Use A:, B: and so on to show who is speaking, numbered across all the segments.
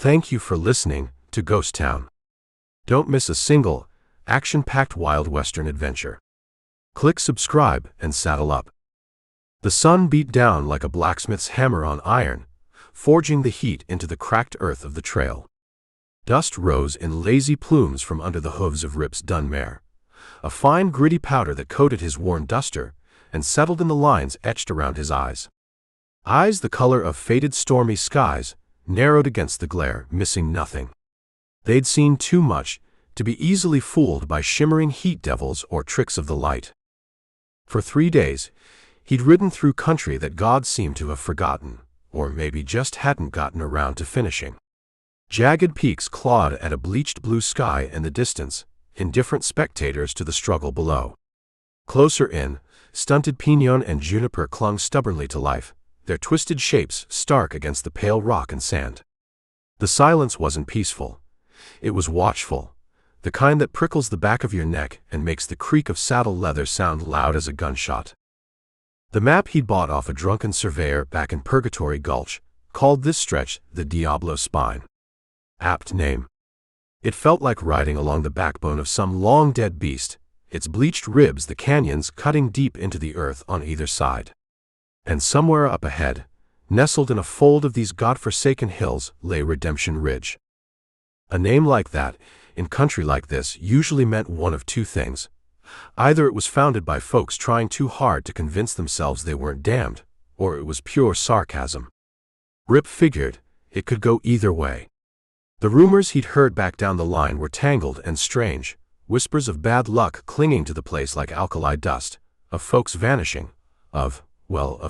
A: Thank you for listening to Ghost Town. Don't miss a single, action-packed Wild Western adventure. Click subscribe and saddle up. The sun beat down like a blacksmith's hammer on iron, forging the heat into the cracked earth of the trail. Dust rose in lazy plumes from under the hooves of Rip's dun mare, a fine gritty powder that coated his worn duster and settled in the lines etched around his eyes. Eyes the color of faded stormy skies, narrowed against the glare, missing nothing. They'd seen too much to be easily fooled by shimmering heat devils or tricks of the light. For 3 days, he'd ridden through country that God seemed to have forgotten, or maybe just hadn't gotten around to finishing. Jagged peaks clawed at a bleached blue sky in the distance, indifferent spectators to the struggle below. Closer in, stunted pinon and juniper clung stubbornly to life, their twisted shapes stark against the pale rock and sand. The silence wasn't peaceful. It was watchful, the kind that prickles the back of your neck and makes the creak of saddle leather sound loud as a gunshot. The map he'd bought off a drunken surveyor back in Purgatory Gulch called this stretch the Diablo Spine. Apt name. It felt like riding along the backbone of some long-dead beast, its bleached ribs the canyons cutting deep into the earth on either side. And somewhere up ahead, nestled in a fold of these godforsaken hills, lay Redemption Ridge. A name like that, in country like this, usually meant one of two things. Either it was founded by folks trying too hard to convince themselves they weren't damned, or it was pure sarcasm. Rip figured it could go either way. The rumors he'd heard back down the line were tangled and strange, whispers of bad luck clinging to the place like alkali dust, of folks vanishing, of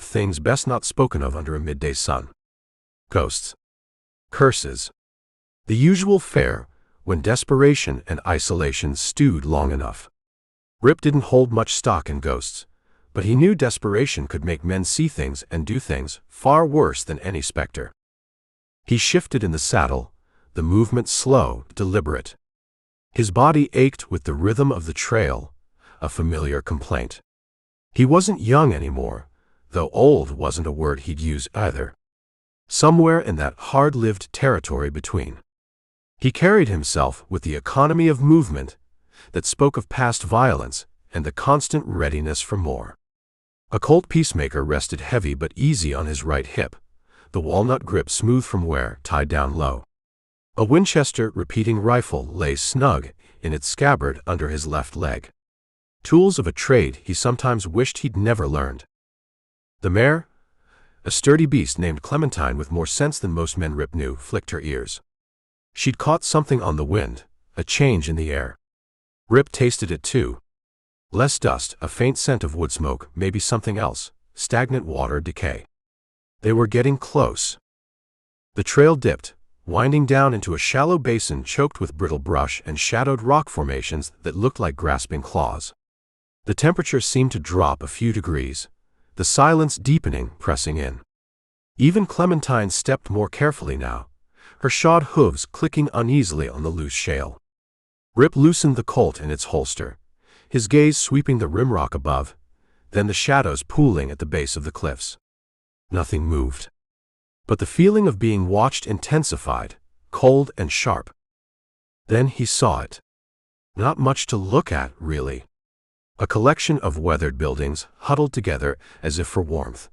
A: things best not spoken of under a midday sun. Ghosts. Curses. The usual fare when desperation and isolation stewed long enough. Rip didn't hold much stock in ghosts, but he knew desperation could make men see things and do things far worse than any specter. He shifted in the saddle, the movement slow, deliberate. His body ached with the rhythm of the trail, a familiar complaint. He wasn't young anymore, though old wasn't a word he'd use either. Somewhere in that hard-lived territory between. He carried himself with the economy of movement that spoke of past violence and the constant readiness for more. A Colt Peacemaker rested heavy but easy on his right hip, the walnut grip smooth from wear, tied down low. A Winchester repeating rifle lay snug in its scabbard under his left leg. Tools of a trade he sometimes wished he'd never learned. The mare, a sturdy beast named Clementine with more sense than most men Rip knew, flicked her ears. She'd caught something on the wind, a change in the air. Rip tasted it too. Less dust, a faint scent of wood smoke, maybe something else, stagnant water, decay. They were getting close. The trail dipped, winding down into a shallow basin choked with brittle brush and shadowed rock formations that looked like grasping claws. The temperature seemed to drop a few degrees, the silence deepening, pressing in. Even Clementine stepped more carefully now, her shod hooves clicking uneasily on the loose shale. Rip loosened the Colt in its holster, his gaze sweeping the rimrock above, then the shadows pooling at the base of the cliffs. Nothing moved. But the feeling of being watched intensified, cold and sharp. Then he saw it. Not much to look at, really. A collection of weathered buildings huddled together as if for warmth,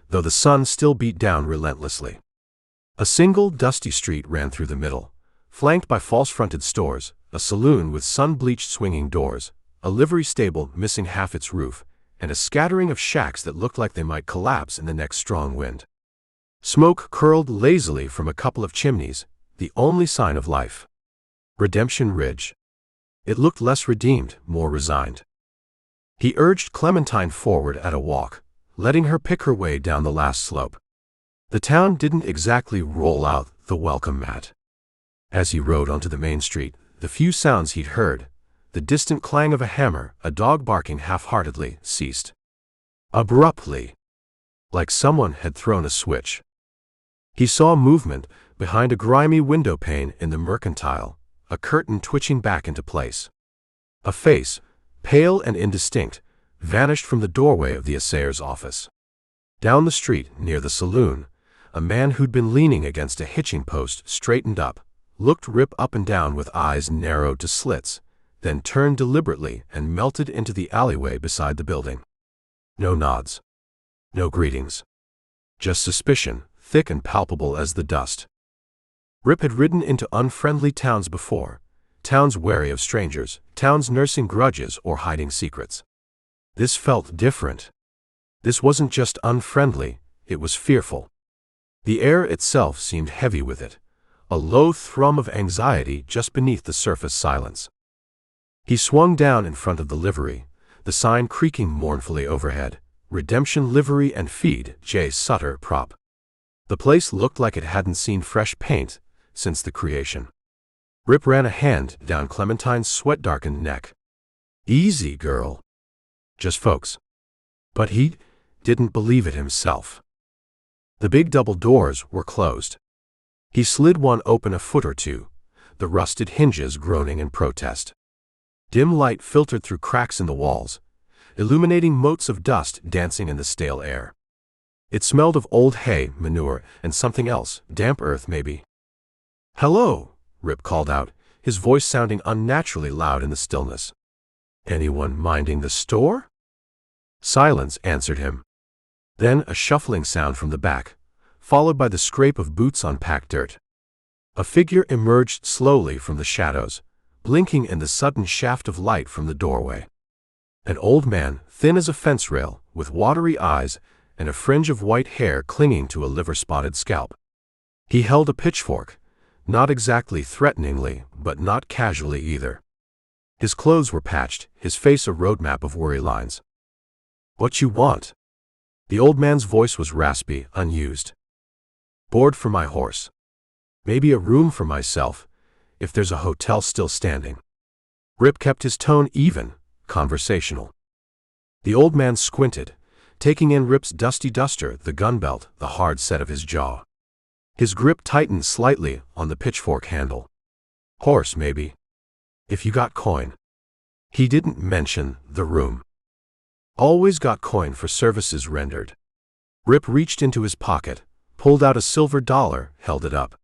A: though the sun still beat down relentlessly. A single dusty street ran through the middle, flanked by false-fronted stores, a saloon with sun-bleached swinging doors, a livery stable missing half its roof, and a scattering of shacks that looked like they might collapse in the next strong wind. Smoke curled lazily from a couple of chimneys, the only sign of life. Redemption Ridge. It looked less redeemed, more resigned. He urged Clementine forward at a walk, letting her pick her way down the last slope. The town didn't exactly roll out the welcome mat. As he rode onto the main street, the few sounds he'd heard, the distant clang of a hammer, a dog barking half-heartedly, ceased. Abruptly, like someone had thrown a switch. He saw movement behind a grimy window pane in the mercantile, a curtain twitching back into place. A face, pale and indistinct, vanished from the doorway of the assayer's office. Down the street, near the saloon, A man who'd been leaning against a hitching post straightened up, looked Rip up and down with eyes narrowed to slits, then turned deliberately and melted into the alleyway beside the building. No nods. No greetings. Just suspicion, thick and palpable as the dust. Rip had ridden into unfriendly towns before, towns wary of strangers, towns nursing grudges or hiding secrets. This felt different. This wasn't just unfriendly, it was fearful. The air itself seemed heavy with it, a low thrum of anxiety just beneath the surface silence. He swung down in front of the livery, the sign creaking mournfully overhead, Redemption Livery and Feed, J. Sutter, Prop. The place looked like it hadn't seen fresh paint since the creation. Rip ran a hand down Clementine's sweat-darkened neck. Easy, girl. Just folks. But he didn't believe it himself. The big double doors were closed. He slid one open a foot or two, the rusted hinges groaning in protest. Dim light filtered through cracks in the walls, illuminating motes of dust dancing in the stale air. It smelled of old hay, manure, and something else, damp earth maybe. "Hello," Rip called out, his voice sounding unnaturally loud in the stillness. "Anyone minding the store?" Silence answered him. Then a shuffling sound from the back, followed by the scrape of boots on packed dirt. A figure emerged slowly from the shadows, blinking in the sudden shaft of light from the doorway. An old man, thin as a fence rail, with watery eyes and a fringe of white hair clinging to a liver-spotted scalp. He held a pitchfork, not exactly threateningly, but not casually either. His clothes were patched, his face a roadmap of worry lines. "What you want?" The old man's voice was raspy, unused. "Board for my horse. Maybe a room for myself, if there's a hotel still standing." Rip kept his tone even, conversational. The old man squinted, taking in Rip's dusty duster, the gun belt, the hard set of his jaw. His grip tightened slightly on the pitchfork handle. "Horse, maybe. If you got coin." He didn't mention the room. "Always got coin for services rendered." Rip reached into his pocket, pulled out a silver dollar, held it up.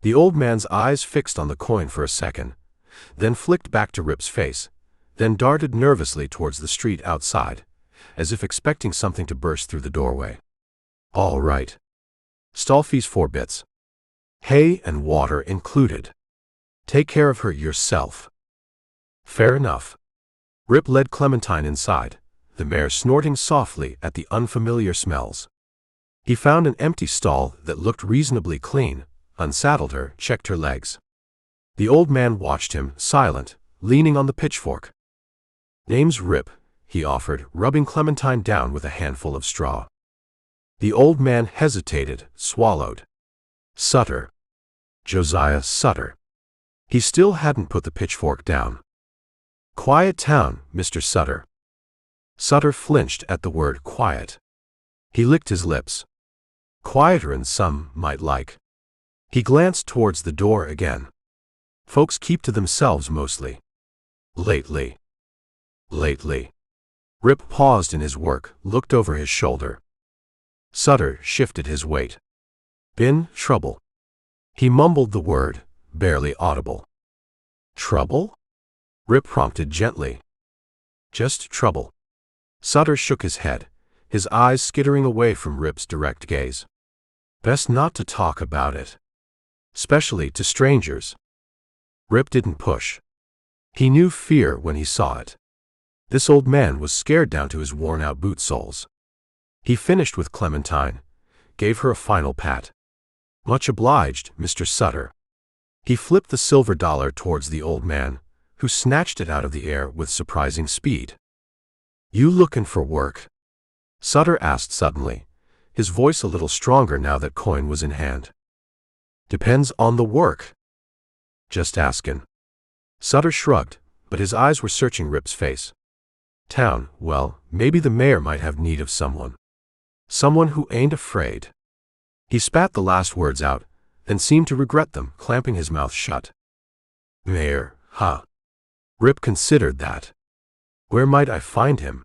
A: The old man's eyes fixed on the coin for a second, then flicked back to Rip's face, then darted nervously towards the street outside, as if expecting something to burst through the doorway. "All right. Stall fees 4 bits. Hay and water included. Take care of her yourself." "Fair enough." Rip led Clementine inside, the mare snorting softly at the unfamiliar smells. He found an empty stall that looked reasonably clean, unsaddled her, checked her legs. The old man watched him, silent, leaning on the pitchfork. "Name's Rip," he offered, rubbing Clementine down with a handful of straw. The old man hesitated, swallowed. "Sutter. Josiah Sutter." He still hadn't put the pitchfork down. "Quiet town, Mr. Sutter." Sutter flinched at the word quiet. He licked his lips. "Quieter than some might like." He glanced towards the door again. "Folks keep to themselves mostly. Lately." Rip paused in his work, looked over his shoulder. Sutter shifted his weight. "Been trouble." He mumbled the word, barely audible. "Trouble?" Rip prompted gently. "Just trouble." Sutter shook his head, his eyes skittering away from Rip's direct gaze. "Best not to talk about it. Especially to strangers." Rip didn't push. He knew fear when he saw it. This old man was scared down to his worn-out boot soles. He finished with Clementine, gave her a final pat. "Much obliged, Mr. Sutter." He flipped the silver dollar towards the old man, who snatched it out of the air with surprising speed. "You lookin' for work?" Sutter asked suddenly, his voice a little stronger now that coin was in hand. "Depends on the work." "Just askin'." Sutter shrugged, but his eyes were searching Rip's face. "Town, well, maybe the mayor might have need of someone. Someone who ain't afraid." He spat the last words out, then seemed to regret them, clamping his mouth shut. "Mayor, huh?" Rip considered that. "Where might I find him?"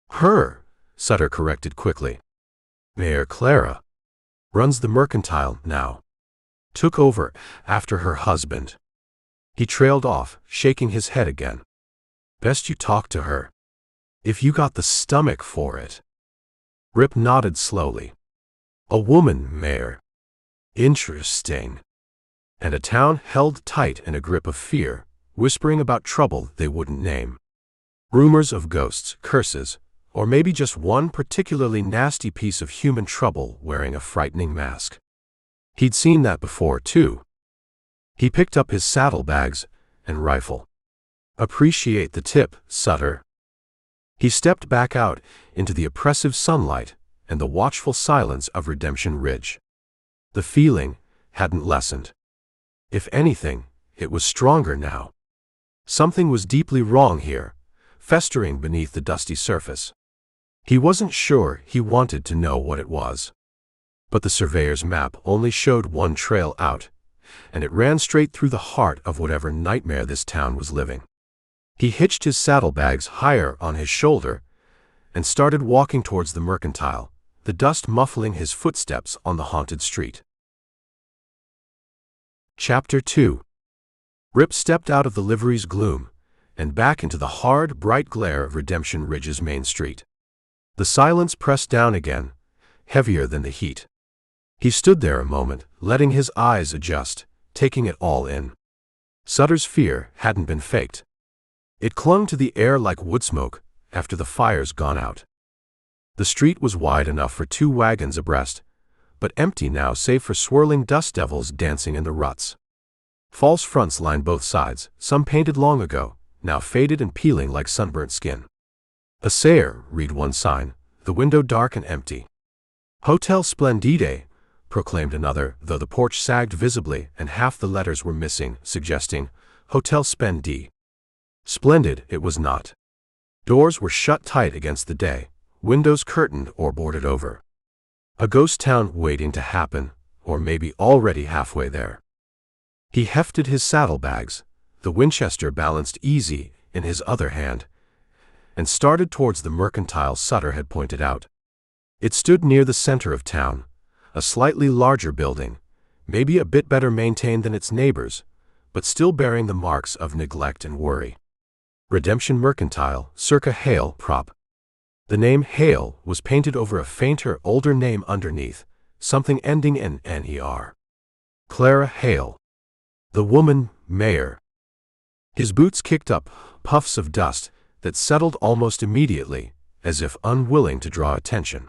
A: "Her," Sutter corrected quickly. "Mayor Clara." Runs the mercantile now. Took over after her husband. He trailed off, shaking his head again. Best you talk to her. If you got the stomach for it. Rip nodded slowly. A woman, Mayor. Interesting. And a town held tight in a grip of fear, whispering about trouble they wouldn't name. Rumors of ghosts, curses, or maybe just one particularly nasty piece of human trouble wearing a frightening mask. He'd seen that before, too. He picked up his saddlebags and rifle. Appreciate the tip, Sutter. He stepped back out into the oppressive sunlight and the watchful silence of Redemption Ridge. The feeling hadn't lessened. If anything, it was stronger now. Something was deeply wrong here, festering beneath the dusty surface. He wasn't sure he wanted to know what it was. But the surveyor's map only showed one trail out, and it ran straight through the heart of whatever nightmare this town was living. He hitched his saddlebags higher on his shoulder and started walking towards the mercantile, the dust muffling his footsteps on the haunted street. Chapter 2. Rip stepped out of the livery's gloom and back into the hard, bright glare of Redemption Ridge's main street. The silence pressed down again, heavier than the heat. He stood there a moment, letting his eyes adjust, taking it all in. Sutter's fear hadn't been faked. It clung to the air like wood smoke after the fire's gone out. The street was wide enough for 2 wagons abreast, but empty now save for swirling dust devils dancing in the ruts. False fronts lined both sides, some painted long ago, now faded and peeling like sunburnt skin. A Sayer, read one sign, the window dark and empty. Hotel Splendide, proclaimed another, though the porch sagged visibly and half the letters were missing, suggesting Hotel Spendi. Splendid it was not. Doors were shut tight against the day, windows curtained or boarded over. A ghost town waiting to happen, or maybe already halfway there. He hefted his saddlebags, the Winchester balanced easy in his other hand, and started towards the mercantile Sutter had pointed out. It stood near the center of town, a slightly larger building, maybe a bit better maintained than its neighbors, but still bearing the marks of neglect and worry. Redemption Mercantile, circa Hail, Prop. The name Hail was painted over a fainter, older name underneath, something ending in N-E-R. Clara Hail. The woman, Mayor. His boots kicked up puffs of dust that settled almost immediately, as if unwilling to draw attention.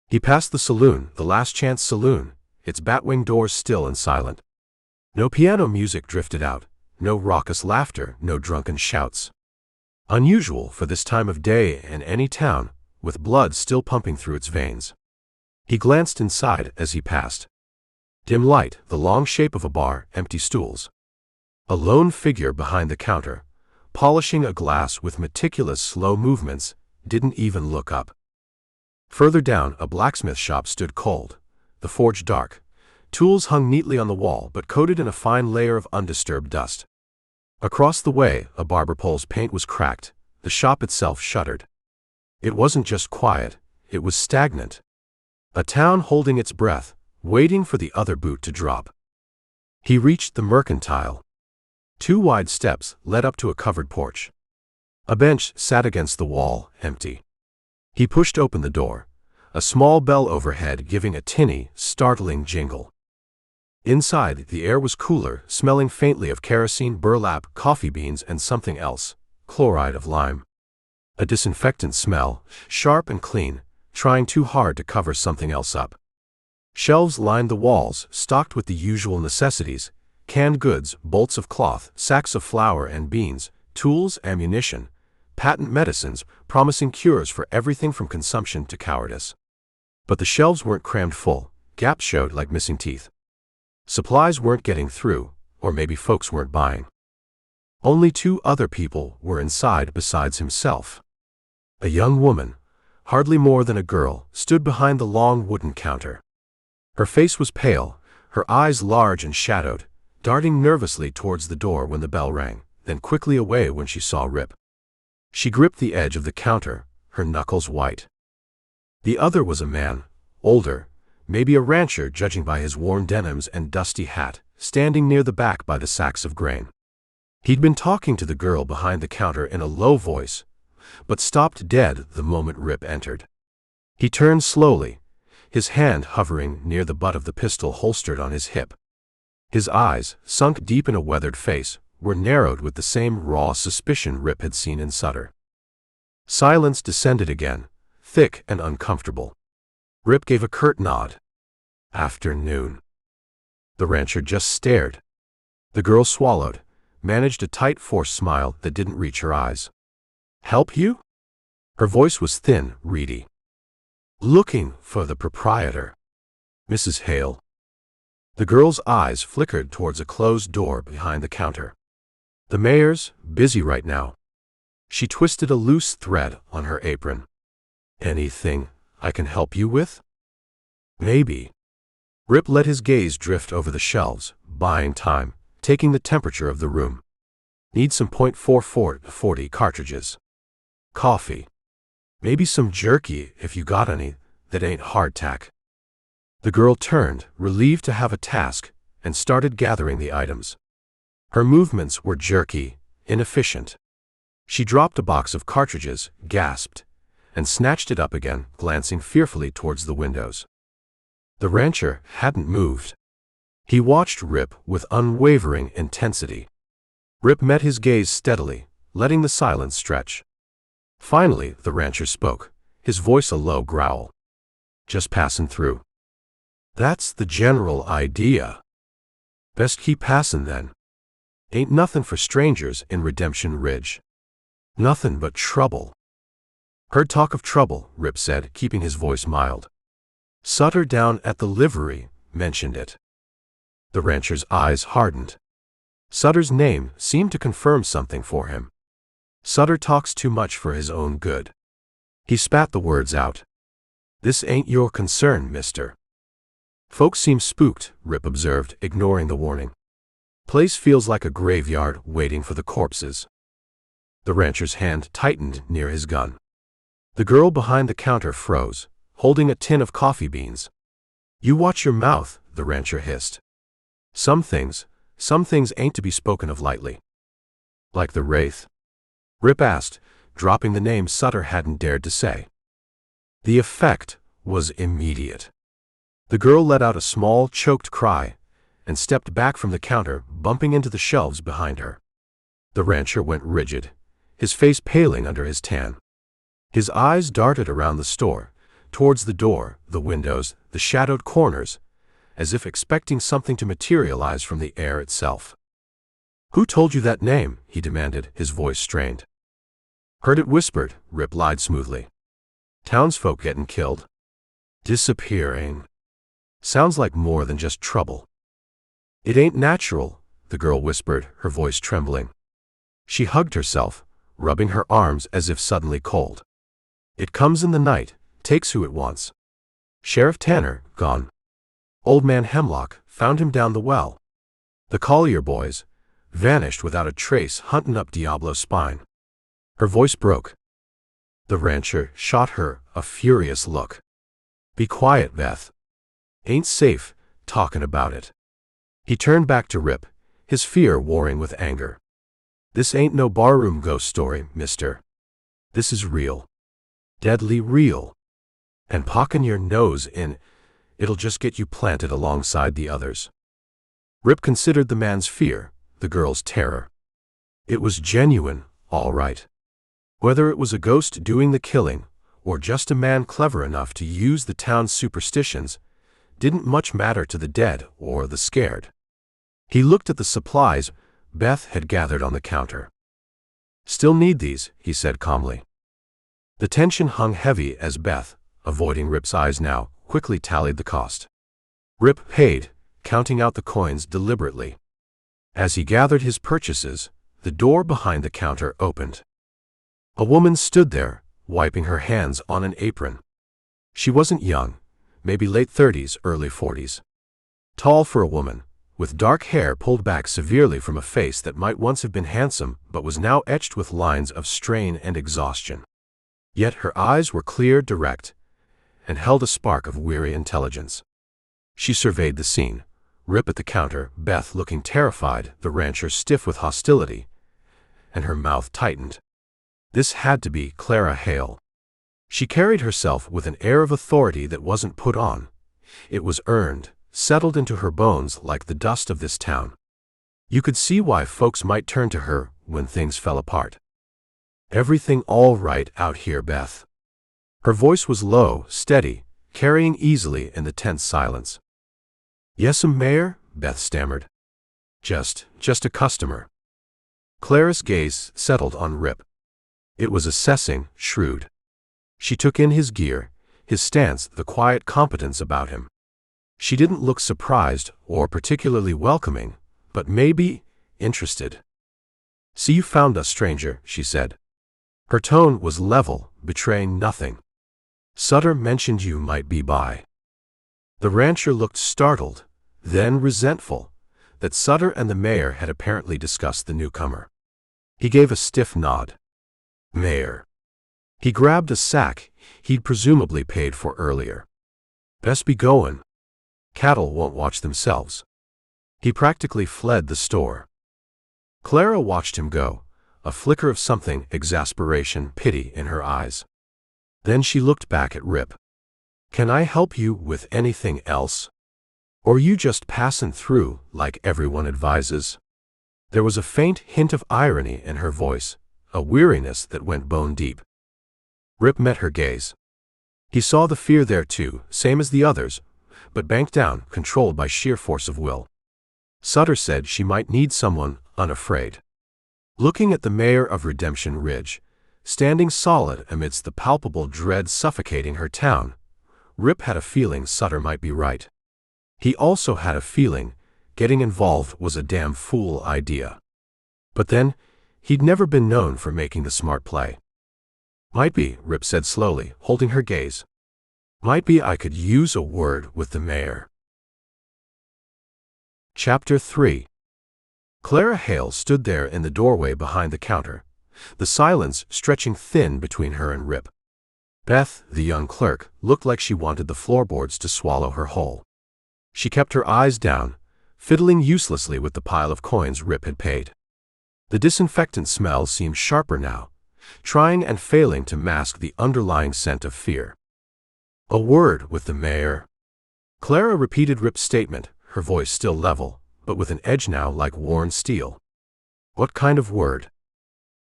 A: He passed the saloon, the Last Chance Saloon, its batwing doors still and silent. No piano music drifted out, no raucous laughter, no drunken shouts. Unusual for this time of day in any town, with blood still pumping through its veins. He glanced inside as he passed. Dim light, the long shape of a bar, empty stools. A lone figure behind the counter, polishing a glass with meticulous slow movements, didn't even look up. Further down, a blacksmith shop stood cold, the forge dark. Tools hung neatly on the wall but coated in a fine layer of undisturbed dust. Across the way, a barber pole's paint was cracked, the shop itself shuttered. It wasn't just quiet, it was stagnant. A town holding its breath, waiting for the other boot to drop. He reached the mercantile. 2 wide steps led up to a covered porch. A bench sat against the wall, empty. He pushed open the door, a small bell overhead giving a tinny, startling jingle. Inside, the air was cooler, smelling faintly of kerosene, burlap, coffee beans, and something else, chloride of lime. A disinfectant smell, sharp and clean, trying too hard to cover something else up. Shelves lined the walls, stocked with the usual necessities, canned goods, bolts of cloth, sacks of flour and beans, tools, ammunition, patent medicines, promising cures for everything from consumption to cowardice. But the shelves weren't crammed full, gaps showed like missing teeth. Supplies weren't getting through, or maybe folks weren't buying. Only 2 other people were inside besides himself. A young woman, hardly more than a girl, stood behind the long wooden counter. Her face was pale, her eyes large and shadowed, darting nervously towards the door when the bell rang, then quickly away when she saw Rip. She gripped the edge of the counter, her knuckles white. The other was a man, older, maybe a rancher judging by his worn denims and dusty hat, standing near the back by the sacks of grain. He'd been talking to the girl behind the counter in a low voice, but stopped dead the moment Rip entered. He turned slowly, his hand hovering near the butt of the pistol holstered on his hip. His eyes, sunk deep in a weathered face, were narrowed with the same raw suspicion Rip had seen in Sutter. Silence descended again, thick and uncomfortable. Rip gave a curt nod. Afternoon. The rancher just stared. The girl swallowed, managed a tight, forced smile that didn't reach her eyes. Help you? Her voice was thin, reedy. Looking for the proprietor. Mrs. Hail. The girl's eyes flickered towards a closed door behind the counter. The mayor's busy right now. She twisted a loose thread on her apron. Anything I can help you with? Maybe. Rip let his gaze drift over the shelves, buying time, taking the temperature of the room. Need some .44-40 cartridges. Coffee. Maybe some jerky if you got any that ain't hardtack. The girl turned, relieved to have a task, and started gathering the items. Her movements were jerky, inefficient. She dropped a box of cartridges, gasped, and snatched it up again, glancing fearfully towards the windows. The rancher hadn't moved. He watched Rip with unwavering intensity. Rip met his gaze steadily, letting the silence stretch. Finally, the rancher spoke, his voice a low growl. Just passing through. That's the general idea. Best keep passin' then. Ain't nothing for strangers in Redemption Ridge. Nothing but trouble. Heard talk of trouble, Rip said, keeping his voice mild. Sutter down at the livery mentioned it. The rancher's eyes hardened. Sutter's name seemed to confirm something for him. Sutter talks too much for his own good. He spat the words out. This ain't your concern, mister. Folks seem spooked, Rip observed, ignoring the warning. Place feels like a graveyard waiting for the corpses. The rancher's hand tightened near his gun. The girl behind the counter froze, holding a tin of coffee beans. You watch your mouth, the rancher hissed. Some things ain't to be spoken of lightly. Like the Wraith? Rip asked, dropping the name Sutter hadn't dared to say. The effect was immediate. The girl let out a small, choked cry and stepped back from the counter, bumping into the shelves behind her. The rancher went rigid, his face paling under his tan. His eyes darted around the store, towards the door, the windows, the shadowed corners, as if expecting something to materialize from the air itself. Who told you that name? He demanded, his voice strained. Heard it whispered, Rip lied smoothly. Townsfolk getting killed. Disappearing. Sounds like more than just trouble. It ain't natural, the girl whispered, her voice trembling. She hugged herself, rubbing her arms as if suddenly cold. It comes in the night, takes who it wants. Sheriff Tanner, gone. Old man Hemlock, found him down the well. The Collier boys, vanished without a trace, huntin' up Diablo's spine. Her voice broke. The rancher shot her a furious look. Be quiet, Beth. Ain't safe, talkin' about it. He turned back to Rip, his fear warring with anger. This ain't no barroom ghost story, mister. This is real. Deadly real. And pockin' your nose in, it'll just get you planted alongside the others. Rip considered the man's fear, the girl's terror. It was genuine, all right. Whether it was a ghost doing the killing, or just a man clever enough to use the town's superstitions, didn't much matter to the dead or the scared. He looked at the supplies Beth had gathered on the counter. Still need these, he said calmly. The tension hung heavy as Beth, avoiding Rip's eyes now, quickly tallied the cost. Rip paid, counting out the coins deliberately. As he gathered his purchases, the door behind the counter opened. A woman stood there, wiping her hands on an apron. She wasn't young, maybe late 30s, early 40s. Tall for a woman, with dark hair pulled back severely from a face that might once have been handsome but was now etched with lines of strain and exhaustion. Yet her eyes were clear, direct, and held a spark of weary intelligence. She surveyed the scene. Rip at the counter, Beth looking terrified, the rancher stiff with hostility, and her mouth tightened. This had to be Clara Hail. She carried herself with an air of authority that wasn't put on. It was earned, settled into her bones like the dust of this town. You could see why folks might turn to her when things fell apart. "Everything all right out here, Beth?" Her voice was low, steady, carrying easily in the tense silence. "Yes'm, Mayor," Beth stammered. Just a customer." Clara's gaze settled on Rip. It was assessing, shrewd. She took in his gear, his stance, the quiet competence about him. She didn't look surprised or particularly welcoming, but maybe interested. "See, you found us, stranger," she said. Her tone was level, betraying nothing. "Sutter mentioned you might be by." The rancher looked startled, then resentful, that Sutter and the mayor had apparently discussed the newcomer. He gave a stiff nod. "Mayor." He grabbed a sack he'd presumably paid for earlier. "Best be goin'. Cattle won't watch themselves." He practically fled the store. Clara watched him go, a flicker of something, exasperation, pity in her eyes. Then she looked back at Rip. "Can I help you with anything else? Or you just passin' through like everyone advises?" There was a faint hint of irony in her voice, a weariness that went bone deep. Rip met her gaze. He saw the fear there too, same as the others, but banked down, controlled by sheer force of will. Sutter said she might need someone unafraid. Looking at the mayor of Redemption Ridge, standing solid amidst the palpable dread suffocating her town, Rip had a feeling Sutter might be right. He also had a feeling getting involved was a damn fool idea. But then, he'd never been known for making the smart play. "Might be," Rip said slowly, holding her gaze. "Might be I could use a word with the mayor." Chapter 3. Clara Hail stood there in the doorway behind the counter, the silence stretching thin between her and Rip. Beth, the young clerk, looked like she wanted the floorboards to swallow her whole. She kept her eyes down, fiddling uselessly with the pile of coins Rip had paid. The disinfectant smell seemed sharper now, trying and failing to mask the underlying scent of fear. "A word with the mayor." Clara repeated Rip's statement, her voice still level, but with an edge now like worn steel. "What kind of word?"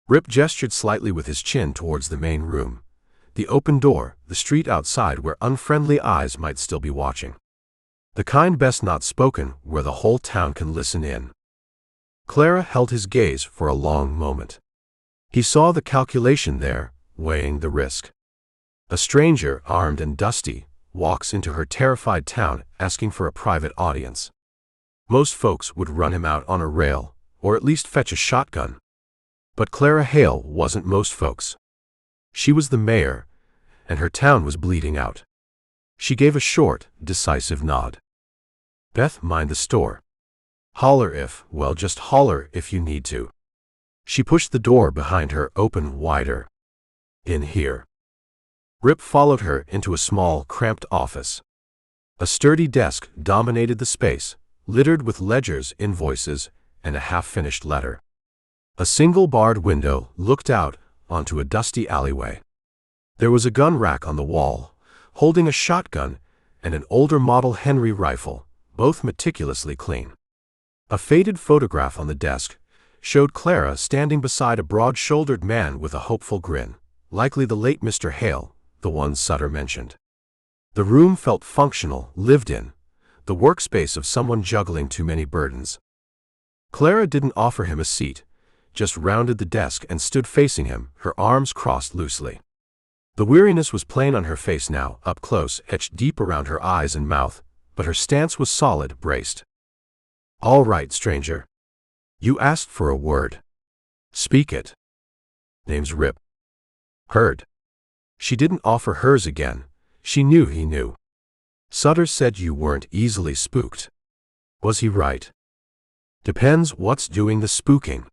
A: Rip gestured slightly with his chin towards the main room, the open door, the street outside where unfriendly eyes might still be watching. "The kind best not spoken, where the whole town can listen in." Clara held his gaze for a long moment. He saw the calculation there, weighing the risk. A stranger, armed and dusty, walks into her terrified town asking for a private audience. Most folks would run him out on a rail, or at least fetch a shotgun. But Clara Hail wasn't most folks. She was the mayor, and her town was bleeding out. She gave a short, decisive nod. "Beth, mind the store. Holler just holler if you need to." She pushed the door behind her open wider. "In here." Rip followed her into a small, cramped office. A sturdy desk dominated the space, littered with ledgers, invoices, and a half-finished letter. A single barred window looked out onto a dusty alleyway. There was a gun rack on the wall, holding a shotgun and an older model Henry rifle, both meticulously clean. A faded photograph on the desk showed Clara standing beside a broad-shouldered man with a hopeful grin, likely the late Mr. Hail, the one Sutter mentioned. The room felt functional, lived in, the workspace of someone juggling too many burdens. Clara didn't offer him a seat, just rounded the desk and stood facing him, her arms crossed loosely. The weariness was plain on her face now, up close, etched deep around her eyes and mouth, but her stance was solid, braced. "All right, stranger. You asked for a word. Speak it." "Name's Rip." "Heard." She didn't offer hers again. She knew he knew. "Sutter said you weren't easily spooked. Was he right?" "Depends what's doing the spooking."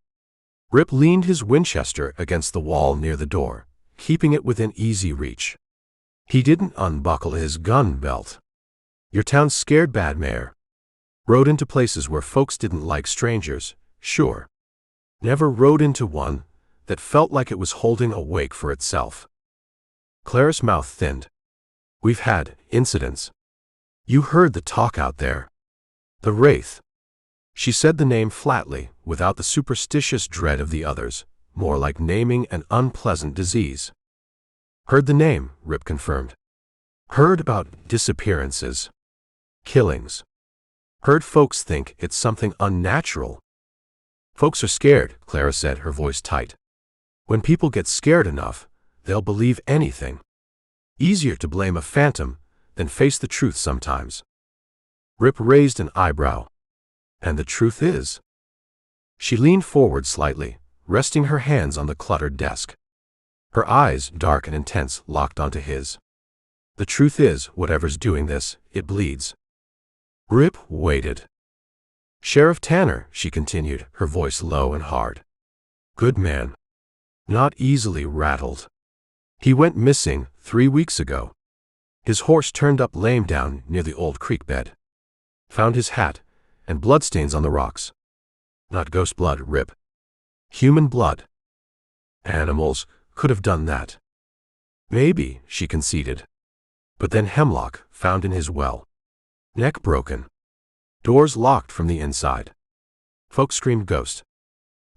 A: Rip leaned his Winchester against the wall near the door, keeping it within easy reach. He didn't unbuckle his gun belt. Your town's scared bad, Mayor. Rode into places where folks didn't like strangers, sure. Never rode into one that felt like it was holding a wake for itself. Clara's mouth thinned. We've had incidents. You heard the talk out there. The Wraith. She said the name flatly, without the superstitious dread of the others, more like naming an unpleasant disease. Heard the name, Rip confirmed. Heard about disappearances. Killings. Heard folks think it's something unnatural. Folks are scared, Clara said, her voice tight. When people get scared enough, they'll believe anything. Easier to blame a phantom than face the truth sometimes. Rip raised an eyebrow. And the truth is? She leaned forward slightly, resting her hands on the cluttered desk. Her eyes, dark and intense, locked onto his. The truth is, whatever's doing this, it bleeds. Rip waited. Sheriff Tanner, she continued, her voice low and hard. Good man. Not easily rattled. He went missing 3 weeks ago. His horse turned up lame down near the old creek bed. Found his hat and bloodstains on the rocks. Not ghost blood, Rip. Human blood. Animals could have done that. Maybe, she conceded. But then hemlock found in his well. Neck broken. Doors locked from the inside. Folks screamed ghost.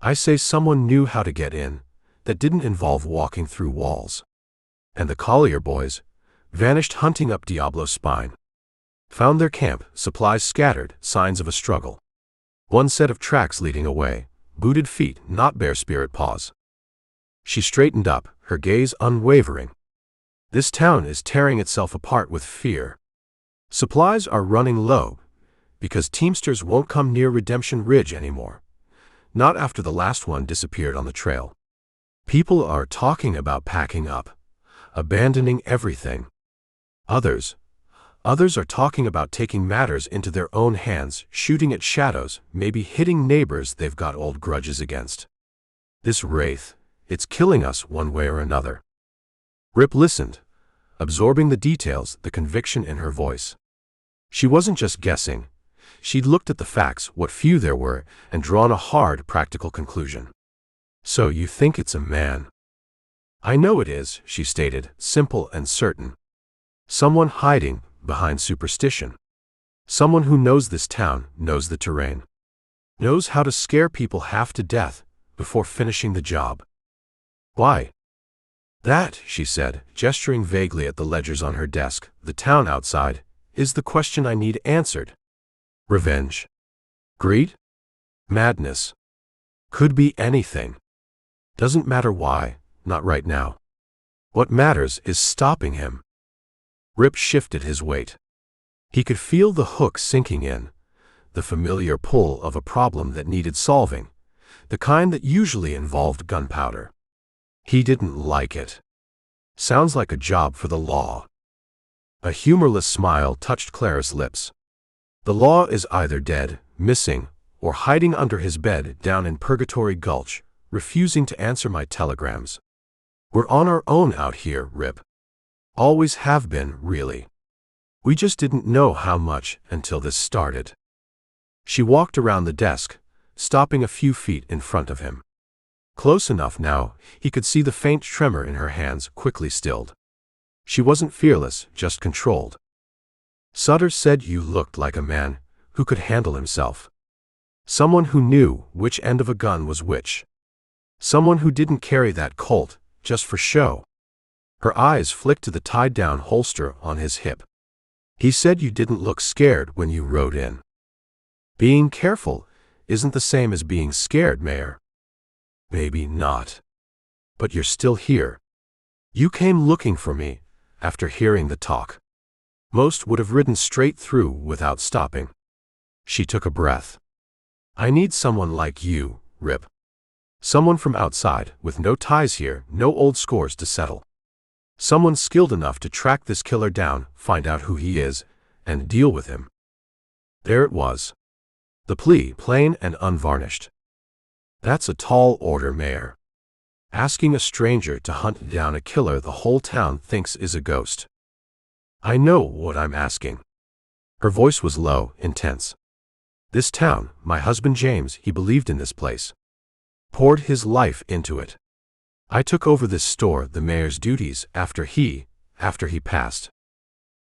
A: I say someone knew how to get in. That didn't involve walking through walls. And the Collier boys vanished hunting up Diablo's spine. Found their camp, supplies scattered, signs of a struggle. One set of tracks leading away, booted feet, not bare spirit paws. She straightened up, her gaze unwavering. This town is tearing itself apart with fear. Supplies are running low, because Teamsters won't come near Redemption Ridge anymore. Not after the last one disappeared on the trail. People are talking about packing up, abandoning everything. Others are talking about taking matters into their own hands, shooting at shadows, maybe hitting neighbors they've got old grudges against. This Wraith, it's killing us one way or another. Rip listened, absorbing the details, the conviction in her voice. She wasn't just guessing. She'd looked at the facts, what few there were, and drawn a hard, practical conclusion. So you think it's a man? I know it is, she stated, simple and certain. Someone hiding behind superstition. Someone who knows this town, knows the terrain. Knows how to scare people half to death before finishing the job. Why? That, she said, gesturing vaguely at the ledgers on her desk, the town outside, is the question I need answered. Revenge? Greed? Madness? Could be anything. Doesn't matter why, not right now. What matters is stopping him. Rip shifted his weight. He could feel the hook sinking in, the familiar pull of a problem that needed solving, the kind that usually involved gunpowder. He didn't like it. Sounds like a job for the law. A humorless smile touched Clara's lips. The law is either dead, missing, or hiding under his bed down in Purgatory Gulch, refusing to answer my telegrams. We're on our own out here, Rip. Always have been, really. We just didn't know how much until this started. She walked around the desk, stopping a few feet in front of him. Close enough now, he could see the faint tremor in her hands, quickly stilled. She wasn't fearless, just controlled. Sutter said you looked like a man who could handle himself. Someone who knew which end of a gun was which. Someone who didn't carry that Colt just for show. Her eyes flicked to the tied-down holster on his hip. He said you didn't look scared when you rode in. Being careful isn't the same as being scared, Mayor. Maybe not. But you're still here. You came looking for me after hearing the talk. Most would have ridden straight through without stopping. She took a breath. I need someone like you, Rip. Someone from outside, with no ties here, no old scores to settle. Someone skilled enough to track this killer down, find out who he is, and deal with him. There it was. The plea, plain and unvarnished. That's a tall order, Mayor. Asking a stranger to hunt down a killer the whole town thinks is a ghost. I know what I'm asking. Her voice was low, intense. This town, my husband James, he believed in this place. Poured his life into it. I took over this store, the mayor's duties, after he passed.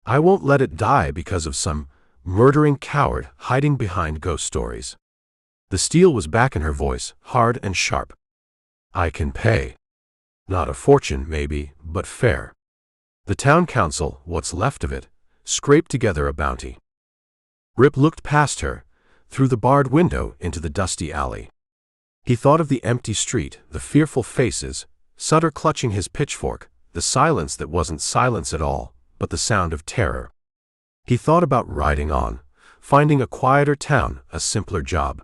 A: I won't let it die because of some murdering coward hiding behind ghost stories. The steel was back in her voice, hard and sharp. I can pay. Not a fortune, maybe, but fair. The town council, what's left of it, scraped together a bounty. Rip looked past her, through the barred window into the dusty alley. He thought of the empty street, the fearful faces, Sutter clutching his pitchfork, the silence that wasn't silence at all, but the sound of terror. He thought about riding on, finding a quieter town, a simpler job.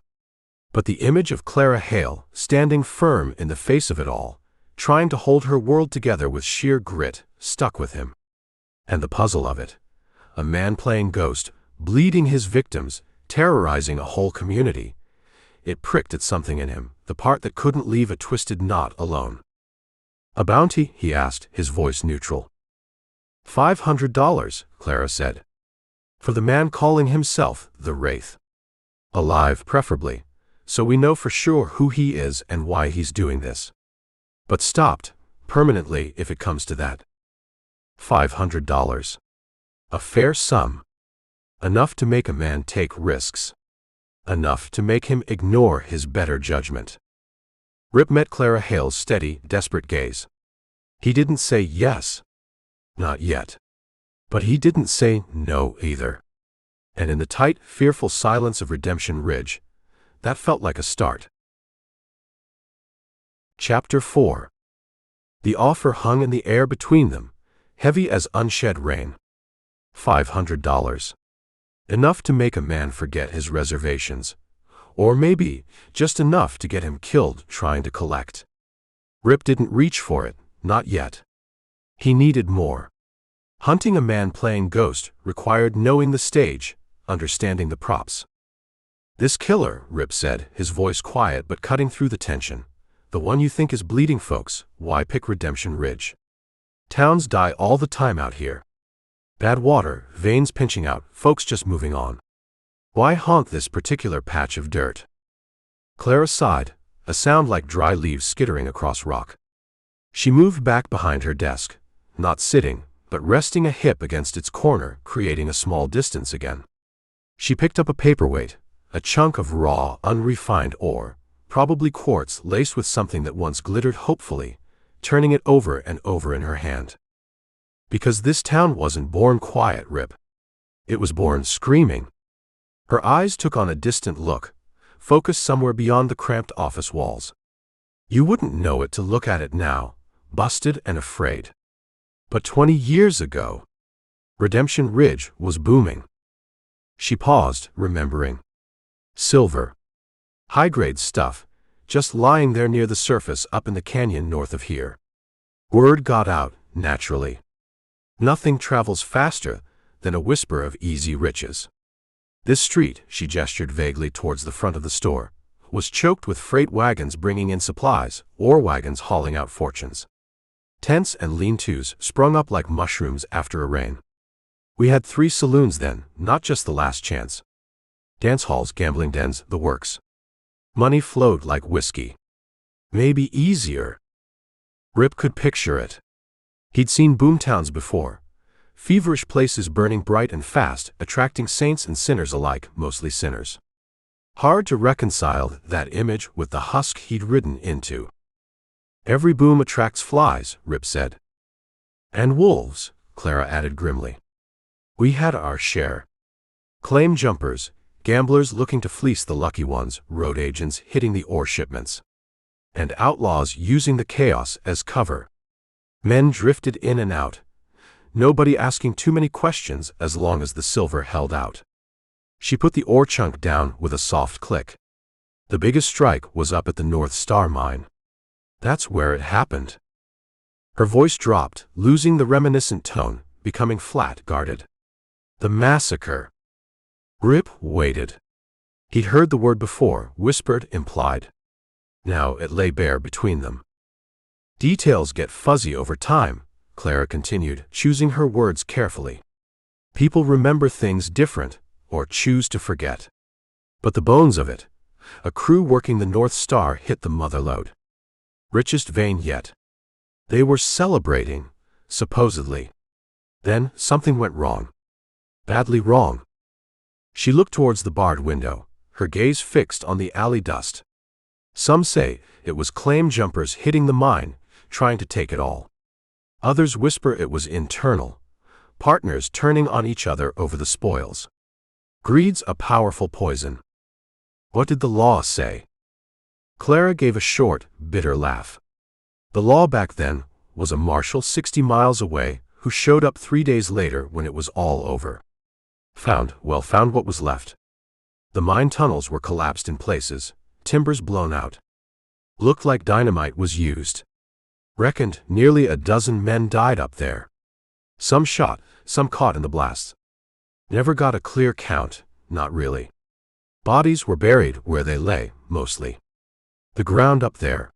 A: But the image of Clara Hail, standing firm in the face of it all, trying to hold her world together with sheer grit, stuck with him. And the puzzle of it. A man playing ghost, bleeding his victims, terrorizing a whole community. It pricked at something in him, the part that couldn't leave a twisted knot alone. A bounty? He asked, his voice neutral. $500, Clara said. For the man calling himself the Wraith. Alive, preferably, so we know for sure who he is and why he's doing this. But stopped, permanently if it comes to that. $500. A fair sum. Enough to make a man take risks. Enough to make him ignore his better judgment. Rip met Clara Hail's steady, desperate gaze. He didn't say yes. Not yet. But he didn't say no either. And in the tight, fearful silence of Redemption Ridge, that felt like a start. Chapter 4. The offer hung in the air between them, heavy as unshed rain. $500. Enough to make a man forget his reservations. Or maybe just enough to get him killed trying to collect. Rip didn't reach for it, not yet. He needed more. Hunting a man playing ghost required knowing the stage, understanding the props. This killer, Rip said, his voice quiet but cutting through the tension. The one you think is bleeding folks, why pick Redemption Ridge? Towns die all the time out here. Bad water, veins pinching out, folks just moving on. Why haunt this particular patch of dirt? Clara sighed, a sound like dry leaves skittering across rock. She moved back behind her desk, not sitting, but resting a hip against its corner, creating a small distance again. She picked up a paperweight, a chunk of raw, unrefined ore, probably quartz laced with something that once glittered hopefully, turning it over and over in her hand. Because this town wasn't born quiet, Rip. It was born screaming. Her eyes took on a distant look, focused somewhere beyond the cramped office walls. You wouldn't know it to look at it now, busted and afraid. But 20 years ago, Redemption Ridge was booming. She paused, remembering. Silver. High-grade stuff, just lying there near the surface up in the canyon north of here. Word got out, naturally. Nothing travels faster than a whisper of easy riches. This street, she gestured vaguely towards the front of the store, was choked with freight wagons bringing in supplies, ore wagons hauling out fortunes. Tents and lean-tos sprung up like mushrooms after a rain. We had 3 saloons then, not just the last chance. Dance halls, gambling dens, the works. Money flowed like whiskey. Maybe easier. Rip could picture it. He'd seen boomtowns before. Feverish places burning bright and fast, attracting saints and sinners alike, mostly sinners. Hard to reconcile that image with the husk he'd ridden into. Every boom attracts flies, Rip said. And wolves, Clara added grimly. We had our share. Claim jumpers, gamblers looking to fleece the lucky ones, road agents hitting the ore shipments. And outlaws using the chaos as cover. Men drifted in and out. Nobody asking too many questions as long as the silver held out. She put the ore chunk down with a soft click. The biggest strike was up at the North Star mine. That's where it happened. Her voice dropped, losing the reminiscent tone, becoming flat, guarded. The massacre. Rip waited. He'd heard the word before, whispered, implied. Now it lay bare between them. Details get fuzzy over time, Clara continued, choosing her words carefully. People remember things different, or choose to forget. But the bones of it, a crew working the North Star, hit the motherlode. Richest vein yet. They were celebrating, supposedly. Then something went wrong. Badly wrong. She looked towards the barred window, her gaze fixed on the alley dust. Some say it was claim jumpers hitting the mine, trying to take it all. Others whisper it was internal, partners turning on each other over the spoils. Greed's a powerful poison. What did the law say? Clara gave a short, bitter laugh. The law back then was a marshal 60 miles away who showed up 3 days later when it was all over. Found what was left. The mine tunnels were collapsed in places, timbers blown out. Looked like dynamite was used. Reckoned nearly a dozen men died up there. Some shot, some caught in the blasts. Never got a clear count, not really. Bodies were buried where they lay, mostly. The ground up there.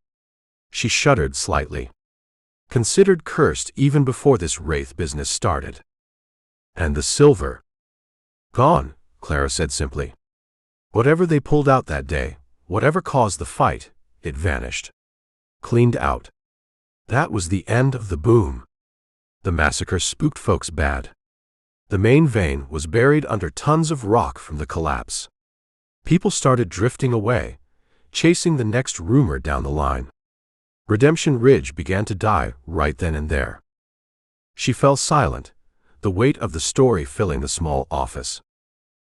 A: She shuddered slightly. Considered cursed even before this Wraith business started. And the silver? Gone, Clara said simply. Whatever they pulled out that day, whatever caused the fight, it vanished. Cleaned out. That was the end of the boom. The massacre spooked folks bad. The main vein was buried under tons of rock from the collapse. People started drifting away, chasing the next rumor down the line. Redemption Ridge began to die right then and there. She fell silent, the weight of the story filling the small office.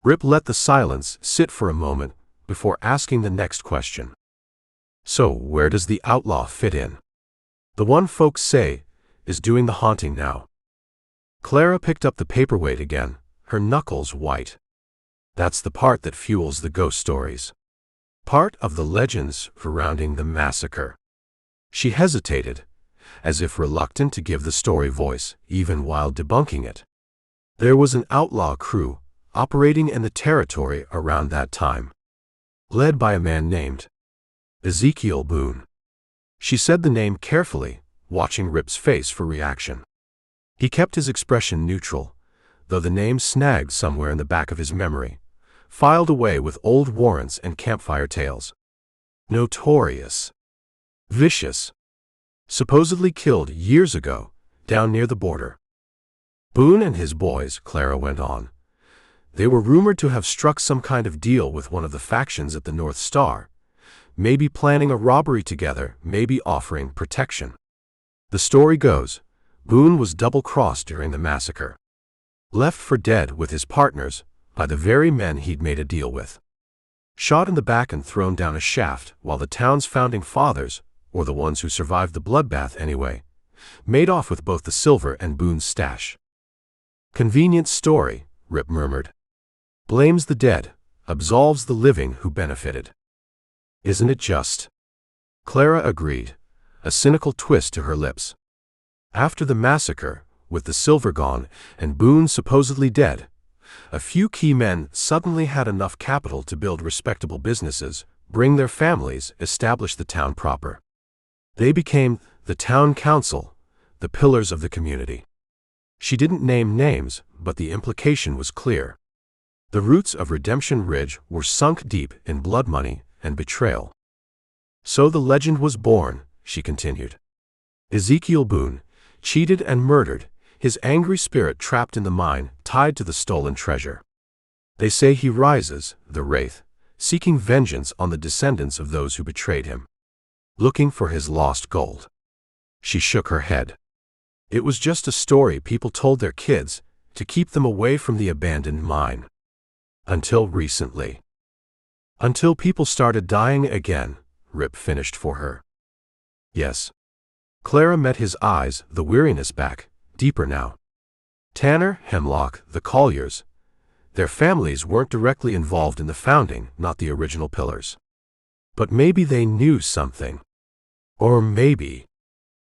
A: Rip let the silence sit for a moment before asking the next question. So where does the outlaw fit in? The one folks say is doing the haunting now. Clara picked up the paperweight again, her knuckles white. That's the part that fuels the ghost stories. Part of the legends surrounding the massacre. She hesitated, as if reluctant to give the story voice, even while debunking it. There was an outlaw crew operating in the territory around that time, led by a man named Ezekiel Boone. She said the name carefully, watching Rip's face for reaction. He kept his expression neutral, though the name snagged somewhere in the back of his memory, filed away with old warrants and campfire tales. Notorious. Vicious. Supposedly killed years ago, down near the border. Boone and his boys, Clara went on. They were rumored to have struck some kind of deal with one of the factions at the North Star, maybe planning a robbery together, maybe offering protection. The story goes, Boone was double-crossed during the massacre. Left for dead with his partners by the very men he'd made a deal with. Shot in the back and thrown down a shaft while the town's founding fathers, or the ones who survived the bloodbath anyway, made off with both the silver and Boone's stash. Convenient story, Rip murmured. Blames the dead, absolves the living who benefited. Isn't it just? Clara agreed, a cynical twist to her lips. After the massacre, with the silver gone and Boone supposedly dead, a few key men suddenly had enough capital to build respectable businesses, bring their families, establish the town proper. They became the town council, the pillars of the community. She didn't name names, but the implication was clear. The roots of Redemption Ridge were sunk deep in blood money and betrayal. So the legend was born, she continued. Ezekiel Boone, cheated and murdered, his angry spirit trapped in the mine, tied to the stolen treasure. They say he rises, the Wraith, seeking vengeance on the descendants of those who betrayed him. Looking for his lost gold. She shook her head. It was just a story people told their kids to keep them away from the abandoned mine. Until recently. Until people started dying again, Rip finished for her. Yes. Clara met his eyes, the weariness back, deeper now. Tanner, Hemlock, the Colliers. Their families weren't directly involved in the founding, not the original pillars. But maybe they knew something. Or maybe.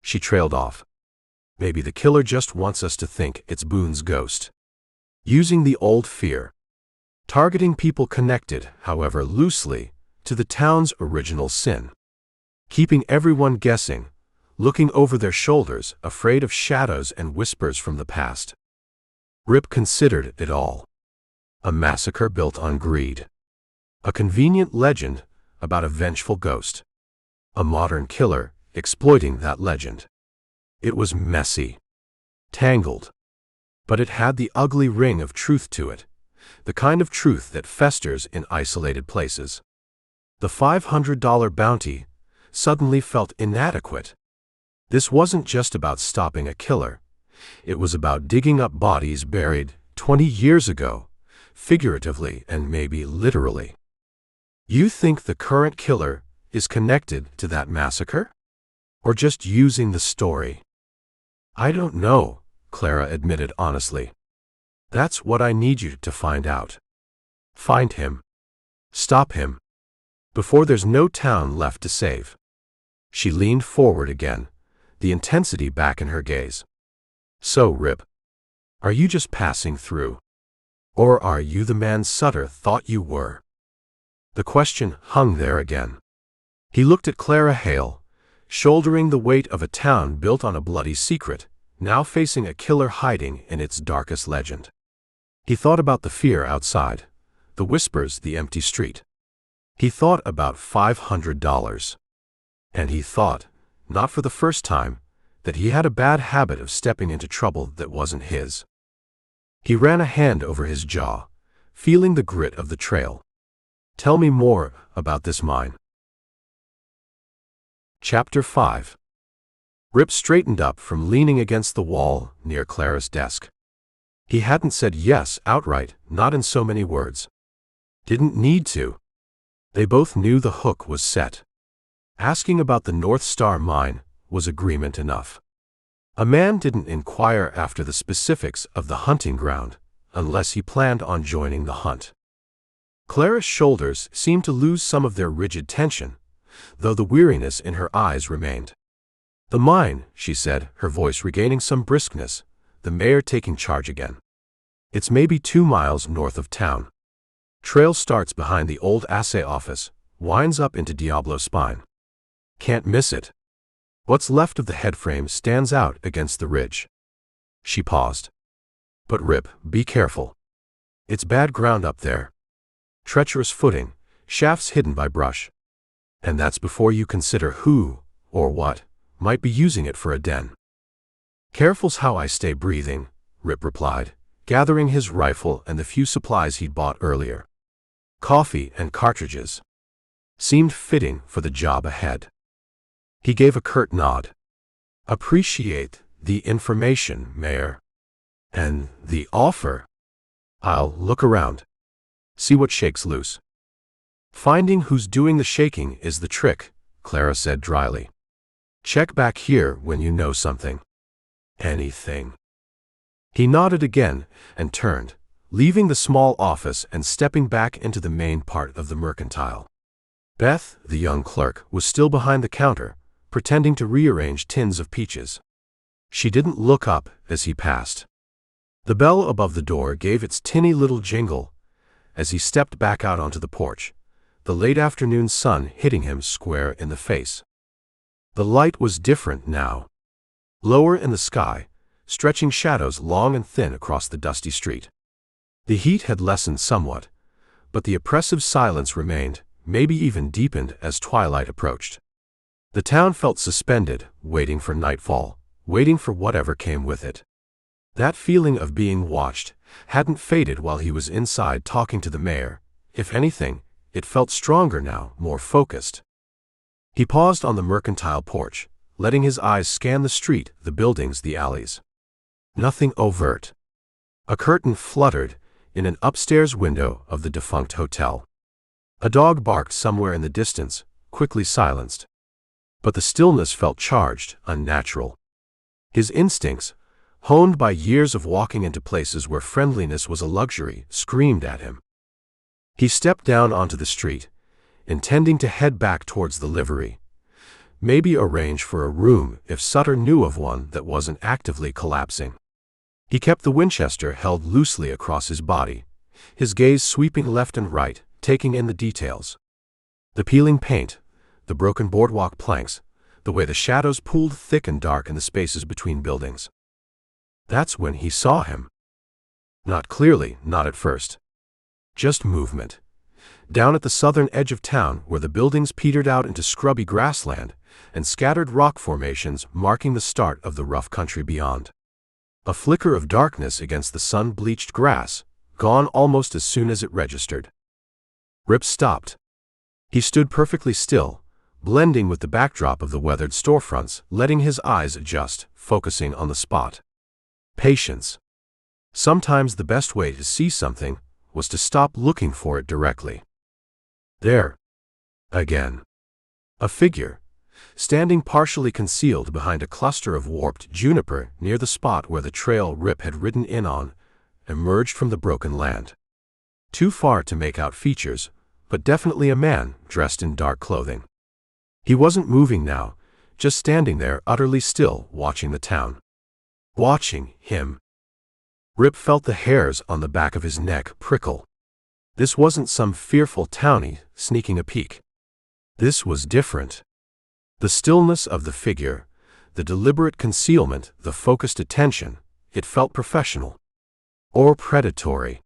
A: She trailed off. Maybe the killer just wants us to think it's Boone's ghost. Using the old fear. Targeting people connected, however loosely, to the town's original sin. Keeping everyone guessing, looking over their shoulders, afraid of shadows and whispers from the past. Rip considered it all. A massacre built on greed. A convenient legend about a vengeful ghost. A modern killer exploiting that legend. It was messy, tangled, but it had the ugly ring of truth to it, the kind of truth that festers in isolated places. The $500 bounty suddenly felt inadequate. This wasn't just about stopping a killer. It was about digging up bodies buried 20 years ago, figuratively and maybe literally. You think the current killer is connected to that massacre? Or just using the story? I don't know, Clara admitted honestly. That's what I need you to find out. Find him. Stop him. Before there's no town left to save. She leaned forward again, the intensity back in her gaze. So, Rip, are you just passing through? Or are you the man Sutter thought you were? The question hung there again. He looked at Clara Hail, shouldering the weight of a town built on a bloody secret, now facing a killer hiding in its darkest legend. He thought about the fear outside, the whispers, the empty street. He thought about $500. And he thought, not for the first time, that he had a bad habit of stepping into trouble that wasn't his. He ran a hand over his jaw, feeling the grit of the trail. Tell me more about this mine. Chapter 5. Rip straightened up from leaning against the wall near Clara's desk. He hadn't said yes outright, not in so many words. Didn't need to. They both knew the hook was set. Asking about the North Star mine was agreement enough. A man didn't inquire after the specifics of the hunting ground unless he planned on joining the hunt. Clara's shoulders seemed to lose some of their rigid tension, though the weariness in her eyes remained. The mine, she said, her voice regaining some briskness, the mayor taking charge again. It's maybe 2 miles north of town. Trail starts behind the old assay office, winds up into Diablo Spine. Can't miss it. What's left of the headframe stands out against the ridge. She paused. But Rip, be careful. It's bad ground up there. Treacherous footing, shafts hidden by brush. And that's before you consider who, or what, might be using it for a den. Careful's how I stay breathing, Rip replied, gathering his rifle and the few supplies he'd bought earlier. Coffee and cartridges. Seemed fitting for the job ahead. He gave a curt nod. Appreciate the information, Mayor. And the offer. I'll look around. See what shakes loose. Finding who's doing the shaking is the trick, Clara said dryly. Check back here when you know something. Anything. He nodded again and turned, leaving the small office and stepping back into the main part of the mercantile. Beth, the young clerk, was still behind the counter, pretending to rearrange tins of peaches. She didn't look up as he passed. The bell above the door gave its tinny little jingle as he stepped back out onto the porch, the late afternoon sun hitting him square in the face. The light was different now. Lower in the sky, stretching shadows long and thin across the dusty street. The heat had lessened somewhat, but the oppressive silence remained, maybe even deepened as twilight approached. The town felt suspended, waiting for nightfall, waiting for whatever came with it. That feeling of being watched hadn't faded while he was inside talking to the mayor. If anything, it felt stronger now, more focused. He paused on the mercantile porch, letting his eyes scan the street, the buildings, the alleys. Nothing overt. A curtain fluttered in an upstairs window of the defunct hotel. A dog barked somewhere in the distance, quickly silenced. But the stillness felt charged, unnatural. His instincts, honed by years of walking into places where friendliness was a luxury, screamed at him. He stepped down onto the street, intending to head back towards the livery. Maybe arrange for a room if Sutter knew of one that wasn't actively collapsing. He kept the Winchester held loosely across his body, his gaze sweeping left and right, taking in the details. The peeling paint, the broken boardwalk planks, the way the shadows pooled thick and dark in the spaces between buildings. That's when he saw him. Not clearly, not at first. Just movement. Down at the southern edge of town, where the buildings petered out into scrubby grassland and scattered rock formations marking the start of the rough country beyond. A flicker of darkness against the sun-bleached grass, gone almost as soon as it registered. Rip stopped. He stood perfectly still, blending with the backdrop of the weathered storefronts, letting his eyes adjust, focusing on the spot. Patience. Sometimes the best way to see something was to stop looking for it directly. There. Again. A figure, standing partially concealed behind a cluster of warped juniper near the spot where the trail Rip had ridden in on, emerged from the broken land. Too far to make out features, but definitely a man dressed in dark clothing. He wasn't moving now, just standing there utterly still, watching the town. Watching him. Rip felt the hairs on the back of his neck prickle. This wasn't some fearful townie sneaking a peek. This was different. The stillness of the figure, the deliberate concealment, the focused attention, it felt professional. Or predatory.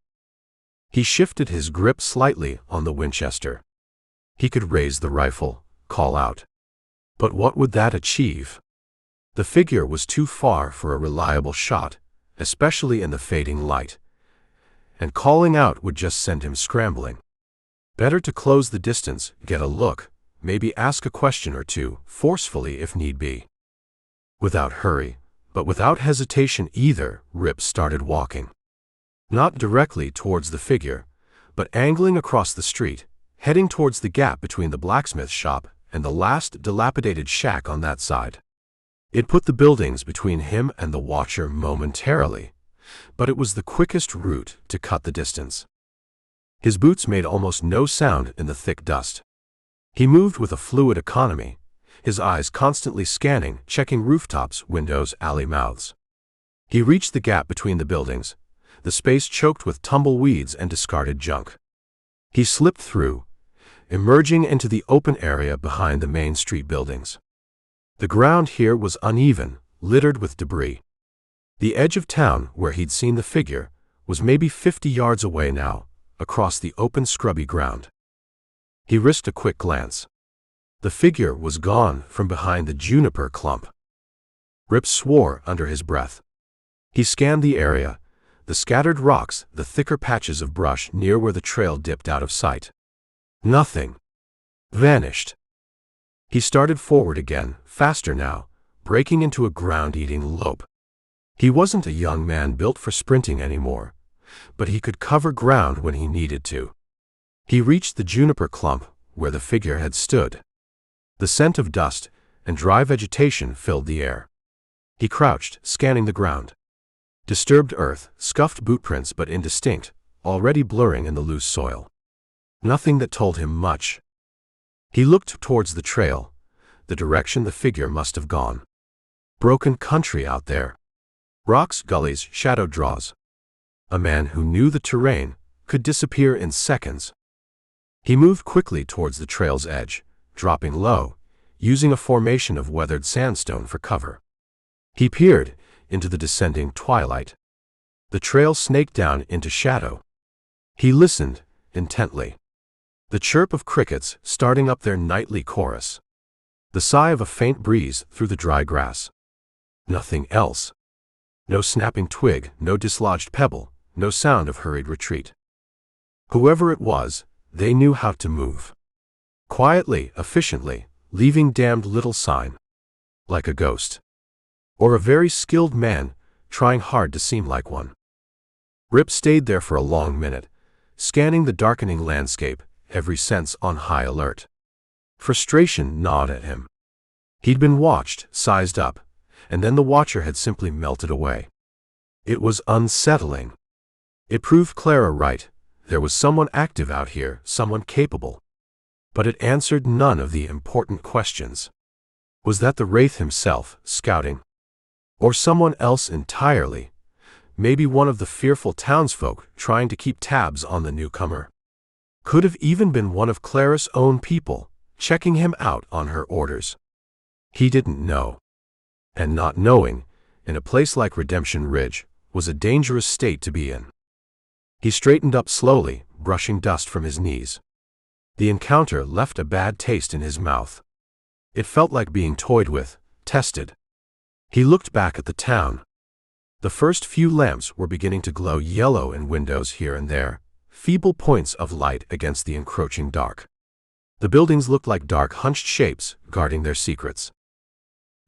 A: He shifted his grip slightly on the Winchester. He could raise the rifle, call out. But what would that achieve? The figure was too far for a reliable shot, especially in the fading light, and calling out would just send him scrambling. Better to close the distance, get a look, maybe ask a question or two, forcefully if need be. Without hurry, but without hesitation either, Rip started walking. Not directly towards the figure, but angling across the street, heading towards the gap between the blacksmith shop and the last dilapidated shack on that side. It put the buildings between him and the watcher momentarily, but it was the quickest route to cut the distance. His boots made almost no sound in the thick dust. He moved with a fluid economy, his eyes constantly scanning, checking rooftops, windows, alley mouths. He reached the gap between the buildings, the space choked with tumbleweeds and discarded junk. He slipped through, emerging into the open area behind the main street buildings. The ground here was uneven, littered with debris. The edge of town, where he'd seen the figure, was maybe 50 yards away now, across the open scrubby ground. He risked a quick glance. The figure was gone from behind the juniper clump. Rip swore under his breath. He scanned the area, the scattered rocks, the thicker patches of brush near where the trail dipped out of sight. Nothing. Vanished. He started forward again, faster now, breaking into a ground-eating lope. He wasn't a young man built for sprinting anymore, but he could cover ground when he needed to. He reached the juniper clump where the figure had stood. The scent of dust and dry vegetation filled the air. He crouched, scanning the ground. Disturbed earth, scuffed bootprints but indistinct, already blurring in the loose soil. Nothing that told him much. He looked towards the trail, the direction the figure must have gone. Broken country out there. Rocks, gullies, shadow draws. A man who knew the terrain could disappear in seconds. He moved quickly towards the trail's edge, dropping low, using a formation of weathered sandstone for cover. He peered into the descending twilight. The trail snaked down into shadow. He listened intently. The chirp of crickets starting up their nightly chorus. The sigh of a faint breeze through the dry grass. Nothing else. No snapping twig, no dislodged pebble, no sound of hurried retreat. Whoever it was, they knew how to move. Quietly, efficiently, leaving damned little sign. Like a ghost. Or a very skilled man, trying hard to seem like one. Rip stayed there for a long minute, scanning the darkening landscape, every sense on high alert. Frustration gnawed at him. He'd been watched, sized up, and then the watcher had simply melted away. It was unsettling. It proved Clara right. There was someone active out here, someone capable. But it answered none of the important questions. Was that the Wraith himself, scouting? Or someone else entirely? Maybe one of the fearful townsfolk trying to keep tabs on the newcomer. Could have even been one of Clara's own people, checking him out on her orders. He didn't know. And not knowing, in a place like Redemption Ridge, was a dangerous state to be in. He straightened up slowly, brushing dust from his knees. The encounter left a bad taste in his mouth. It felt like being toyed with, tested. He looked back at the town. The first few lamps were beginning to glow yellow in windows here and there, feeble points of light against the encroaching dark. The buildings looked like dark, hunched shapes guarding their secrets.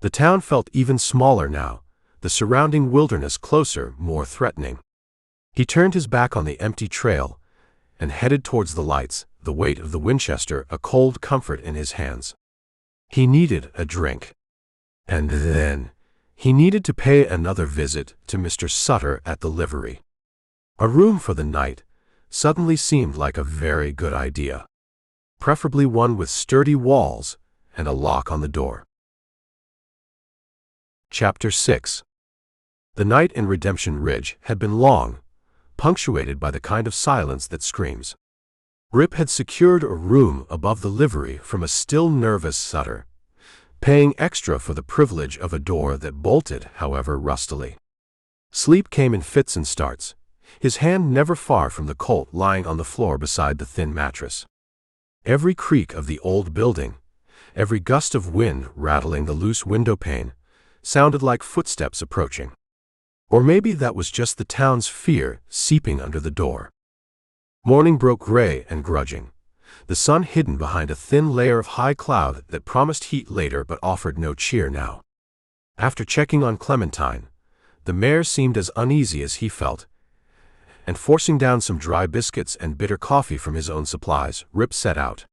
A: The town felt even smaller now, the surrounding wilderness closer, more threatening. He turned his back on the empty trail and headed towards the lights, the weight of the Winchester a cold comfort in his hands. He needed a drink. And then he needed to pay another visit to Mr. Sutter at the livery. A room for the night suddenly seemed like a very good idea. Preferably one with sturdy walls and a lock on the door. Chapter 6. The night in Redemption Ridge had been long, punctuated by the kind of silence that screams. Rip had secured a room above the livery from a still nervous Sutter, paying extra for the privilege of a door that bolted, however, rustily. Sleep came in fits and starts, his hand never far from the Colt lying on the floor beside the thin mattress. Every creak of the old building, every gust of wind rattling the loose window pane, sounded like footsteps approaching. Or maybe that was just the town's fear seeping under the door. Morning broke gray and grudging, the sun hidden behind a thin layer of high cloud that promised heat later but offered no cheer now. After checking on Clementine, the mare seemed as uneasy as he felt, and forcing down some dry biscuits and bitter coffee from his own supplies, Rip set out.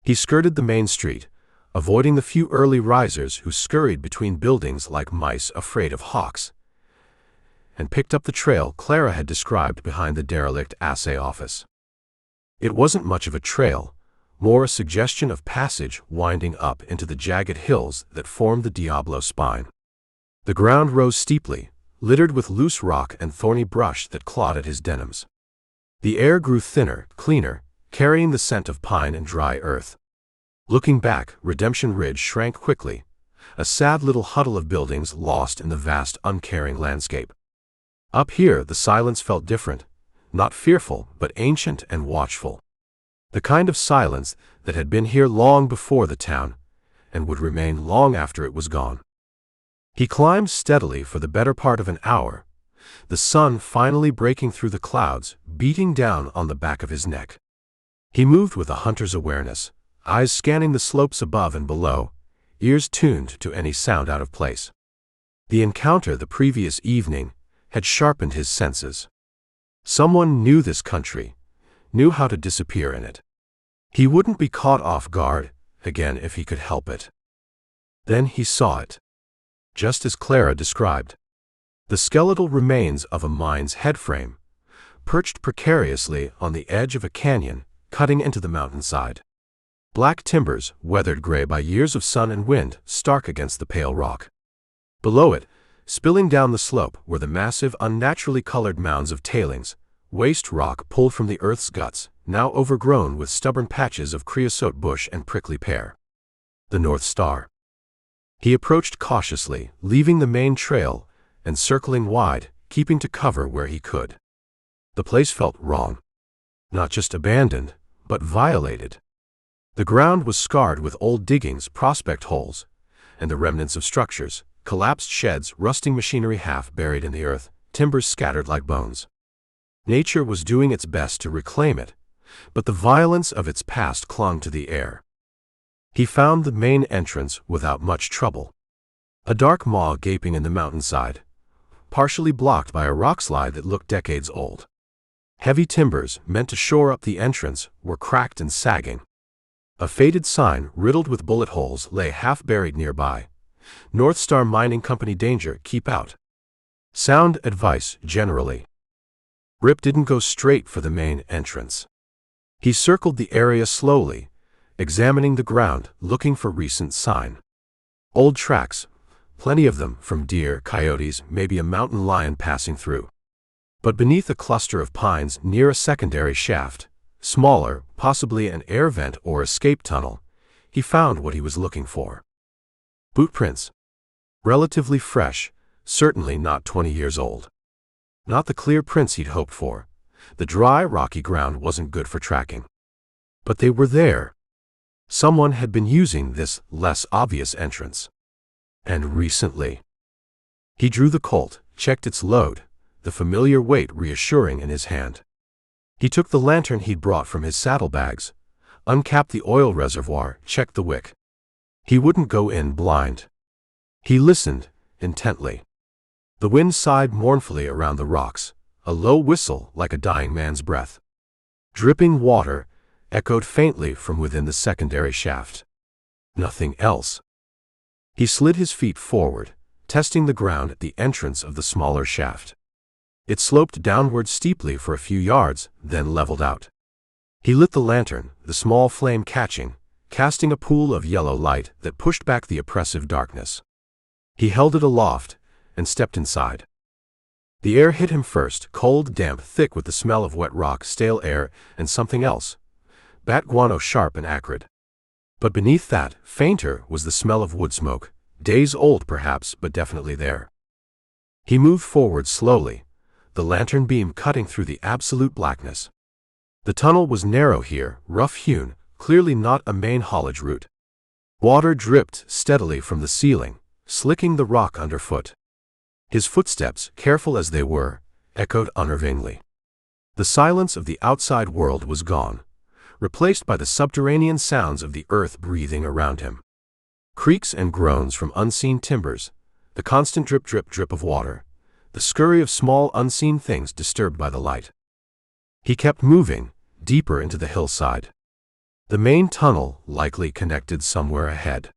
A: He skirted the main street, avoiding the few early risers who scurried between buildings like mice afraid of hawks, and picked up the trail Clara had described behind the derelict assay office. It wasn't much of a trail, more a suggestion of passage winding up into the jagged hills that formed the Diablo spine. The ground rose steeply, littered with loose rock and thorny brush that clawed at his denims. The air grew thinner, cleaner, carrying the scent of pine and dry earth. Looking back, Redemption Ridge shrank quickly, a sad little huddle of buildings lost in the vast, uncaring landscape. Up here, the silence felt different, not fearful, but ancient and watchful. The kind of silence that had been here long before the town, and would remain long after it was gone. He climbed steadily for the better part of an hour, the sun finally breaking through the clouds, beating down on the back of his neck. He moved with a hunter's awareness, eyes scanning the slopes above and below, ears tuned to any sound out of place. The encounter the previous evening had sharpened his senses. Someone knew this country, knew how to disappear in it. He wouldn't be caught off guard again if he could help it. Then he saw it. Just as Clara described. The skeletal remains of a mine's headframe, perched precariously on the edge of a canyon, cutting into the mountainside. Black timbers, weathered gray by years of sun and wind, stark against the pale rock. Below it, spilling down the slope, were the massive, unnaturally colored mounds of tailings, waste rock pulled from the earth's guts, now overgrown with stubborn patches of creosote bush and prickly pear. The North Star. He approached cautiously, leaving the main trail and circling wide, keeping to cover where he could. The place felt wrong. Not just abandoned, but violated. The ground was scarred with old diggings, prospect holes, and the remnants of structures, collapsed sheds, rusting machinery half buried in the earth, timbers scattered like bones. Nature was doing its best to reclaim it, but the violence of its past clung to the air. He found the main entrance without much trouble. A dark maw gaping in the mountainside, partially blocked by a rockslide that looked decades old. Heavy timbers, meant to shore up the entrance, were cracked and sagging. A faded sign, riddled with bullet holes, lay half-buried nearby. North Star Mining Company danger, keep out. Sound advice, generally. Rip didn't go straight for the main entrance. He circled the area slowly, examining the ground, looking for recent sign. Old tracks, plenty of them, from deer, coyotes, maybe a mountain lion passing through. But beneath a cluster of pines near a secondary shaft, smaller, possibly an air vent or escape tunnel, he found what he was looking for. Boot prints. Relatively fresh, certainly not 20 years old. Not the clear prints he'd hoped for, The dry, rocky ground wasn't good for tracking. But they were there. Someone had been using this less obvious entrance. And recently. He drew the Colt, checked its load, the familiar weight reassuring in his hand. He took the lantern he'd brought from his saddlebags, uncapped the oil reservoir, checked the wick. He wouldn't go in blind. He listened, intently. The wind sighed mournfully around the rocks, a low whistle like a dying man's breath. Dripping water echoed faintly from within the secondary shaft. Nothing else. He slid his feet forward, testing the ground at the entrance of the smaller shaft. It sloped downward steeply for a few yards, then leveled out. He lit the lantern, the small flame catching, casting a pool of yellow light that pushed back the oppressive darkness. He held it aloft and stepped inside. The air hit him first, cold, damp, thick with the smell of wet rock, stale air, and something else. Bat guano, sharp and acrid. But beneath that, fainter, was the smell of wood smoke, days old perhaps, but definitely there. He moved forward slowly, the lantern beam cutting through the absolute blackness. The tunnel was narrow here, rough-hewn, clearly not a main haulage route. Water dripped steadily from the ceiling, slicking the rock underfoot. His footsteps, careful as they were, echoed unnervingly. The silence of the outside world was gone, replaced by the subterranean sounds of the earth breathing around him. Creaks and groans from unseen timbers, the constant drip, drip, drip of water, the scurry of small unseen things disturbed by the light. He kept moving, deeper into the hillside. The main tunnel likely connected somewhere ahead.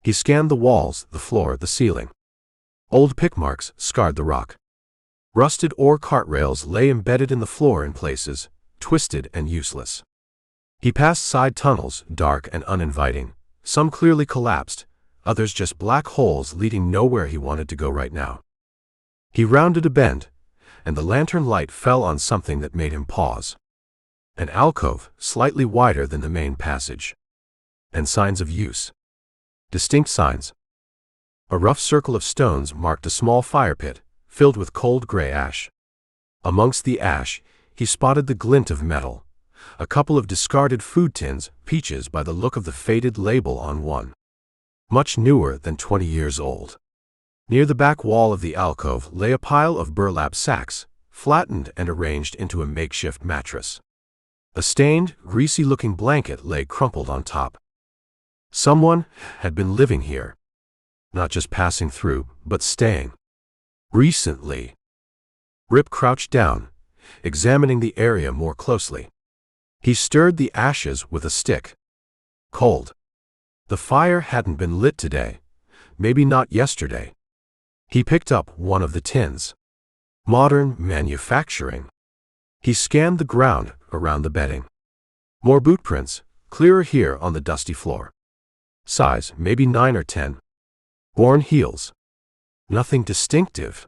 A: He scanned the walls, the floor, the ceiling. Old pick marks scarred the rock. Rusted ore cart rails lay embedded in the floor in places, twisted and useless. He passed side tunnels, dark and uninviting, some clearly collapsed, others just black holes leading nowhere he wanted to go right now. He rounded a bend, and the lantern light fell on something that made him pause. An alcove, slightly wider than the main passage. And signs of use. Distinct signs. A rough circle of stones marked a small fire pit, filled with cold gray ash. Amongst the ash, he spotted the glint of metal. A couple of discarded food tins, peaches by the look of the faded label on one. Much newer than 20 years old. Near the back wall of the alcove lay a pile of burlap sacks, flattened and arranged into a makeshift mattress. A stained, greasy-looking blanket lay crumpled on top. Someone had been living here. Not just passing through, but staying. Recently. Rip crouched down, examining the area more closely. He stirred the ashes with a stick. Cold. The fire hadn't been lit today, maybe not yesterday. He picked up one of the tins. Modern manufacturing. He scanned the ground around the bedding. More boot prints, clearer here on the dusty floor. Size, maybe 9 or 10. Worn heels. Nothing distinctive.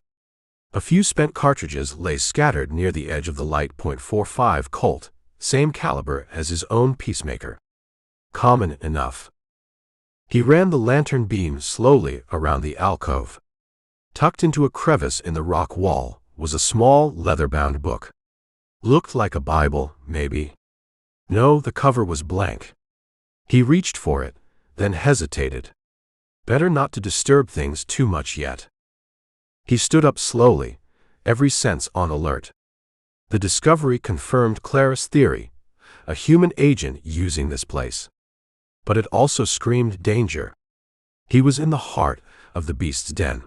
A: A few spent cartridges lay scattered near the edge of the light .45 Colt, same caliber as his own Peacemaker. Common enough. He ran the lantern beam slowly around the alcove. Tucked into a crevice in the rock wall was a small, leather-bound book. Looked like a Bible, maybe. No, the cover was blank. He reached for it, then hesitated. Better not to disturb things too much yet. He stood up slowly, every sense on alert. The discovery confirmed Clara's theory, a human agent using this place. But it also screamed danger. He was in the heart of the beast's den.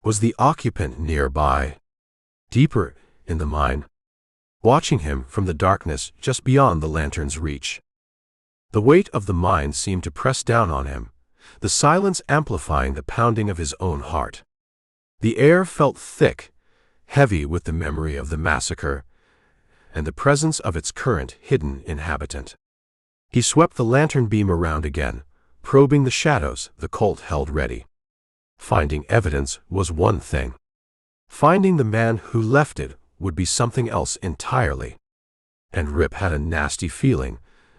A: Was the occupant nearby? Deeper in the mine, watching him from the darkness just beyond the lantern's reach. The weight of the mine seemed to press down on him, the silence amplifying the pounding of his own heart. The air felt thick, heavy with the memory of the massacre and the presence of its current hidden inhabitant. He swept the lantern beam around again, probing the shadows the Colt held ready. Finding evidence was one thing. Finding the man who left it would be something else entirely. And Rip had a nasty feeling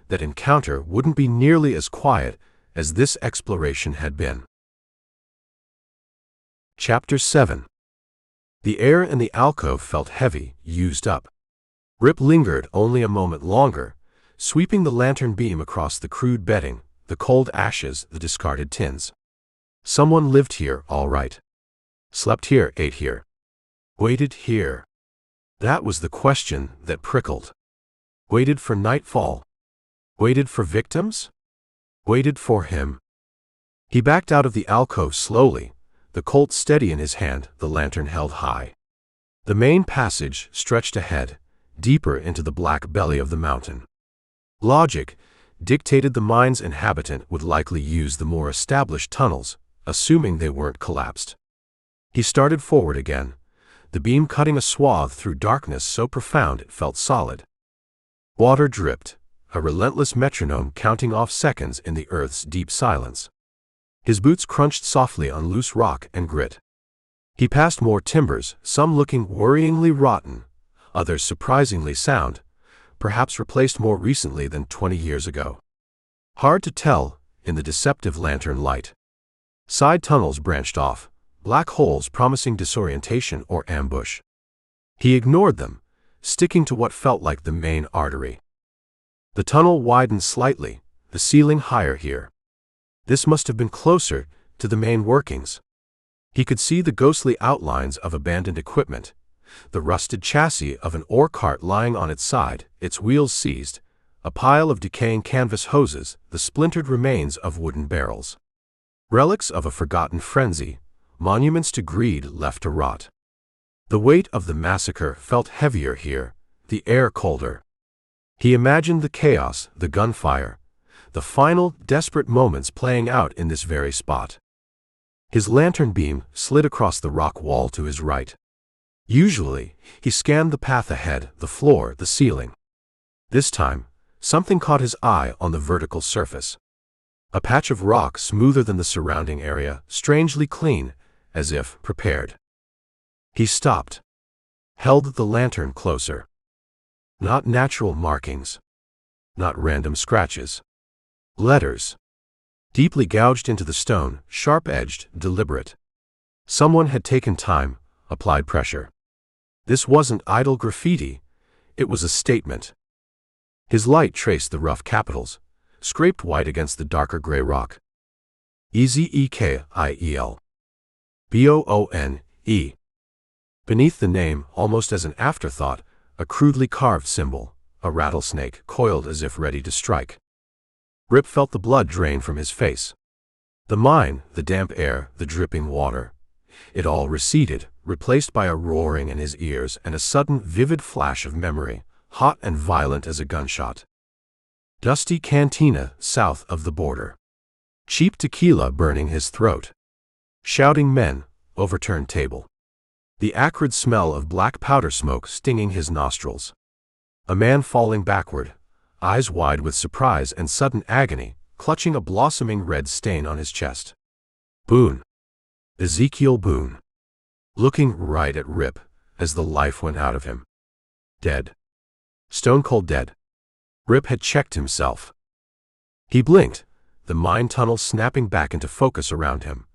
A: that encounter wouldn't be nearly as quiet as this exploration had been. Chapter 7. The air in the alcove felt heavy, used up. Rip lingered only a moment longer, sweeping the lantern beam across the crude bedding, the cold ashes, the discarded tins. Someone lived here, all right. Slept here, ate here. Waited here. That was the question that prickled. Waited for nightfall. Waited for victims? Waited for him. He backed out of the alcove slowly, the Colt steady in his hand, the lantern held high. The main passage stretched ahead, deeper into the black belly of the mountain. Logic dictated the mine's inhabitant would likely use the more established tunnels, assuming they weren't collapsed. He started forward again, the beam cutting a swath through darkness so profound it felt solid. Water dripped, a relentless metronome counting off seconds in the earth's deep silence. His boots crunched softly on loose rock and grit. He passed more timbers, some looking worryingly rotten, others surprisingly sound, perhaps replaced more recently than 20 years ago. Hard to tell in the deceptive lantern light. Side tunnels branched off, black holes promising disorientation or ambush. He ignored them, sticking to what felt like the main artery. The tunnel widened slightly, the ceiling higher here. This must have been closer to the main workings. He could see the ghostly outlines of abandoned equipment, the rusted chassis of an ore cart lying on its side, its wheels seized, a pile of decaying canvas hoses, the splintered remains of wooden barrels. Relics of a forgotten frenzy, monuments to greed left to rot. The weight of the massacre felt heavier here, the air colder. He imagined the chaos, the gunfire, the final, desperate moments playing out in this very spot. His lantern beam slid across the rock wall to his right. Usually, he scanned the path ahead, the floor, the ceiling. This time, something caught his eye on the vertical surface. A patch of rock smoother than the surrounding area, strangely clean, as if prepared. He stopped, held the lantern closer. Not natural markings. Not random scratches. Letters. Deeply gouged into the stone, sharp-edged, deliberate. Someone had taken time, applied pressure. This wasn't idle graffiti, it was a statement. His light traced the rough capitals, scraped white against the darker gray rock. Ezekiel. Boone. Beneath the name, almost as an afterthought, a crudely carved symbol, a rattlesnake coiled as if ready to strike. Rip felt the blood drain from his face. The mine, the damp air, the dripping water. It all receded, replaced by a roaring in his ears and a sudden vivid flash of memory, hot and violent as a gunshot. Dusty cantina south of the border. Cheap tequila burning his throat. Shouting men, overturned table. The acrid smell of black powder smoke stinging his nostrils. A man falling backward, eyes wide with surprise and sudden agony, clutching a blossoming red stain on his chest. Boone. Ezekiel Boone. Looking right at Rip as the life went out of him. Dead. Stone cold dead. Rip had checked himself. He blinked, the mine tunnel snapping back into focus around him,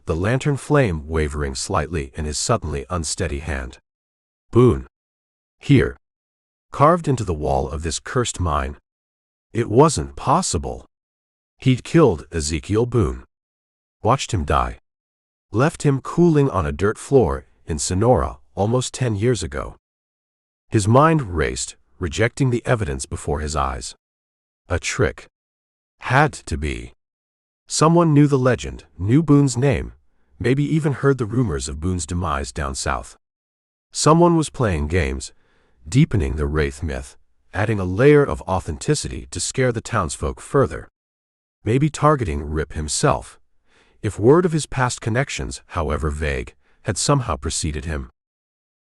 A: the lantern flame wavering slightly in his suddenly unsteady hand. Boone. Here. Carved into the wall of this cursed mine. It wasn't possible. He'd killed Ezekiel Boone. Watched him die. Left him cooling on a dirt floor in Sonora almost 10 years ago. His mind raced, rejecting the evidence before his eyes. A trick. Had to be. Someone knew the legend, knew Boone's name, maybe even heard the rumors of Boone's demise down south. Someone was playing games, deepening the Wraith myth, adding a layer of authenticity to scare the townsfolk further. Maybe targeting Rip himself, if word of his past connections, however vague, had somehow preceded him.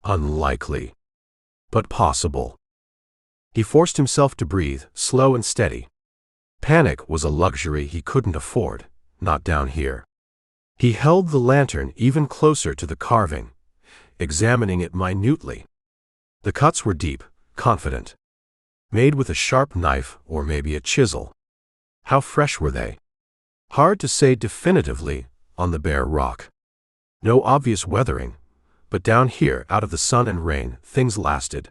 A: Unlikely. But possible. He forced himself to breathe, slow and steady. Panic was a luxury he couldn't afford, not down here. He held the lantern even closer to the carving, examining it minutely. The cuts were deep, confident. Made with a sharp knife or maybe a chisel. How fresh were they? Hard to say definitively on the bare rock. No obvious weathering, but down here out of the sun and rain, things lasted.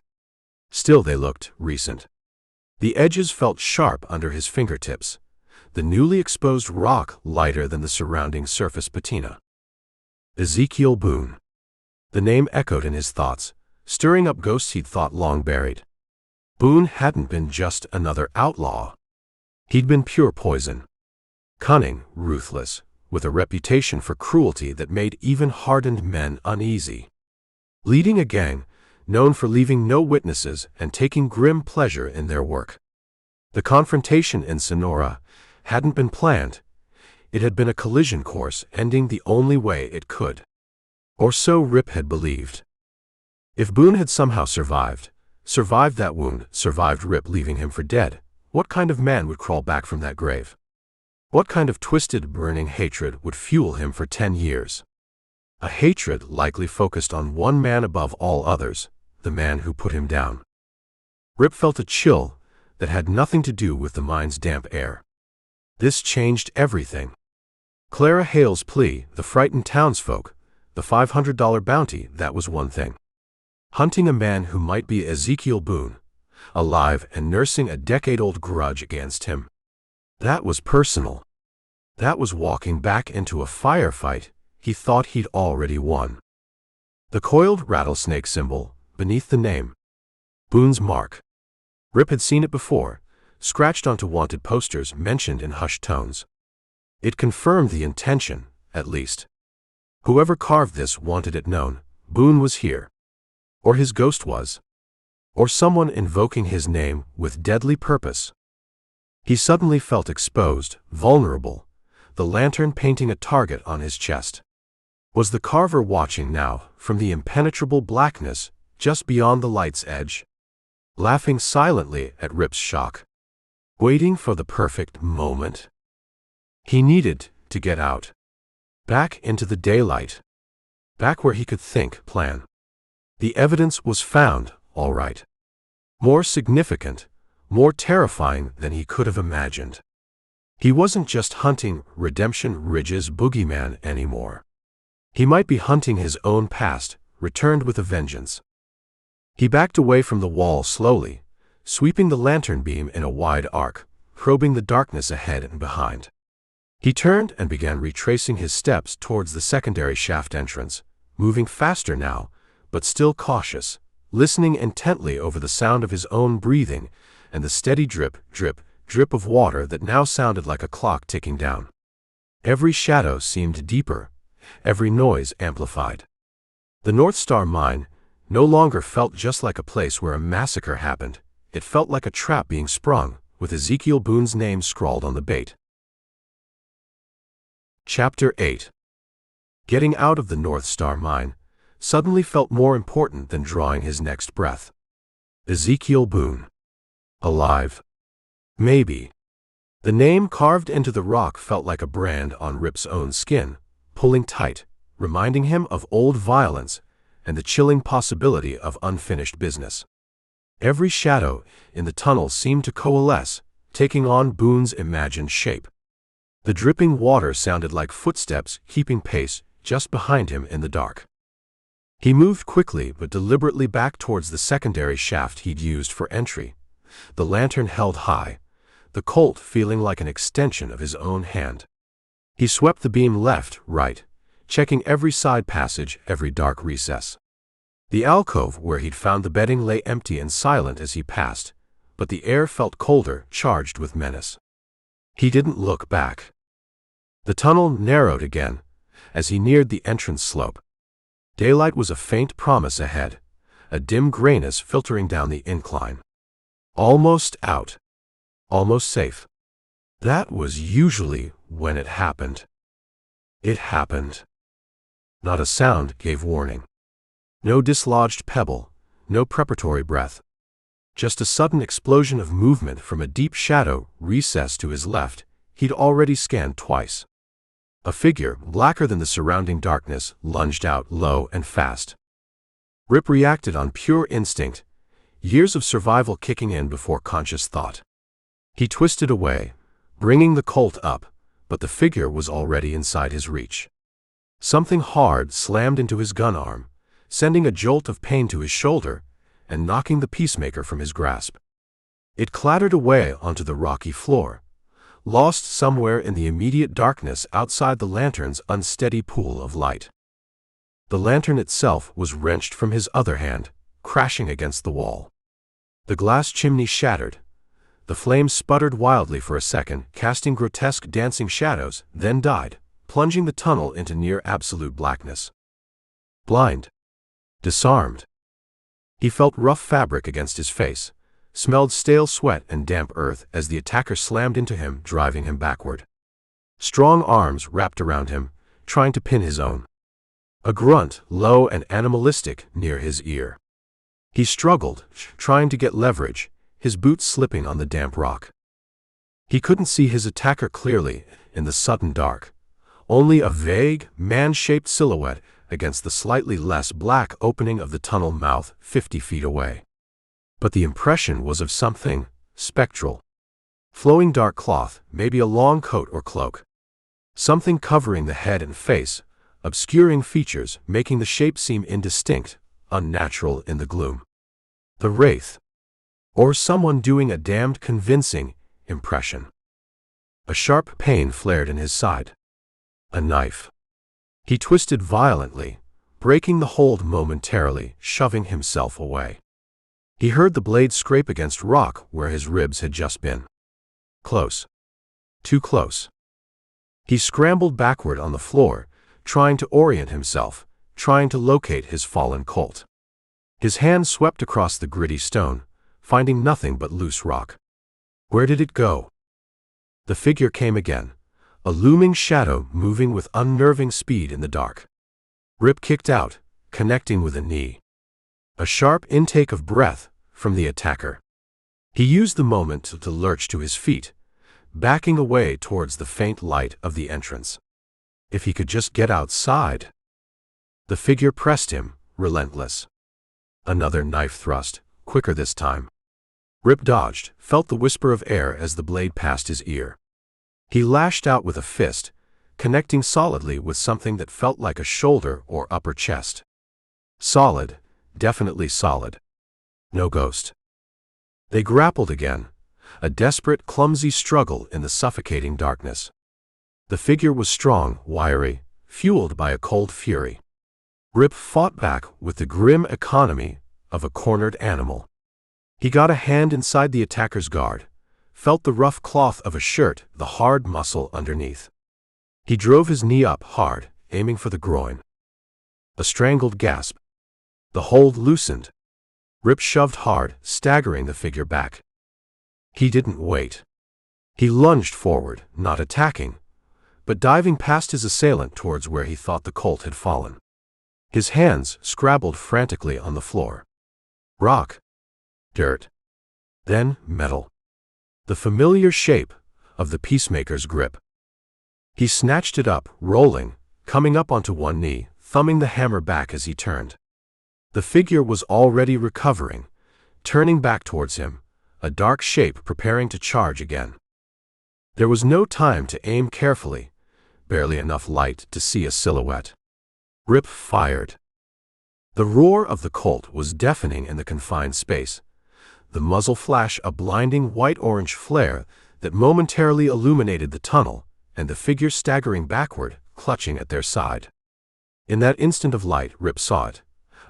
A: Still they looked recent. The edges felt sharp under his fingertips, the newly exposed rock lighter than the surrounding surface patina. Ezekiel Boone. The name echoed in his thoughts, stirring up ghosts he'd thought long buried. Boone hadn't been just another outlaw. He'd been pure poison. Cunning, ruthless, with a reputation for cruelty that made even hardened men uneasy. Leading a gang, known for leaving no witnesses and taking grim pleasure in their work. The confrontation in Sonora hadn't been planned. It had been a collision course ending the only way it could. Or so Rip had believed. If Boone had somehow survived that wound, survived Rip leaving him for dead, what kind of man would crawl back from that grave? What kind of twisted, burning hatred would fuel him for 10 years? A hatred likely focused on one man above all others, the man who put him down. Rip felt a chill that had nothing to do with the mine's damp air. This changed everything. Clara Hail's plea, the frightened townsfolk, the $500 bounty, that was one thing. Hunting a man who might be Ezekiel Boone, alive and nursing a decade-old grudge against him. That was personal. That was walking back into a firefight he thought he'd already won. The coiled rattlesnake symbol beneath the name. Boone's mark. Rip had seen it before, scratched onto wanted posters mentioned in hushed tones. It confirmed the intention, at least. Whoever carved this wanted it known. Boone was here. Or his ghost was. Or someone invoking his name with deadly purpose. He suddenly felt exposed, vulnerable, the lantern painting a target on his chest. Was the carver watching now, from the impenetrable blackness, just beyond the light's edge? Laughing silently at Rip's shock. Waiting for the perfect moment. He needed to get out. Back into the daylight. Back where he could think, plan. The evidence was found, all right. More significant, more terrifying than he could have imagined. He wasn't just hunting Redemption Ridge's boogeyman anymore. He might be hunting his own past, returned with a vengeance. He backed away from the wall slowly, sweeping the lantern beam in a wide arc, probing the darkness ahead and behind. He turned and began retracing his steps towards the secondary shaft entrance, moving faster now, but still cautious, listening intently over the sound of his own breathing and the steady drip, drip, drip of water that now sounded like a clock ticking down. Every shadow seemed deeper, every noise amplified. The North Star Mine no longer felt just like a place where a massacre happened. It felt like a trap being sprung, with Ezekiel Boone's name scrawled on the bait. Chapter 8. Getting out of the North Star Mine suddenly felt more important than drawing his next breath. Ezekiel Boone. Alive. Maybe. The name carved into the rock felt like a brand on Rip's own skin, pulling tight, reminding him of old violence and the chilling possibility of unfinished business. Every shadow in the tunnel seemed to coalesce, taking on Boone's imagined shape. The dripping water sounded like footsteps keeping pace just behind him in the dark. He moved quickly but deliberately back towards the secondary shaft he'd used for entry, the lantern held high, the Colt feeling like an extension of his own hand. He swept the beam left, right, checking every side passage, every dark recess. The alcove where he'd found the bedding lay empty and silent as he passed, but the air felt colder, charged with menace. He didn't look back. The tunnel narrowed again as he neared the entrance slope. Daylight was a faint promise ahead, a dim grayness filtering down the incline. Almost out. Almost safe. That was usually when it happened. It happened. Not a sound gave warning. No dislodged pebble, no preparatory breath. Just a sudden explosion of movement from a deep shadow recess to his left he'd already scanned twice. A figure, blacker than the surrounding darkness, lunged out low and fast. Rip reacted on pure instinct, years of survival kicking in before conscious thought. He twisted away, bringing the Colt up, but the figure was already inside his reach. Something hard slammed into his gun arm, sending a jolt of pain to his shoulder, and knocking the peacemaker from his grasp. It clattered away onto the rocky floor, lost somewhere in the immediate darkness outside the lantern's unsteady pool of light. The lantern itself was wrenched from his other hand, crashing against the wall. The glass chimney shattered. The flame sputtered wildly for a second, casting grotesque dancing shadows, then died, plunging the tunnel into near absolute blackness. Blind. Disarmed. He felt rough fabric against his face, smelled stale sweat and damp earth as the attacker slammed into him, driving him backward. Strong arms wrapped around him, trying to pin his own. A grunt, low and animalistic, near his ear. He struggled, trying to get leverage, his boots slipping on the damp rock. He couldn't see his attacker clearly in the sudden dark, only a vague, man-shaped silhouette against the slightly less black opening of the tunnel mouth 50 feet away. But the impression was of something spectral. Flowing dark cloth, maybe a long coat or cloak. Something covering the head and face, obscuring features, making the shape seem indistinct, unnatural in the gloom. The Wraith. Or someone doing a damned convincing impression. A sharp pain flared in his side. A knife. He twisted violently, breaking the hold momentarily, shoving himself away. He heard the blade scrape against rock where his ribs had just been. Close. Too close. He scrambled backward on the floor, trying to orient himself, trying to locate his fallen colt. His hand swept across the gritty stone, finding nothing but loose rock. Where did it go? The figure came again, a looming shadow moving with unnerving speed in the dark. Rip kicked out, connecting with a knee. A sharp intake of breath from the attacker. He used the moment to lurch to his feet, backing away towards the faint light of the entrance. If he could just get outside. The figure pressed him, relentless. Another knife thrust, quicker this time. Rip dodged, felt the whisper of air as the blade passed his ear. He lashed out with a fist, connecting solidly with something that felt like a shoulder or upper chest. Solid, definitely solid. No ghost. They grappled again, a desperate, clumsy struggle in the suffocating darkness. The figure was strong, wiry, fueled by a cold fury. Rip fought back with the grim economy of a cornered animal. He got a hand inside the attacker's guard, felt the rough cloth of a shirt, the hard muscle underneath. He drove his knee up hard, aiming for the groin. A strangled gasp. The hold loosened. Rip shoved hard, staggering the figure back. He didn't wait. He lunged forward, not attacking, but diving past his assailant towards where he thought the colt had fallen. His hands scrabbled frantically on the floor. Rock. Dirt. Then metal. The familiar shape of the peacemaker's grip. He snatched it up, rolling, coming up onto one knee, thumbing the hammer back as he turned. The figure was already recovering, turning back towards him, a dark shape preparing to charge again. There was no time to aim carefully, barely enough light to see a silhouette. Rip fired. The roar of the colt was deafening in the confined space, the muzzle flash a blinding white-orange flare that momentarily illuminated the tunnel, and the figure staggering backward, clutching at their side. In that instant of light, Rip saw it.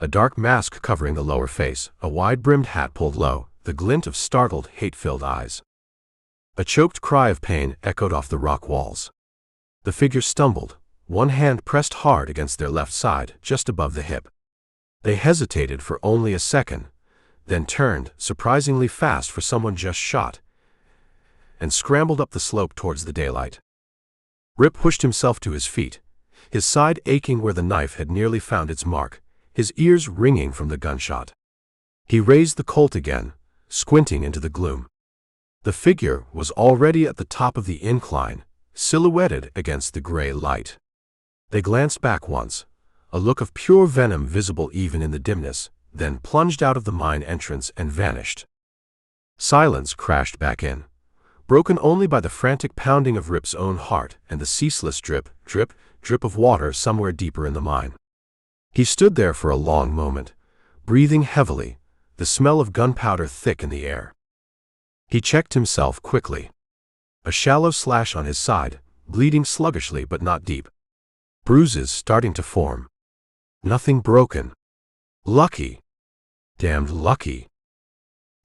A: A dark mask covering the lower face, a wide-brimmed hat pulled low, the glint of startled, hate-filled eyes. A choked cry of pain echoed off the rock walls. The figure stumbled, one hand pressed hard against their left side, just above the hip. They hesitated for only a second, then turned, surprisingly fast for someone just shot, and scrambled up the slope towards the daylight. Rip pushed himself to his feet, his side aching where the knife had nearly found its mark, his ears ringing from the gunshot. He raised the Colt again, squinting into the gloom. The figure was already at the top of the incline, silhouetted against the gray light. They glanced back once, a look of pure venom visible even in the dimness, then plunged out of the mine entrance and vanished. Silence crashed back in, broken only by the frantic pounding of Rip's own heart and the ceaseless drip, drip, drip of water somewhere deeper in the mine. He stood there for a long moment, breathing heavily, the smell of gunpowder thick in the air. He checked himself quickly. A shallow slash on his side, bleeding sluggishly but not deep. Bruises starting to form. Nothing broken. Lucky. Damned lucky.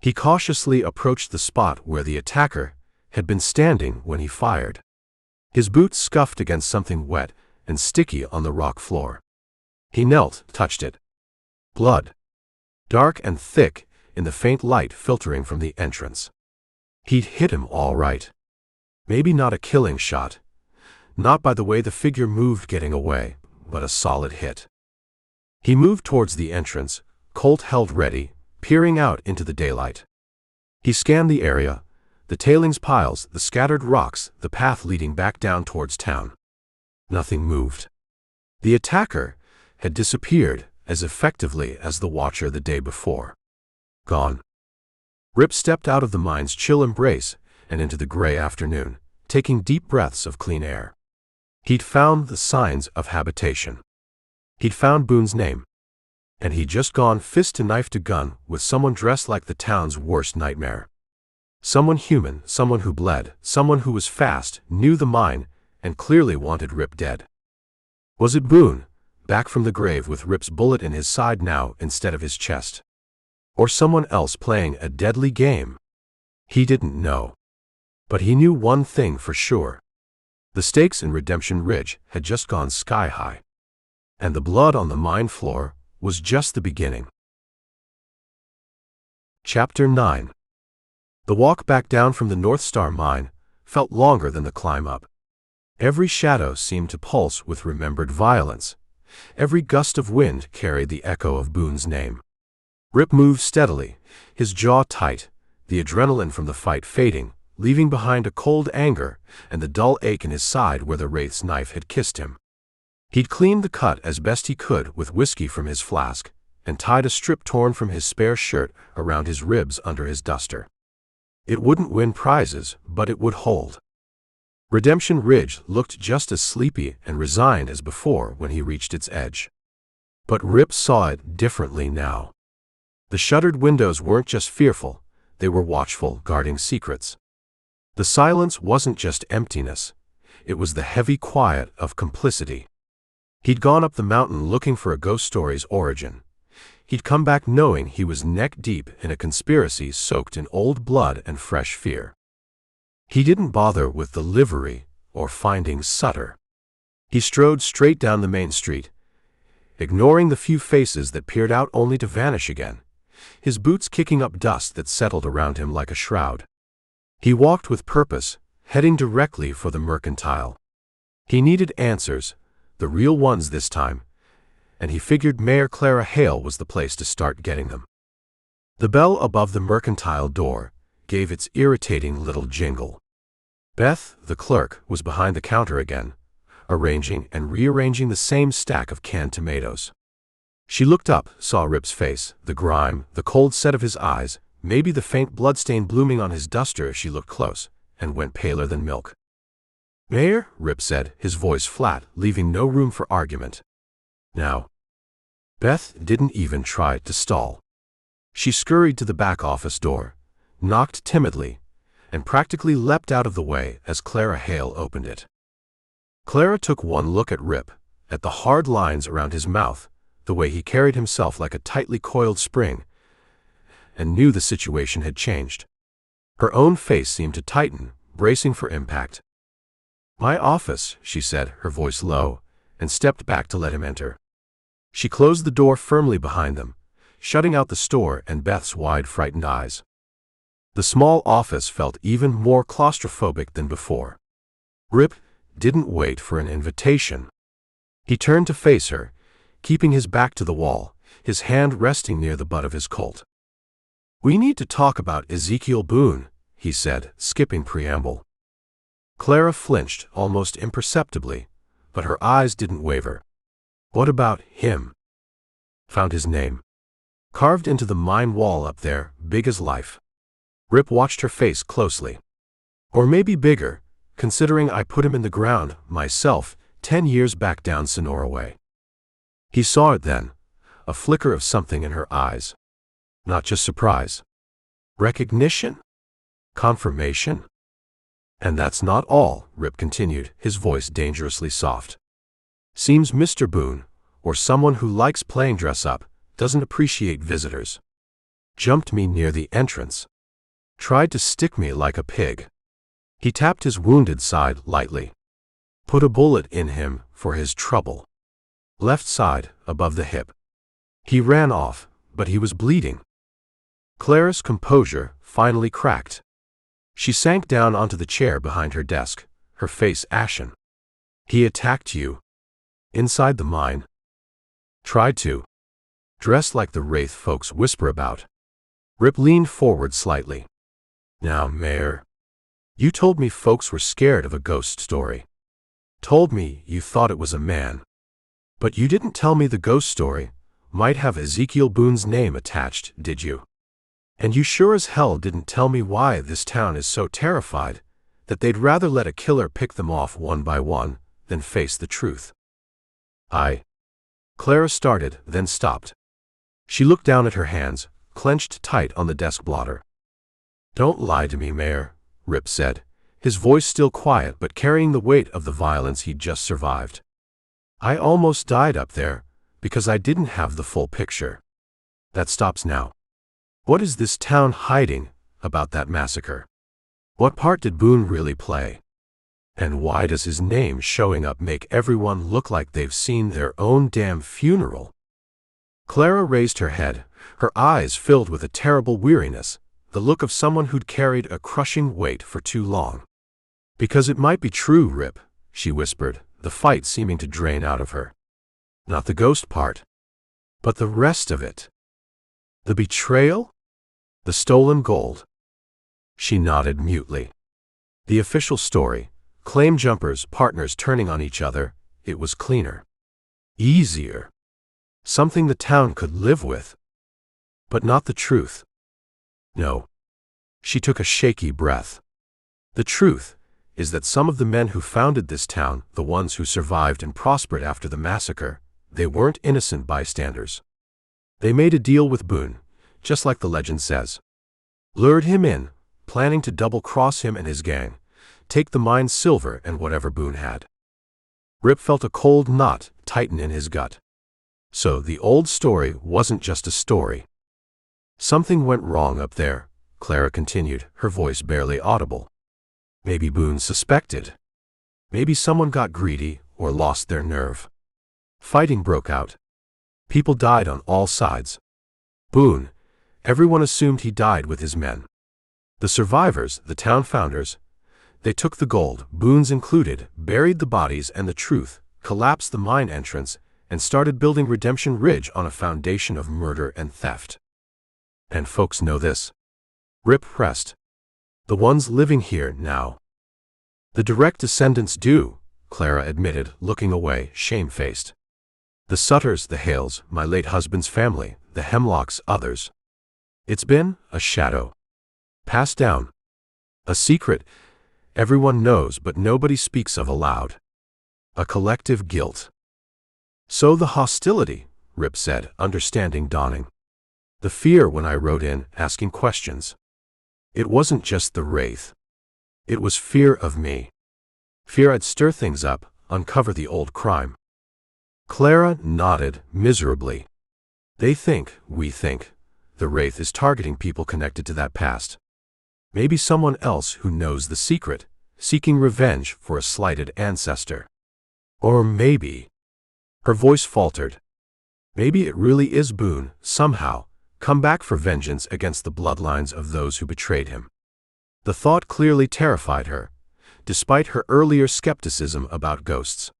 A: He cautiously approached the spot where the attacker had been standing when he fired. His boots scuffed against something wet and sticky on the rock floor. He knelt, touched it. Blood. Dark and thick in the faint light filtering from the entrance. He'd hit him all right. Maybe not a killing shot. Not by the way the figure moved getting away, but a solid hit. He moved towards the entrance, Colt held ready, peering out into the daylight. He scanned the area, the tailings piles, the scattered rocks, the path leading back down towards town. Nothing moved. The attacker had disappeared as effectively as the watcher the day before. Gone. Rip stepped out of the mine's chill embrace and into the gray afternoon, taking deep breaths of clean air. He'd found the signs of habitation. He'd found Boone's name. And he'd just gone fist to knife to gun with someone dressed like the town's worst nightmare. Someone human, someone who bled, someone who was fast, knew the mine, and clearly wanted Rip dead. Was it Boone, back from the grave with Rip's bullet in his side now instead of his chest? Or someone else playing a deadly game? He didn't know. But he knew one thing for sure. The stakes in Redemption Ridge had just gone sky high. And the blood on the mine floor was just the beginning. Chapter 9. The walk back down from the North Star mine felt longer than the climb up. Every shadow seemed to pulse with remembered violence. Every gust of wind carried the echo of Boone's name. Rip moved steadily, his jaw tight, the adrenaline from the fight fading, leaving behind a cold anger and the dull ache in his side where the Wraith's knife had kissed him. He'd cleaned the cut as best he could with whiskey from his flask and tied a strip torn from his spare shirt around his ribs under his duster. It wouldn't win prizes, but it would hold. Redemption Ridge looked just as sleepy and resigned as before when he reached its edge. But Rip saw it differently now. The shuttered windows weren't just fearful, they were watchful, guarding secrets. The silence wasn't just emptiness, it was the heavy quiet of complicity. He'd gone up the mountain looking for a ghost story's origin. He'd come back knowing he was neck deep in a conspiracy soaked in old blood and fresh fear. He didn't bother with the livery or finding Sutter. He strode straight down the main street, ignoring the few faces that peered out only to vanish again, his boots kicking up dust that settled around him like a shroud. He walked with purpose, heading directly for the mercantile. He needed answers, the real ones this time, and he figured Mayor Clara Hail was the place to start getting them. The bell above the mercantile door gave its irritating little jingle. Beth, the clerk, was behind the counter again, arranging and rearranging the same stack of canned tomatoes. She looked up, saw Rip's face, the grime, the cold set of his eyes, maybe the faint bloodstain blooming on his duster as she looked close, and went paler than milk. "Mayor," Rip said, his voice flat, leaving no room for argument. "Now." Beth didn't even try to stall. She scurried to the back office door, knocked timidly, and practically leapt out of the way as Clara Hail opened it. Clara took one look at Rip, at the hard lines around his mouth, the way he carried himself like a tightly coiled spring, and knew the situation had changed. Her own face seemed to tighten, bracing for impact. "My office," she said, her voice low, and stepped back to let him enter. She closed the door firmly behind them, shutting out the store and Beth's wide, frightened eyes. The small office felt even more claustrophobic than before. Rip didn't wait for an invitation. He turned to face her, keeping his back to the wall, his hand resting near the butt of his Colt. "We need to talk about Ezekiel Boone," he said, skipping preamble. Clara flinched almost imperceptibly, but her eyes didn't waver. "What about him?" "Found his name. Carved into the mine wall up there, big as life." Rip watched her face closely. "Or maybe bigger, considering I put him in the ground, myself, 10 years back down Sonora way." He saw it then, a flicker of something in her eyes. Not just surprise. Recognition? Confirmation? And that's not all, Rip continued, his voice dangerously soft. Seems Mr. Boone, or someone who likes playing dress-up, doesn't appreciate visitors. Jumped me near the entrance. Tried to stick me like a pig. He tapped his wounded side lightly. Put a bullet in him for his trouble. Left side, above the hip. He ran off, but he was bleeding. Clara's composure finally cracked. She sank down onto the chair behind her desk, her face ashen. He attacked you. Inside the mine. Tried to. Dressed like the Wraith folks whisper about. Rip leaned forward slightly. Now, Mayor. You told me folks were scared of a ghost story. Told me you thought it was a man. But you didn't tell me the ghost story might have Ezekiel Boone's name attached, did you? And you sure as hell didn't tell me why this town is so terrified that they'd rather let a killer pick them off one by one than face the truth. Clara started, then stopped. She looked down at her hands, clenched tight on the desk blotter. Don't lie to me, Mayor, Rip said, his voice still quiet but carrying the weight of the violence he'd just survived. I almost died up there because I didn't have the full picture. That stops now. What is this town hiding about that massacre? What part did Boone really play? And why does his name showing up make everyone look like they've seen their own damn funeral? Clara raised her head, her eyes filled with a terrible weariness, the look of someone who'd carried a crushing weight for too long. Because it might be true, Rip, she whispered, the fight seeming to drain out of her. Not the ghost part, but the rest of it. The betrayal? The stolen gold? She nodded mutely. The official story, claim jumpers, partners turning on each other, it was cleaner. Easier. Something the town could live with. But not the truth. No. She took a shaky breath. The truth is that some of the men who founded this town, the ones who survived and prospered after the massacre, they weren't innocent bystanders. They made a deal with Boone, just like the legend says. Lured him in, planning to double-cross him and his gang, take the mine's silver and whatever Boone had. Rip felt a cold knot tighten in his gut. So the old story wasn't just a story. Something went wrong up there, Clara continued, her voice barely audible. Maybe Boone suspected. Maybe someone got greedy or lost their nerve. Fighting broke out. People died on all sides. Boone, everyone assumed he died with his men. The survivors, the town founders, they took the gold, Boone's included, buried the bodies and the truth, collapsed the mine entrance, and started building Redemption Ridge on a foundation of murder and theft. And folks know this. Rip pressed. The ones living here now. The direct descendants do, Clara admitted, looking away, shamefaced. The Sutters, the Hales, my late husband's family, the Hemlocks, others. It's been a shadow. Passed down. A secret everyone knows but nobody speaks of aloud. A collective guilt. So the hostility, Rip said, understanding dawning. The fear when I rode in, asking questions. It wasn't just the Wraith. It was fear of me. Fear I'd stir things up, uncover the old crime. Clara nodded miserably. They think, we think, the Wraith is targeting people connected to that past. Maybe someone else who knows the secret, seeking revenge for a slighted ancestor. Or maybe, her voice faltered, maybe it really is Boone, somehow, come back for vengeance against the bloodlines of those who betrayed him. The thought clearly terrified her, despite her earlier skepticism about ghosts.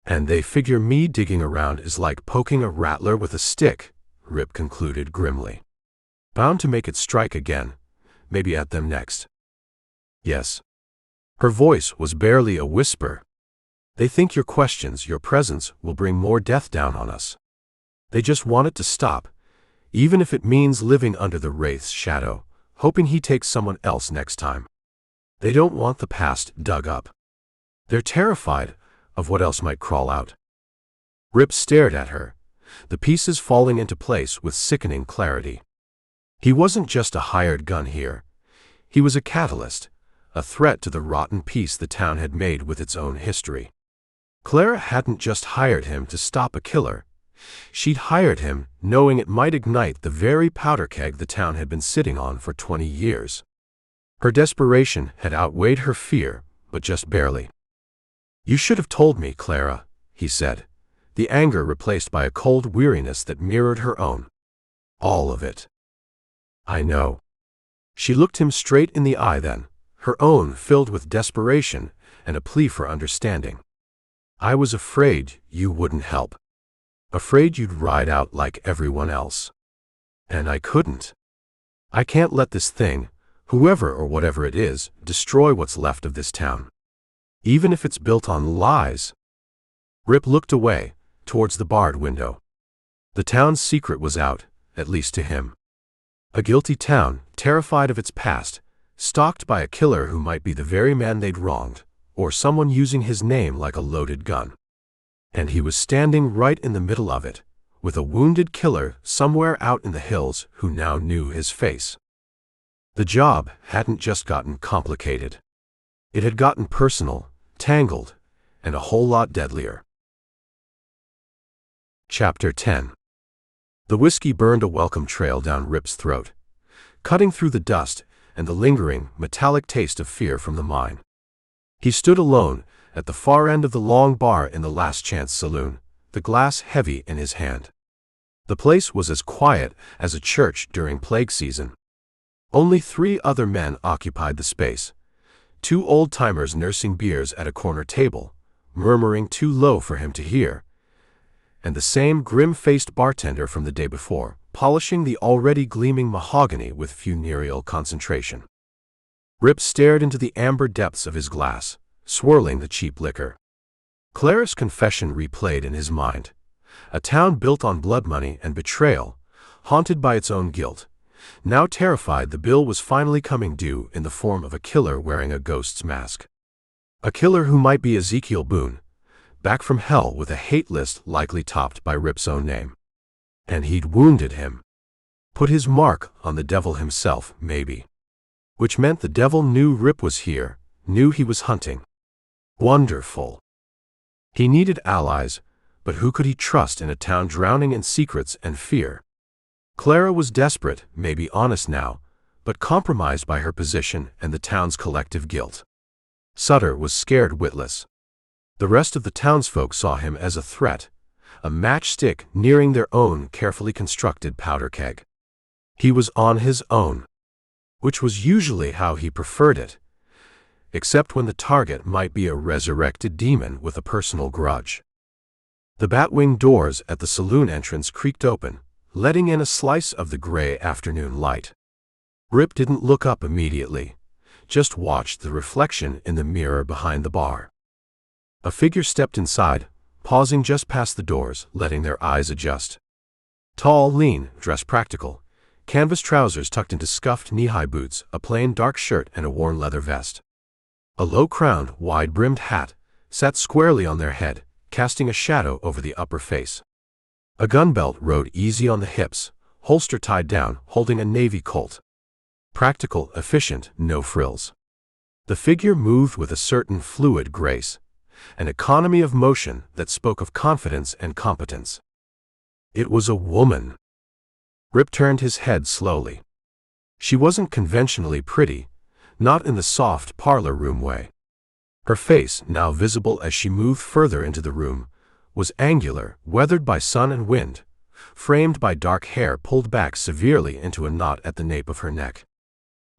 A: And they figure me digging around is like poking a rattler with a stick, Rip concluded grimly. Bound to make it strike again, maybe at them next. Yes. Her voice was barely a whisper. They think your questions, your presence, will bring more death down on us. They just want it to stop, even if it means living under the Wraith's shadow, hoping he takes someone else next time. They don't want the past dug up. They're terrified of what else might crawl out. Rip stared at her, the pieces falling into place with sickening clarity. He wasn't just a hired gun here. He was a catalyst, a threat to the rotten peace the town had made with its own history. Clara hadn't just hired him to stop a killer. She'd hired him knowing it might ignite the very powder keg the town had been sitting on for 20 years. Her desperation had outweighed her fear, but just barely. "You should have told me, Clara," he said, the anger replaced by a cold weariness that mirrored her own. "All of it." "I know." She looked him straight in the eye then, her own filled with desperation and a plea for understanding. "I was afraid you wouldn't help. Afraid you'd ride out like everyone else. And I couldn't. I can't let this thing, whoever or whatever it is, destroy what's left of this town. Even if it's built on lies." Rip looked away, towards the barred window. The town's secret was out, at least to him. A guilty town, terrified of its past, stalked by a killer who might be the very man they'd wronged, or someone using his name like a loaded gun. And he was standing right in the middle of it, with a wounded killer somewhere out in the hills who now knew his face. The job hadn't just gotten complicated. It had gotten personal, tangled, and a whole lot deadlier. Chapter 10. The whiskey burned a welcome trail down Rip's throat, cutting through the dust and the lingering, metallic taste of fear from the mine. He stood alone, at the far end of the long bar in the Last Chance saloon, the glass heavy in his hand. The place was as quiet as a church during plague season. Only 3 other men occupied the space, 2 old-timers nursing beers at a corner table, murmuring too low for him to hear, and the same grim-faced bartender from the day before, polishing the already gleaming mahogany with funereal concentration. Rip stared into the amber depths of his glass, swirling the cheap liquor. Clara's confession replayed in his mind. A town built on blood money and betrayal, haunted by its own guilt. Now terrified the bill was finally coming due in the form of a killer wearing a ghost's mask. A killer who might be Ezekiel Boone, back from hell with a hate list likely topped by Rip's own name. And he'd wounded him. Put his mark on the devil himself, maybe. Which meant the devil knew Rip was here, knew he was hunting. Wonderful. He needed allies, but who could he trust in a town drowning in secrets and fear? Clara was desperate, maybe honest now, but compromised by her position and the town's collective guilt. Sutter was scared witless. The rest of the townsfolk saw him as a threat, a matchstick nearing their own carefully constructed powder keg. He was on his own, which was usually how he preferred it, except when the target might be a resurrected demon with a personal grudge. The batwing doors at the saloon entrance creaked open, letting in a slice of the gray afternoon light. Rip didn't look up immediately, just watched the reflection in the mirror behind the bar. A figure stepped inside, pausing just past the doors, letting their eyes adjust. Tall, lean, dressed practical, canvas trousers tucked into scuffed knee-high boots, a plain dark shirt and a worn leather vest. A low-crowned, wide-brimmed hat sat squarely on their head, casting a shadow over the upper face. A gun belt rode easy on the hips, holster tied down, holding a Navy Colt. Practical, efficient, no frills. The figure moved with a certain fluid grace, an economy of motion that spoke of confidence and competence. It was a woman. Rip turned his head slowly. She wasn't conventionally pretty, not in the soft parlor room way. Her face, now visible as she moved further into the room, was angular, weathered by sun and wind, framed by dark hair pulled back severely into a knot at the nape of her neck.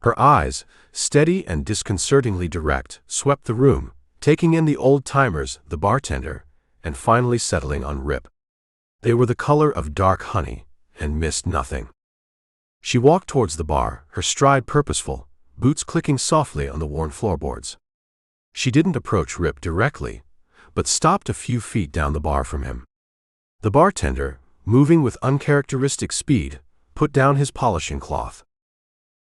A: Her eyes, steady and disconcertingly direct, swept the room, taking in the old-timers, the bartender, and finally settling on Rip. They were the color of dark honey, and missed nothing. She walked towards the bar, her stride purposeful, boots clicking softly on the worn floorboards. She didn't approach Rip directly, but stopped a few feet down the bar from him. The bartender, moving with uncharacteristic speed, put down his polishing cloth.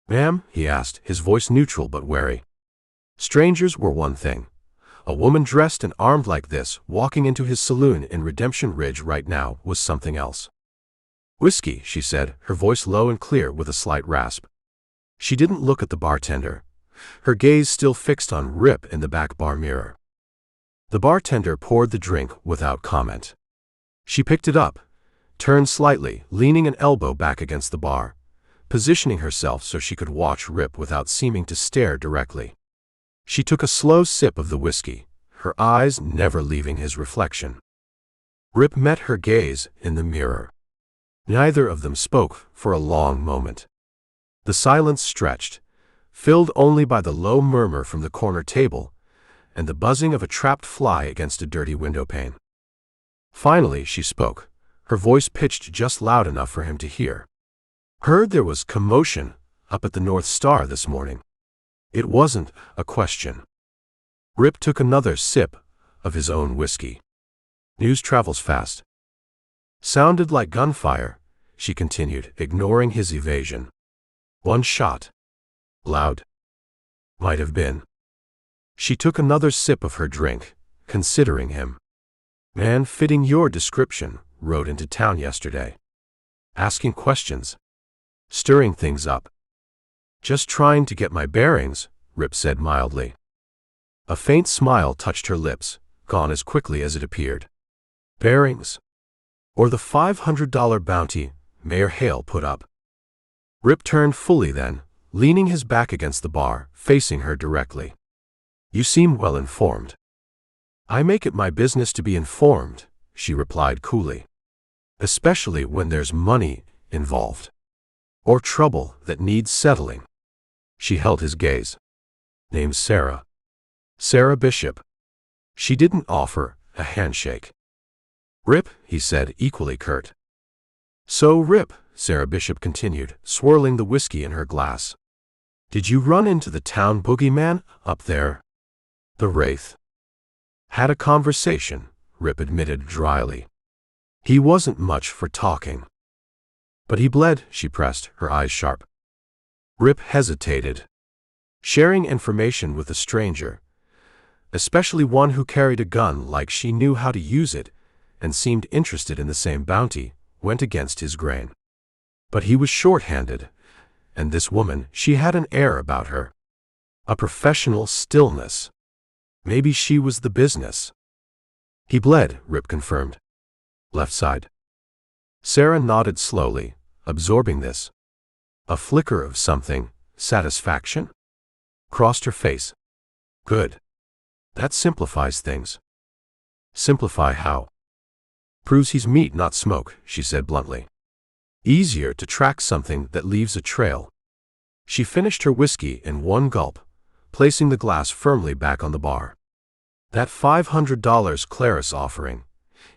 A: "Ma'am?" he asked, his voice neutral but wary. Strangers were one thing. A woman dressed and armed like this, walking into his saloon in Redemption Ridge right now, was something else. "Whiskey," she said, her voice low and clear with a slight rasp. She didn't look at the bartender, her gaze still fixed on Rip in the back bar mirror. The bartender poured the drink without comment. She picked it up, turned slightly, leaning an elbow back against the bar, positioning herself so she could watch Rip without seeming to stare directly. She took a slow sip of the whiskey, her eyes never leaving his reflection. Rip met her gaze in the mirror. Neither of them spoke for a long moment. The silence stretched, filled only by the low murmur from the corner table and the buzzing of a trapped fly against a dirty windowpane. Finally, she spoke, her voice pitched just loud enough for him to hear. "Heard there was commotion up at the North Star this morning." It wasn't a question. Rip took another sip of his own whiskey. "News travels fast." "Sounded like gunfire," she continued, ignoring his evasion. "One shot. Loud." "Might have been." She took another sip of her drink, considering him. "Man fitting your description rode into town yesterday. Asking questions. Stirring things up." "Just trying to get my bearings," Rip said mildly. A faint smile touched her lips, gone as quickly as it appeared. "Bearings? Or the $500 bounty Mayor Hale put up?" Rip turned fully then, leaning his back against the bar, facing her directly. "You seem well informed." "I make it my business to be informed," she replied coolly. "Especially when there's money involved. Or trouble that needs settling." She held his gaze. "Name's Sarah. Sarah Bishop." She didn't offer a handshake. "Rip," he said, equally curt. "So, Rip," Sarah Bishop continued, swirling the whiskey in her glass. "Did you run into the town boogeyman up there?" "The Wraith." "Had a conversation," Rip admitted dryly. "He wasn't much for talking." "But he bled," she pressed, her eyes sharp. Rip hesitated. Sharing information with a stranger, especially one who carried a gun like she knew how to use it and seemed interested in the same bounty, went against his grain. But he was short-handed, and this woman, she had an air about her. A professional stillness. Maybe she was the business. "He bled," Rip confirmed. "Left side." Sarah nodded slowly, absorbing this. A flicker of something, satisfaction, crossed her face. "Good. That simplifies things." "Simplify how?" "Proves he's meat, not smoke," she said bluntly. "Easier to track something that leaves a trail." She finished her whiskey in one gulp, placing the glass firmly back on the bar. "That $500 Clara's offering,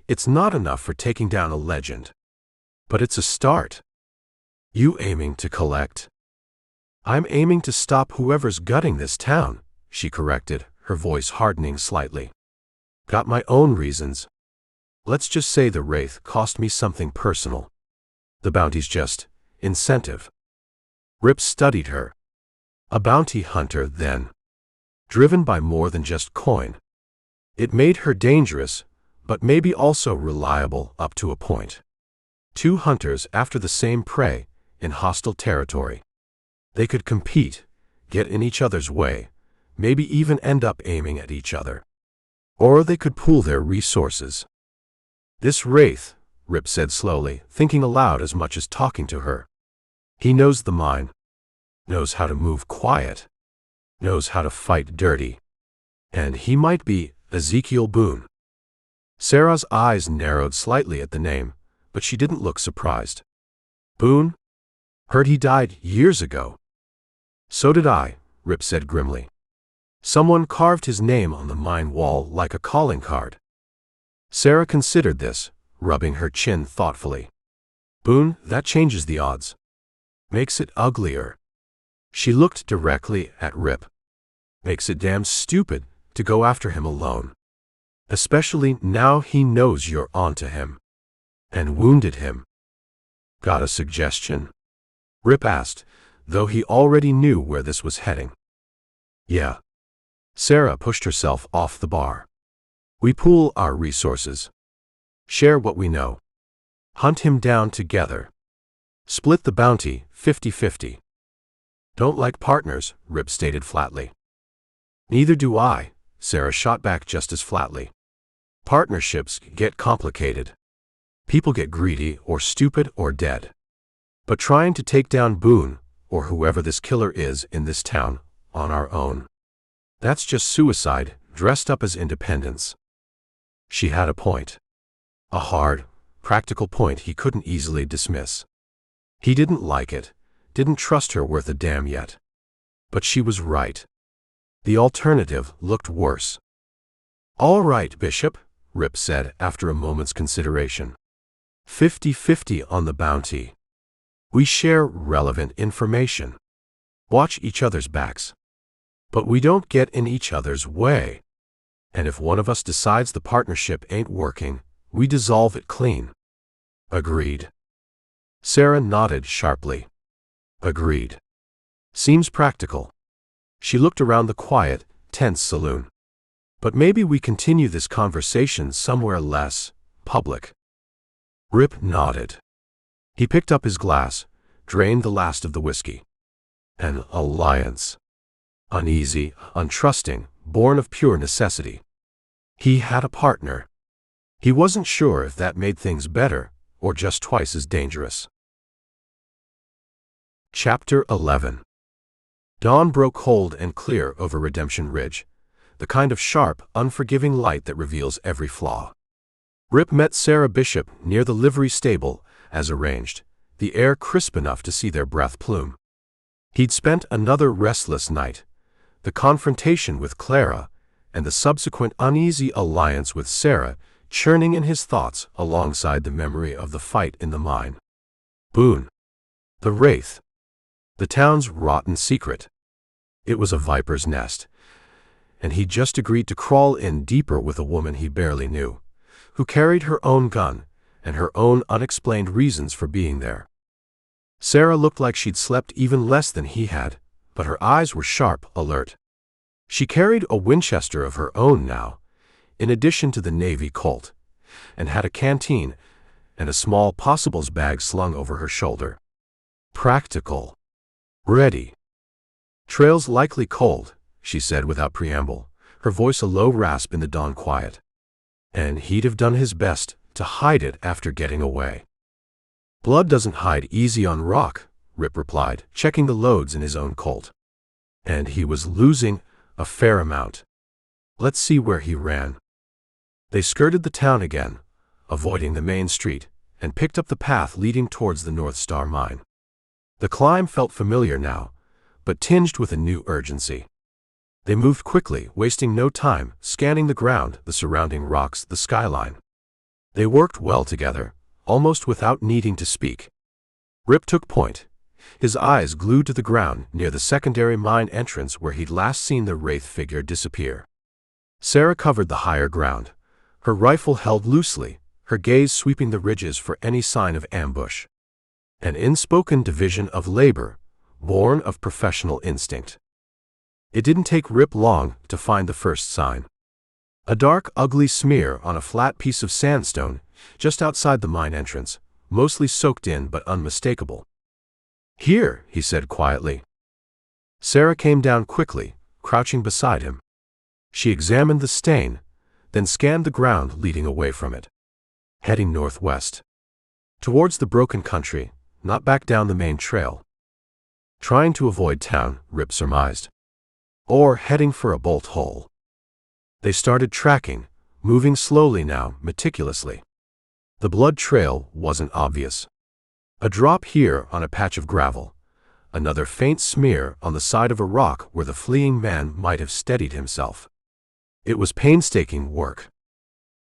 A: it's not enough for taking down a legend. But it's a start." "You aiming to collect?" "I'm aiming to stop whoever's gutting this town," she corrected, her voice hardening slightly. "Got my own reasons. Let's just say the Wraith cost me something personal. The bounty's just incentive." Rip studied her. A bounty hunter, then. Driven by more than just coin. It made her dangerous, but maybe also reliable up to a point. Two hunters after the same prey, in hostile territory. They could compete, get in each other's way, maybe even end up aiming at each other. Or they could pool their resources. "This Wraith," Rip said slowly, thinking aloud as much as talking to her. "He knows the mine. Knows how to move quiet. Knows how to fight dirty. And he might be Ezekiel Boone." Sarah's eyes narrowed slightly at the name, but she didn't look surprised. "Boone? Heard he died years ago." "So did I," Rip said grimly. "Someone carved his name on the mine wall like a calling card." Sarah considered this, rubbing her chin thoughtfully. "Boone, that changes the odds. Makes it uglier." She looked directly at Rip. "Makes it damn stupid to go after him alone. Especially now he knows you're onto him. And wounded him." "Got a suggestion?" Rip asked, though he already knew where this was heading. "Yeah." Sarah pushed herself off the bar. "We pool our resources. Share what we know. Hunt him down together." Split the bounty, 50-50. Don't like partners, Rip stated flatly. Neither do I, Sarah shot back just as flatly. Partnerships get complicated. People get greedy or stupid or dead. But trying to take down Boone, or whoever this killer is in this town, on our own. That's just suicide, dressed up as independence. She had a point. A hard, practical point he couldn't easily dismiss. He didn't like it, didn't trust her worth a damn yet. But she was right. The alternative looked worse. All right, Bishop, Rip said after a moment's consideration. 50-50 on the bounty. We share relevant information. Watch each other's backs. But we don't get in each other's way. And if one of us decides the partnership ain't working, we dissolve it clean. Agreed. Sarah nodded sharply. Agreed. Seems practical. She looked around the quiet, tense saloon. But maybe we continue this conversation somewhere less public. Rip nodded. He picked up his glass, drained the last of the whiskey. An alliance. Uneasy, untrusting, born of pure necessity. He had a partner. He wasn't sure if that made things better, or just twice as dangerous. Chapter 11. Dawn broke cold and clear over Redemption Ridge, the kind of sharp, unforgiving light that reveals every flaw. Rip met Sarah Bishop near the livery stable, as arranged, the air crisp enough to see their breath plume. He'd spent another restless night, the confrontation with Clara, and the subsequent uneasy alliance with Sarah churning in his thoughts alongside the memory of the fight in the mine. Boone. The Wraith. The town's rotten secret. It was a viper's nest, and he'd just agreed to crawl in deeper with a woman he barely knew, who carried her own gun and her own unexplained reasons for being there. Sarah looked like she'd slept even less than he had, but her eyes were sharp, alert. She carried a Winchester of her own now, in addition to the Navy Colt, and had a canteen and a small possibles bag slung over her shoulder. Practical. Ready. Trail's likely cold, she said without preamble, her voice a low rasp in the dawn quiet. And he'd have done his best to hide it after getting away. Blood doesn't hide easy on rock, Rip replied, checking the loads in his own Colt. And he was losing a fair amount. Let's see where he ran. They skirted the town again, avoiding the main street, and picked up the path leading towards the North Star mine. The climb felt familiar now, but tinged with a new urgency. They moved quickly, wasting no time, scanning the ground, the surrounding rocks, the skyline. They worked well together, almost without needing to speak. Rip took point, his eyes glued to the ground near the secondary mine entrance where he'd last seen the Wraith figure disappear. Sarah covered the higher ground, her rifle held loosely, her gaze sweeping the ridges for any sign of ambush. An unspoken division of labor, born of professional instinct. It didn't take Rip long to find the first sign. A dark, ugly smear on a flat piece of sandstone, just outside the mine entrance, mostly soaked in but unmistakable. Here, he said quietly. Sarah came down quickly, crouching beside him. She examined the stain, then scanned the ground leading away from it. Heading northwest. Towards the broken country, not back down the main trail. Trying to avoid town, Rip surmised. Or heading for a bolt hole. They started tracking, moving slowly now, meticulously. The blood trail wasn't obvious. A drop here on a patch of gravel, another faint smear on the side of a rock where the fleeing man might have steadied himself. It was painstaking work.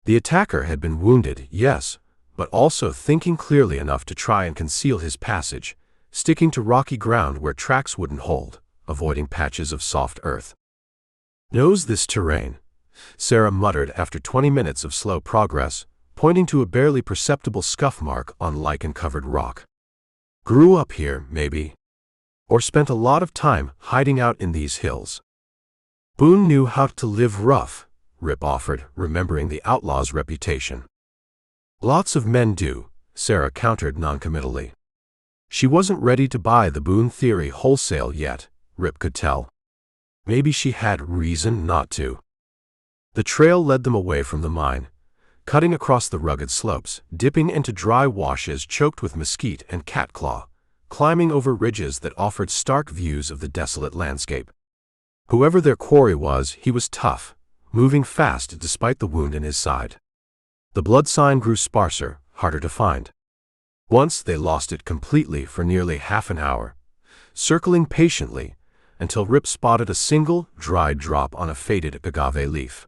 A: The attacker had been wounded, yes, but also thinking clearly enough to try and conceal his passage, sticking to rocky ground where tracks wouldn't hold, avoiding patches of soft earth. Knows this terrain, Sarah muttered after 20 minutes of slow progress, pointing to a barely perceptible scuff mark on lichen-covered rock. Grew up here, maybe. Or spent a lot of time hiding out in these hills. Boone knew how to live rough, Rip offered, remembering the outlaw's reputation. Lots of men do, Sarah countered noncommittally. She wasn't ready to buy the Boone theory wholesale yet, Rip could tell. Maybe she had reason not to. The trail led them away from the mine, cutting across the rugged slopes, dipping into dry washes choked with mesquite and catclaw, climbing over ridges that offered stark views of the desolate landscape. Whoever their quarry was, he was tough, moving fast despite the wound in his side. The blood sign grew sparser, harder to find. Once they lost it completely for nearly half an hour, circling patiently until Rip spotted a single, dried drop on a faded agave leaf.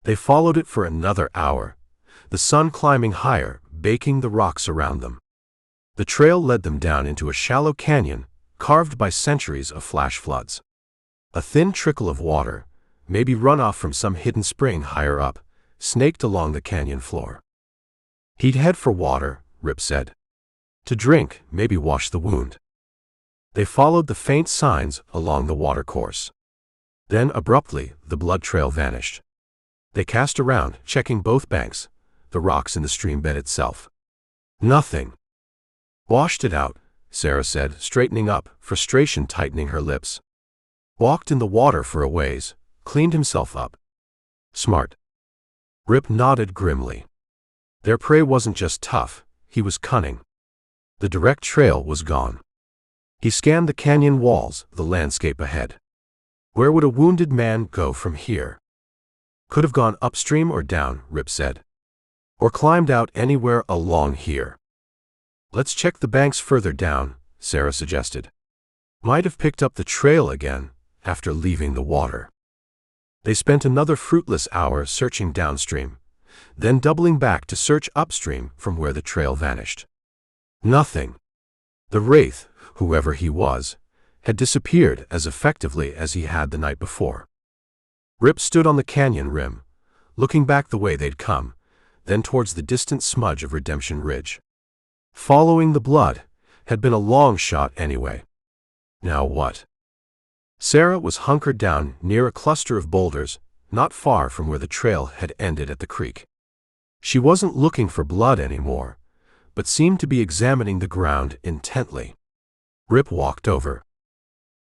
A: They followed it for another hour, the sun climbing higher, baking the rocks around them. The trail led them down into a shallow canyon, carved by centuries of flash floods. A thin trickle of water, maybe runoff from some hidden spring higher up, snaked along the canyon floor. He'd head for water, Rip said. To drink, maybe wash the wound. They followed the faint signs along the watercourse. Then, abruptly, the blood trail vanished. They cast around, checking both banks, the rocks in the stream bed itself. Nothing. Washed it out, Sarah said, straightening up, frustration tightening her lips. Walked in the water for a ways, cleaned himself up. Smart. Rip nodded grimly. Their prey wasn't just tough, he was cunning. The direct trail was gone. He scanned the canyon walls, the landscape ahead. Where would a wounded man go from here? Could have gone upstream or down, Rip said. Or climbed out anywhere along here. Let's check the banks further down, Sarah suggested. Might have picked up the trail again, after leaving the water. They spent another fruitless hour searching downstream, then doubling back to search upstream from where the trail vanished. Nothing. The Wraith, whoever he was, had disappeared as effectively as he had the night before. Rip stood on the canyon rim, looking back the way they'd come, then towards the distant smudge of Redemption Ridge. Following the blood had been a long shot anyway. Now what? Sarah was hunkered down near a cluster of boulders, not far from where the trail had ended at the creek. She wasn't looking for blood anymore, but seemed to be examining the ground intently. Rip walked over.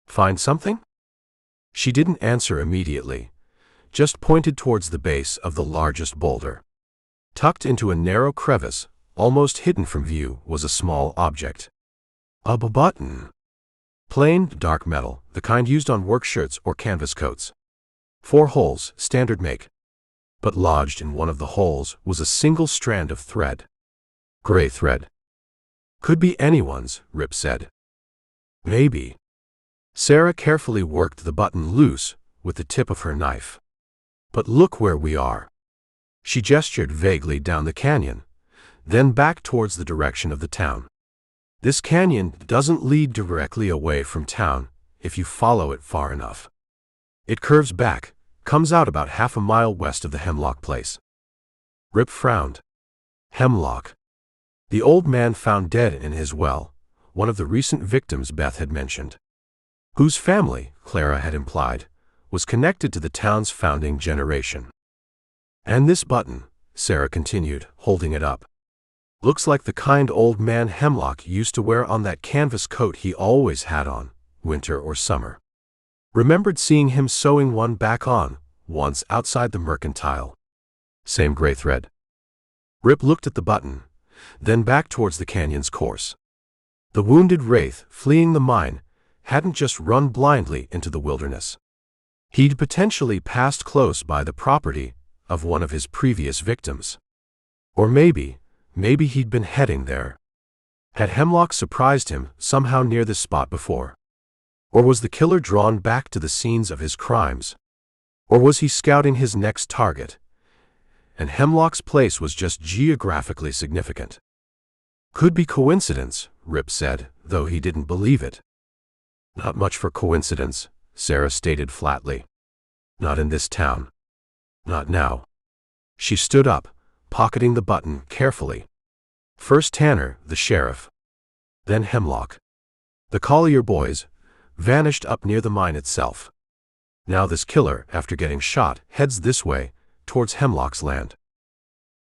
A: Find something? She didn't answer immediately, just pointed towards the base of the largest boulder. Tucked into a narrow crevice, almost hidden from view, was a small object. A button. Plain, dark metal, the kind used on work shirts or canvas coats. 4 holes, standard make. But lodged in one of the holes was a single strand of thread. Gray thread. Could be anyone's, Rip said. Maybe. Sarah carefully worked the button loose with the tip of her knife. But look where we are. She gestured vaguely down the canyon, then back towards the direction of the town. This canyon doesn't lead directly away from town if you follow it far enough. It curves back, comes out about half a mile west of the Hemlock place. Rip frowned. Hemlock. The old man found dead in his well, one of the recent victims Beth had mentioned. Whose family, Clara had implied, was connected to the town's founding generation. And this button, Sarah continued, holding it up. Looks like the kind old man Hemlock used to wear on that canvas coat he always had on, winter or summer. Remembered seeing him sewing one back on, once outside the mercantile. Same gray thread. Rip looked at the button, then back towards the canyon's course. The wounded Wraith, fleeing the mine, hadn't just run blindly into the wilderness. He'd potentially passed close by the property of one of his previous victims. Or maybe he'd been heading there. Had Hemlock surprised him somehow near this spot before? Or was the killer drawn back to the scenes of his crimes? Or was he scouting his next target, and Hemlock's place was just geographically significant? Could be coincidence, Rip said, though he didn't believe it. Not much for coincidence, Sarah stated flatly. Not in this town. Not now. She stood up, pocketing the button carefully. First Tanner, the sheriff. Then Hemlock. The Collier boys vanished up near the mine itself. Now this killer, after getting shot, heads this way, towards Hemlock's land.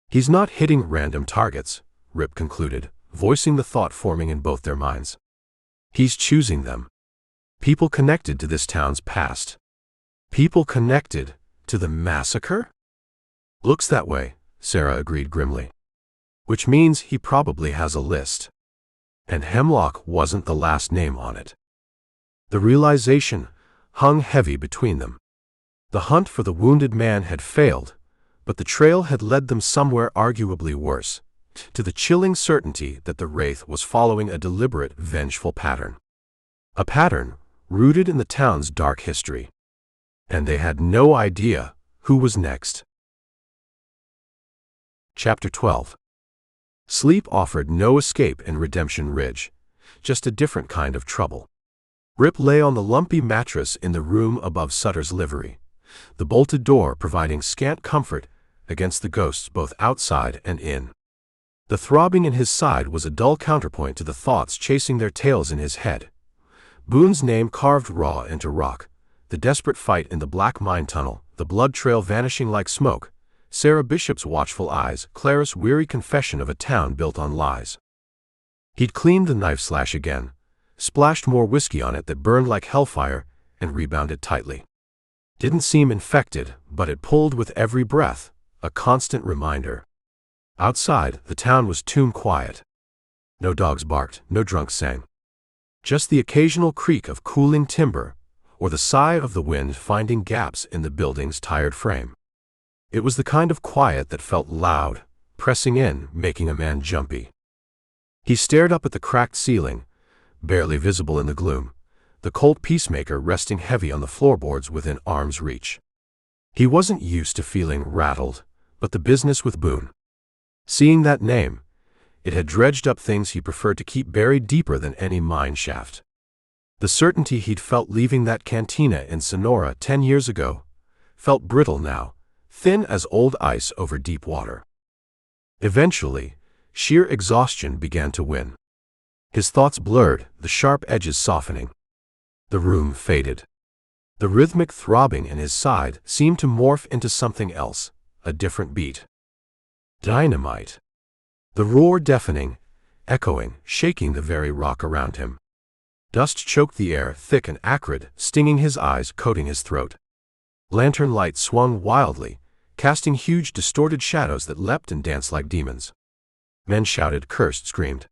A: He's not hitting random targets, Rip concluded, voicing the thought forming in both their minds. He's choosing them. People connected to this town's past. People connected to the massacre? Looks that way, Sarah agreed grimly. Which means he probably has a list. And Hemlock wasn't the last name on it. The realization hung heavy between them. The hunt for the wounded man had failed, but the trail had led them somewhere arguably worse, to the chilling certainty that the Wraith was following a deliberate, vengeful pattern. A pattern rooted in the town's dark history. And they had no idea who was next. Chapter 12. Sleep offered no escape in Redemption Ridge, just a different kind of trouble. Rip lay on the lumpy mattress in the room above Sutter's livery, the bolted door providing scant comfort against the ghosts both outside and in. The throbbing in his side was a dull counterpoint to the thoughts chasing their tails in his head. Boone's name carved raw into rock, the desperate fight in the black mine tunnel, the blood trail vanishing like smoke, Sarah Bishop's watchful eyes, Clara's weary confession of a town built on lies. He'd cleaned the knife slash again, splashed more whiskey on it that burned like hellfire, and rebounded tightly. Didn't seem infected, but it pulled with every breath, a constant reminder. Outside, the town was tomb quiet. No dogs barked, no drunks sang. Just the occasional creak of cooling timber, or the sigh of the wind finding gaps in the building's tired frame. It was the kind of quiet that felt loud, pressing in, making a man jumpy. He stared up at the cracked ceiling, barely visible in the gloom, the cold peacemaker resting heavy on the floorboards within arm's reach. He wasn't used to feeling rattled, but the business with Boone. Seeing that name, it had dredged up things he preferred to keep buried deeper than any mine shaft. The certainty he'd felt leaving that cantina in Sonora 10 years ago felt brittle now, thin as old ice over deep water. Eventually, sheer exhaustion began to win. His thoughts blurred, the sharp edges softening. The room faded. The rhythmic throbbing in his side seemed to morph into something else, a different beat. Dynamite. The roar deafening, echoing, shaking the very rock around him. Dust choked the air, thick and acrid, stinging his eyes, coating his throat. Lantern light swung wildly, casting huge distorted shadows that leapt and danced like demons. Men shouted, cursed, screamed.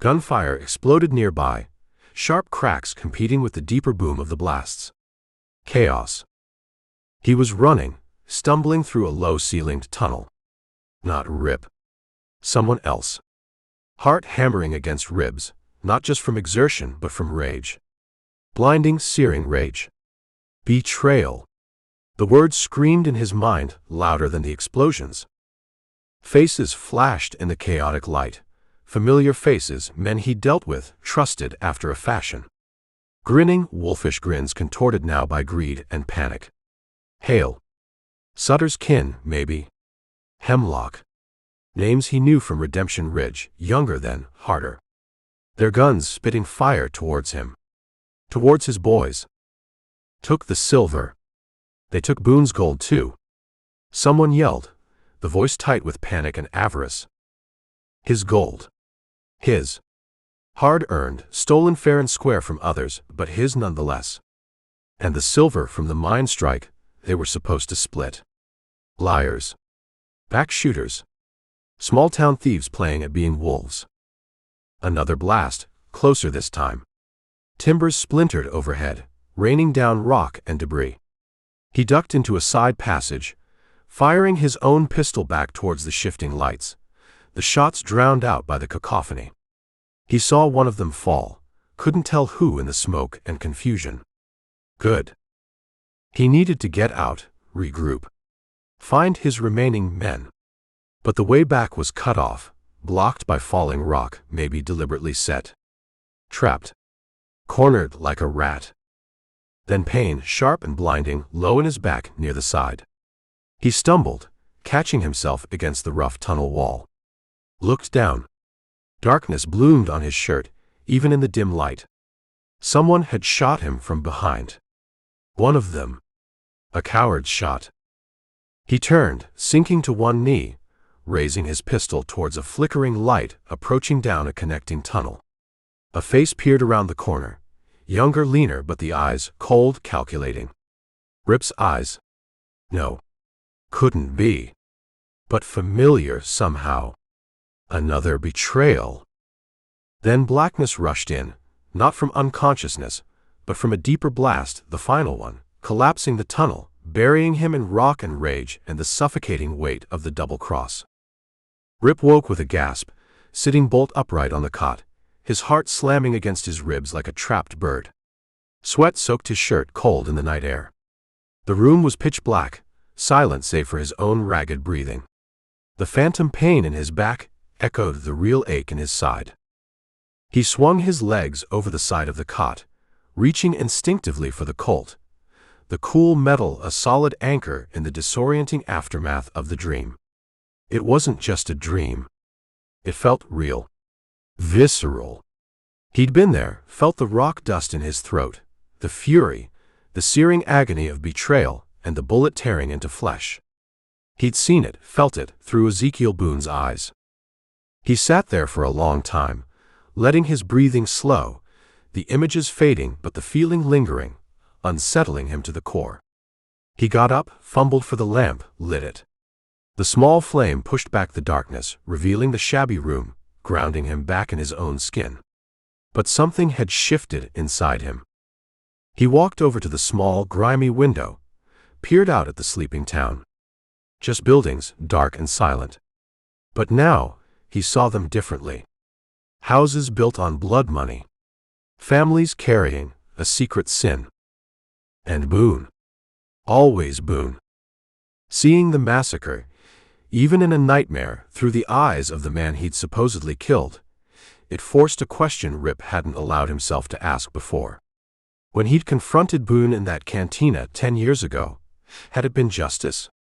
A: Gunfire exploded nearby, sharp cracks competing with the deeper boom of the blasts. Chaos. He was running, stumbling through a low-ceilinged tunnel. Not Rip. Someone else. Heart hammering against ribs, not just from exertion but from rage. Blinding, searing rage. Betrayal. The words screamed in his mind, louder than the explosions. Faces flashed in the chaotic light. Familiar faces, men he dealt with, trusted after a fashion. Grinning, wolfish grins contorted now by greed and panic. Hail. Sutter's kin, maybe. Hemlock. Names he knew from Redemption Ridge, younger than, harder. Their guns spitting fire towards him. Towards his boys. Took the silver. They took Boone's gold too. Someone yelled, the voice tight with panic and avarice. His gold. His. Hard-earned, stolen fair and square from others, but his nonetheless. And the silver from the mine strike they were supposed to split. Liars. Back shooters. Small-town thieves playing at being wolves. Another blast, closer this time. Timbers splintered overhead, raining down rock and debris. He ducked into a side passage, firing his own pistol back towards the shifting lights, the shots drowned out by the cacophony. He saw one of them fall, couldn't tell who in the smoke and confusion. Good. He needed to get out, regroup. Find his remaining men. But the way back was cut off, blocked by falling rock, maybe deliberately set. Trapped. Cornered like a rat. Then pain, sharp and blinding, low in his back near the side. He stumbled, catching himself against the rough tunnel wall. Looked down. Darkness bloomed on his shirt, even in the dim light. Someone had shot him from behind. One of them. A coward's shot. He turned, sinking to one knee, raising his pistol towards a flickering light approaching down a connecting tunnel. A face peered around the corner, younger, leaner, but the eyes cold, calculating. Rip's eyes. No. Couldn't be. But familiar somehow. Another betrayal. Then blackness rushed in, not from unconsciousness, but from a deeper blast, the final one, collapsing the tunnel, burying him in rock and rage and the suffocating weight of the double cross. Rip woke with a gasp, sitting bolt upright on the cot, his heart slamming against his ribs like a trapped bird. Sweat soaked his shirt cold in the night air. The room was pitch black, silent save for his own ragged breathing. The phantom pain in his back echoed the real ache in his side. He swung his legs over the side of the cot, reaching instinctively for the Colt, the cool metal a solid anchor in the disorienting aftermath of the dream. It wasn't just a dream. It felt real. Visceral. He'd been there, felt the rock dust in his throat, the fury, the searing agony of betrayal, and the bullet tearing into flesh. He'd seen it, felt it, through Ezekiel Boone's eyes. He sat there for a long time, letting his breathing slow, the images fading but the feeling lingering, unsettling him to the core. He got up, fumbled for the lamp, lit it. The small flame pushed back the darkness, revealing the shabby room, grounding him back in his own skin. But something had shifted inside him. He walked over to the small, grimy window, peered out at the sleeping town. Just buildings, dark and silent. But now, he saw them differently. Houses built on blood money. Families carrying a secret sin. And Boone. Always Boone. Seeing the massacre, even in a nightmare, through the eyes of the man he'd supposedly killed, it forced a question Rip hadn't allowed himself to ask before. When he'd confronted Boone in that cantina 10 years ago, had it been justice?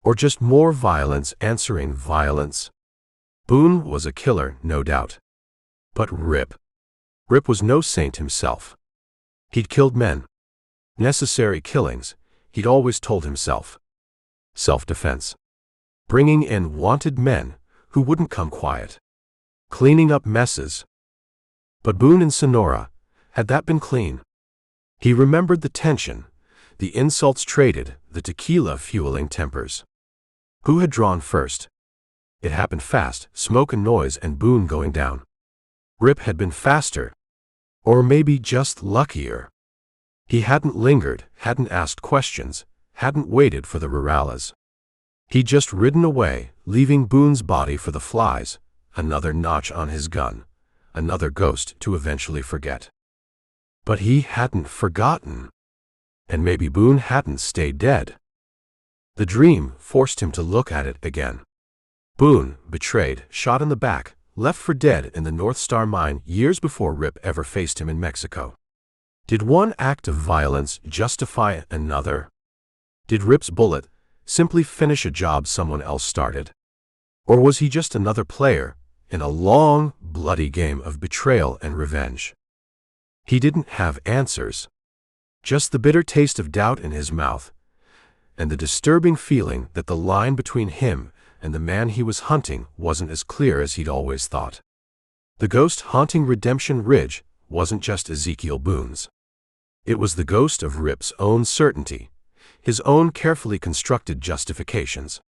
A: Or just more violence answering violence? Boone was a killer, no doubt. But Rip was no saint himself. He'd killed men. Necessary killings, he'd always told himself. Self-defense. Bringing in wanted men who wouldn't come quiet. Cleaning up messes. But Boone in Sonora, had that been clean? He remembered the tension, the insults traded, the tequila fueling tempers. Who had drawn first? It happened fast, smoke and noise and Boone going down. Rip had been faster. Or maybe just luckier. He hadn't lingered, hadn't asked questions, hadn't waited for the rurales. He'd just ridden away, leaving Boone's body for the flies, another notch on his gun, another ghost to eventually forget. But he hadn't forgotten. And maybe Boone hadn't stayed dead. The dream forced him to look at it again. Boone, betrayed, shot in the back, left for dead in the North Star mine years before Rip ever faced him in Mexico. Did one act of violence justify another? Did Rip's bullet simply finish a job someone else started? Or was he just another player in a long, bloody game of betrayal and revenge? He didn't have answers. Just the bitter taste of doubt in his mouth, and the disturbing feeling that the line between him and the man he was hunting wasn't as clear as he'd always thought. The ghost haunting Redemption Ridge wasn't just Ezekiel Boone's. It was the ghost of Rip's own certainty, his own carefully constructed justifications.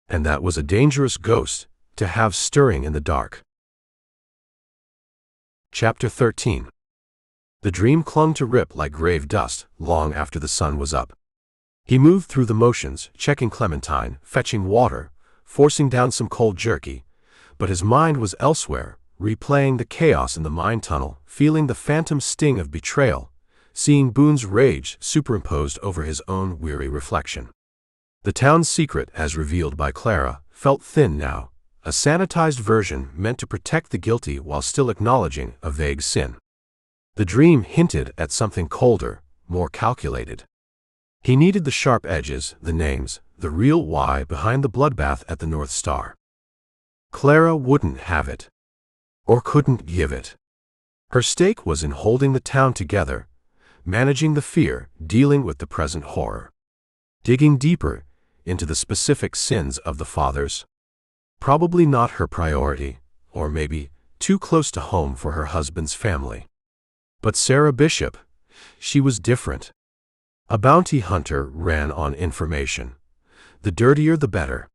A: And that was a dangerous ghost to have stirring in the dark. Chapter 13. The dream clung to Rip like grave dust long after the sun was up. He moved through the motions, checking Clementine, fetching water, forcing down some cold jerky, but his mind was elsewhere, replaying the chaos in the mine tunnel, feeling the phantom sting of betrayal, seeing Boone's rage superimposed over his own weary reflection. The town's secret, as revealed by Clara, felt thin now, a sanitized version meant to protect the guilty while still acknowledging a vague sin. The dream hinted at something colder, more calculated. He needed the sharp edges, the names, the real why behind the bloodbath at the North Star. Clara wouldn't have it. Or couldn't give it. Her stake was in holding the town together, managing the fear, dealing with the present horror. Digging deeper into the specific sins of the fathers. Probably not her priority, or maybe too close to home for her husband's family. But Sarah Bishop, she was different. A bounty hunter ran on information. The dirtier the better.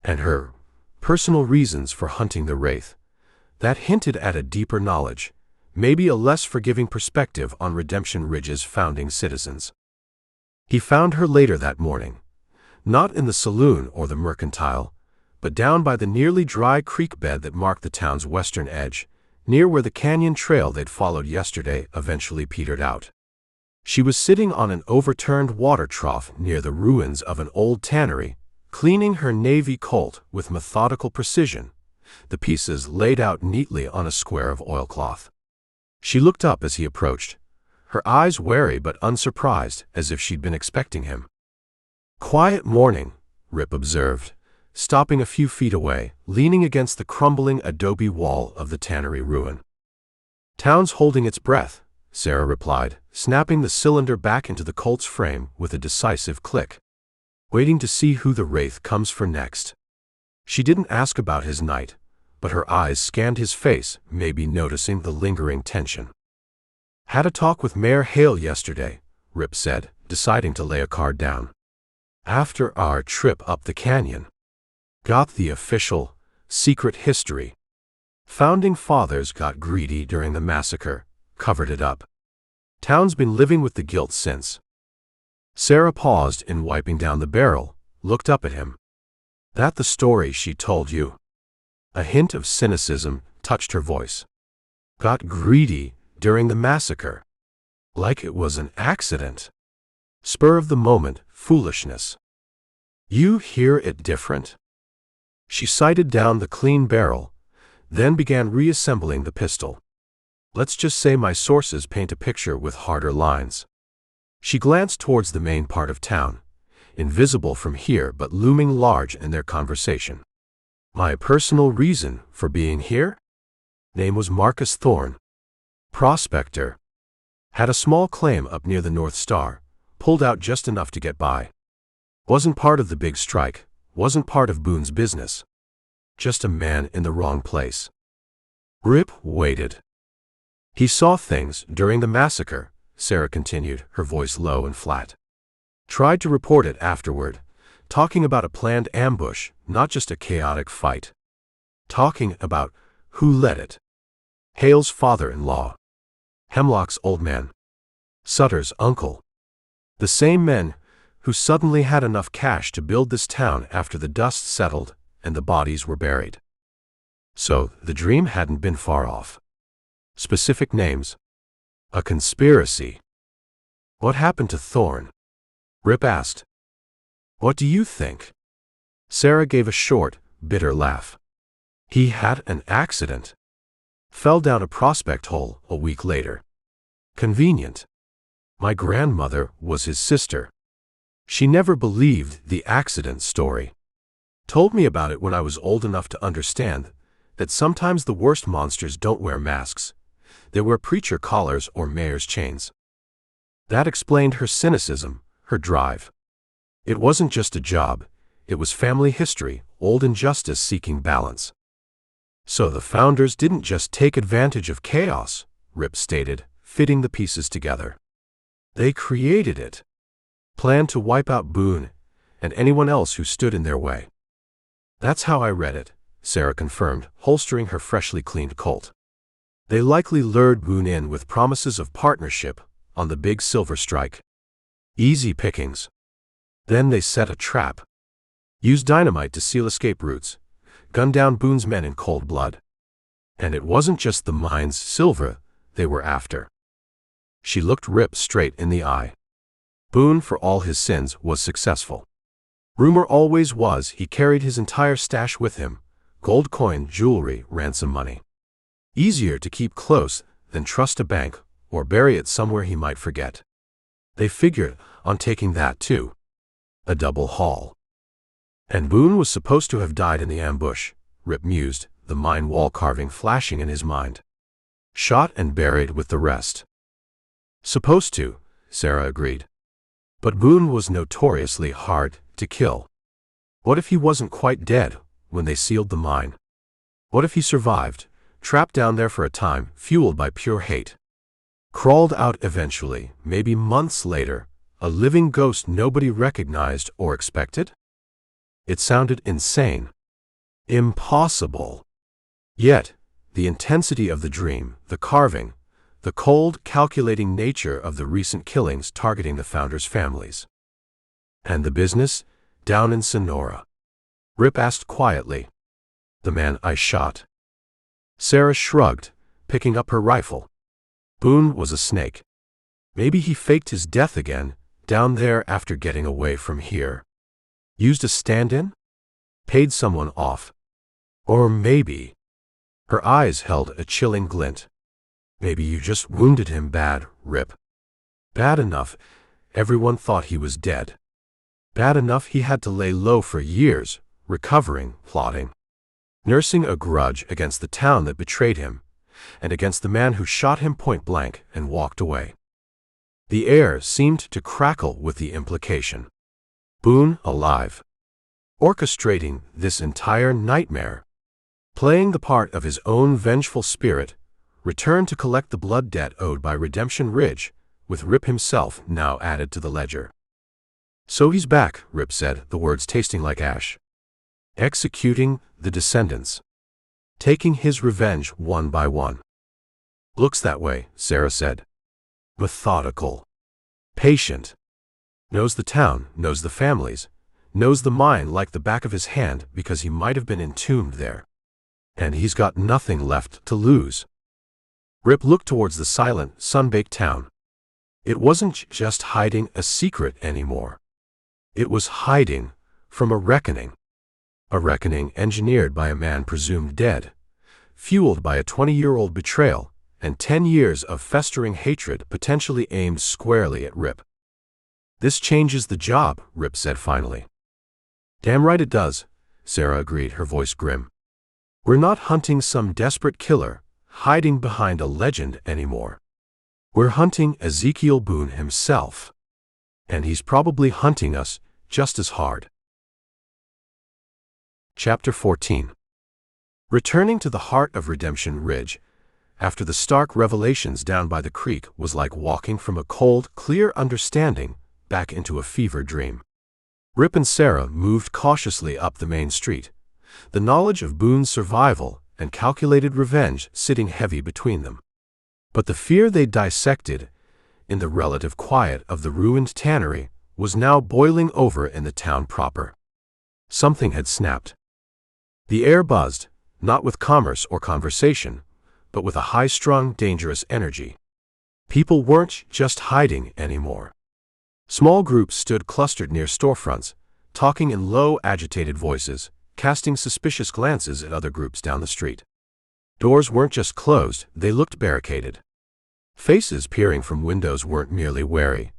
A: And her personal reasons for hunting the Wraith, that hinted at a deeper knowledge, maybe a less forgiving perspective on Redemption Ridge's founding citizens. He found her later that morning, not in the saloon or the mercantile, but down by the nearly dry creek bed that marked the town's western edge, near where the canyon trail they'd followed yesterday eventually petered out. She was sitting on an overturned water trough near the ruins of an old tannery, cleaning her navy Colt with methodical precision, the pieces laid out neatly on a square of oilcloth. She looked up as he approached, her eyes wary but unsurprised, as if she'd been expecting him. "Quiet morning," Rip observed, stopping a few feet away, leaning against the crumbling adobe wall of the tannery ruin. "Town's holding its breath," Sarah replied, snapping the cylinder back into the Colt's frame with a decisive click. "Waiting to see who the Wraith comes for next." She didn't ask about his night, but her eyes scanned his face, maybe noticing the lingering tension. "Had a talk with Mayor Hail yesterday," Rip said, deciding to lay a card down. "After our trip up the canyon. Got the official, secret history. Founding fathers got greedy during the massacre, covered it up. Town's been living with the guilt since." Sarah paused in wiping down the barrel, looked up at him. "That the story she told you?" A hint of cynicism touched her voice. "Got greedy during the massacre. Like it was an accident. Spur of the moment, foolishness. You hear it different?" She sighted down the clean barrel, then began reassembling the pistol. "Let's just say my sources paint a picture with harder lines." She glanced towards the main part of town, invisible from here but looming large in their conversation. "My personal reason for being here? Name was Marcus Thorne. Prospector. Had a small claim up near the North Star, pulled out just enough to get by. Wasn't part of the big strike, wasn't part of Boone's business. Just a man in the wrong place." Rip waited. "He saw things during the massacre," Sarah continued, her voice low and flat. "Tried to report it afterward, talking about a planned ambush, not just a chaotic fight. Talking about who led it. Hale's father-in-law. Hemlock's old man. Sutter's uncle. The same men who suddenly had enough cash to build this town after the dust settled and the bodies were buried. So the dream hadn't been far off. Specific names. A conspiracy." "What happened to Thorne?" Rip asked. "What do you think?" Sarah gave a short, bitter laugh. "He had an accident. Fell down a prospect hole a week later. Convenient. My grandmother was his sister. She never believed the accident story. Told me about it when I was old enough to understand that sometimes the worst monsters don't wear masks. They wear preacher collars or mayor's chains." That explained her cynicism, her drive. It wasn't just a job, it was family history, old injustice seeking balance. "So the founders didn't just take advantage of chaos," Rip stated, fitting the pieces together. "They created it. Planned to wipe out Boone and anyone else who stood in their way." "That's how I read it," Sarah confirmed, holstering her freshly cleaned Colt. "They likely lured Boone in with promises of partnership on the big silver strike. Easy pickings. Then they set a trap. Used dynamite to seal escape routes. Gunned down Boone's men in cold blood. And it wasn't just the mine's silver they were after." She looked Rip straight in the eye. Boone, for all his sins, was successful. Rumor always was he carried his entire stash with him, gold coin, jewelry, ransom money. Easier to keep close than trust a bank or bury it somewhere he might forget. They figured on taking that too. A double haul. "And Boone was supposed to have died in the ambush," Rip mused, the mine wall carving flashing in his mind. "Shot and buried with the rest." "Supposed to," Sarah agreed. "But Boone was notoriously hard to kill. What if he wasn't quite dead? when they sealed the mine? What if he survived, trapped down there for a time, fueled by pure hate? Crawled out eventually, maybe months later, a living ghost nobody recognized or expected? It sounded insane. Impossible. Yet, the intensity of the dream, the carving, the cold, calculating nature of the recent killings targeting the founders' families. And the business? Down in Sonora. Rip asked quietly. The man I shot. Sarah shrugged, picking up her rifle. Boone was a snake. Maybe he faked his death again, down there after getting away from here. Used a stand-in? Paid someone off. Or maybe... Her eyes held a chilling glint. Maybe you just wounded him bad, Rip. Bad enough, everyone thought he was dead. Bad enough he had to lay low for years, recovering, plotting. Nursing a grudge against the town that betrayed him, and against the man who shot him point blank and walked away. The air seemed to crackle with the implication. Boone alive. Orchestrating this entire nightmare. Playing the part of his own vengeful spirit, returned to collect the blood debt owed by Redemption Ridge, with Rip himself now added to the ledger. So he's back, Rip said, the words tasting like ash. Executing the descendants. Taking his revenge one by one. Looks that way, Sarah said. Methodical. Patient. Knows the town, knows the families, knows the mine like the back of his hand because he might have been entombed there. And he's got nothing left to lose. Rip looked towards the silent, sun-baked town. It wasn't just hiding a secret anymore. It was hiding from a reckoning. A reckoning engineered by a man presumed dead, fueled by a 20-year-old betrayal and 10 years of festering hatred potentially aimed squarely at Rip. This changes the job, Rip said finally. Damn right it does, Sarah agreed, her voice grim. We're not hunting some desperate killer, hiding behind a legend anymore. We're hunting Ezekiel Boone himself. And he's probably hunting us just as hard. Chapter 14. Returning to the heart of Redemption Ridge, after the stark revelations down by the creek, was like walking from a cold, clear understanding back into a fever dream. Rip and Sarah moved cautiously up the main street, the knowledge of Boone's survival and calculated revenge sitting heavy between them. But the fear they dissected, in the relative quiet of the ruined tannery, was now boiling over in the town proper. Something had snapped. The air buzzed, not with commerce or conversation, but with a high-strung, dangerous energy. People weren't just hiding anymore. Small groups stood clustered near storefronts, talking in low, agitated voices, casting suspicious glances at other groups down the street. Doors weren't just closed, they looked barricaded. Faces peering from windows weren't merely wary.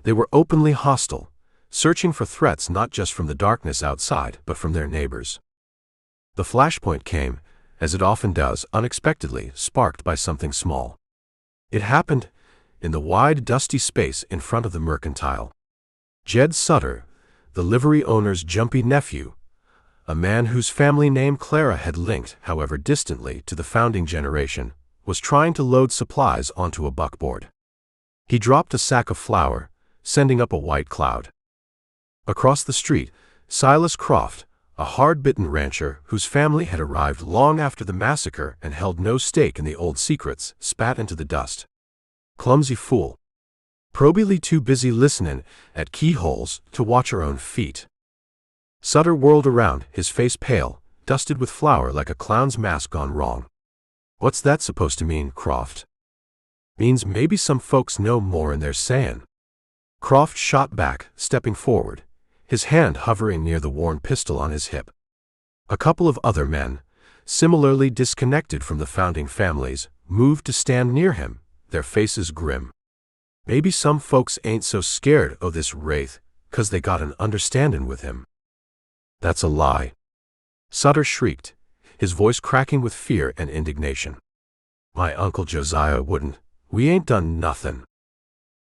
A: They were openly hostile, searching for threats not just from the darkness outside, but from their neighbors. The flashpoint came, as it often does, unexpectedly, sparked by something small. It happened in the wide, dusty space in front of the mercantile. Jed Sutter, the livery owner's jumpy nephew, a man whose family name Clara had linked, however distantly, to the founding generation, was trying to load supplies onto a buckboard. He dropped a sack of flour, sending up a white cloud. Across the street, Silas Croft, a hard-bitten rancher whose family had arrived long after the massacre and held no stake in the old secrets, spat into the dust. Clumsy fool. Probably too busy listening at keyholes to watch her own feet. Sutter whirled around, his face pale, dusted with flour like a clown's mask gone wrong. What's that supposed to mean, Croft? Means maybe some folks know more than they're saying. Croft shot back, stepping forward, his hand hovering near the worn pistol on his hip. A couple of other men, similarly disconnected from the founding families, moved to stand near him, their faces grim. Maybe some folks ain't so scared o' this Wraith, 'cause they got an understandin' with him. That's a lie. Sutter shrieked, his voice cracking with fear and indignation. My Uncle Josiah wouldn't. We ain't done nothin'.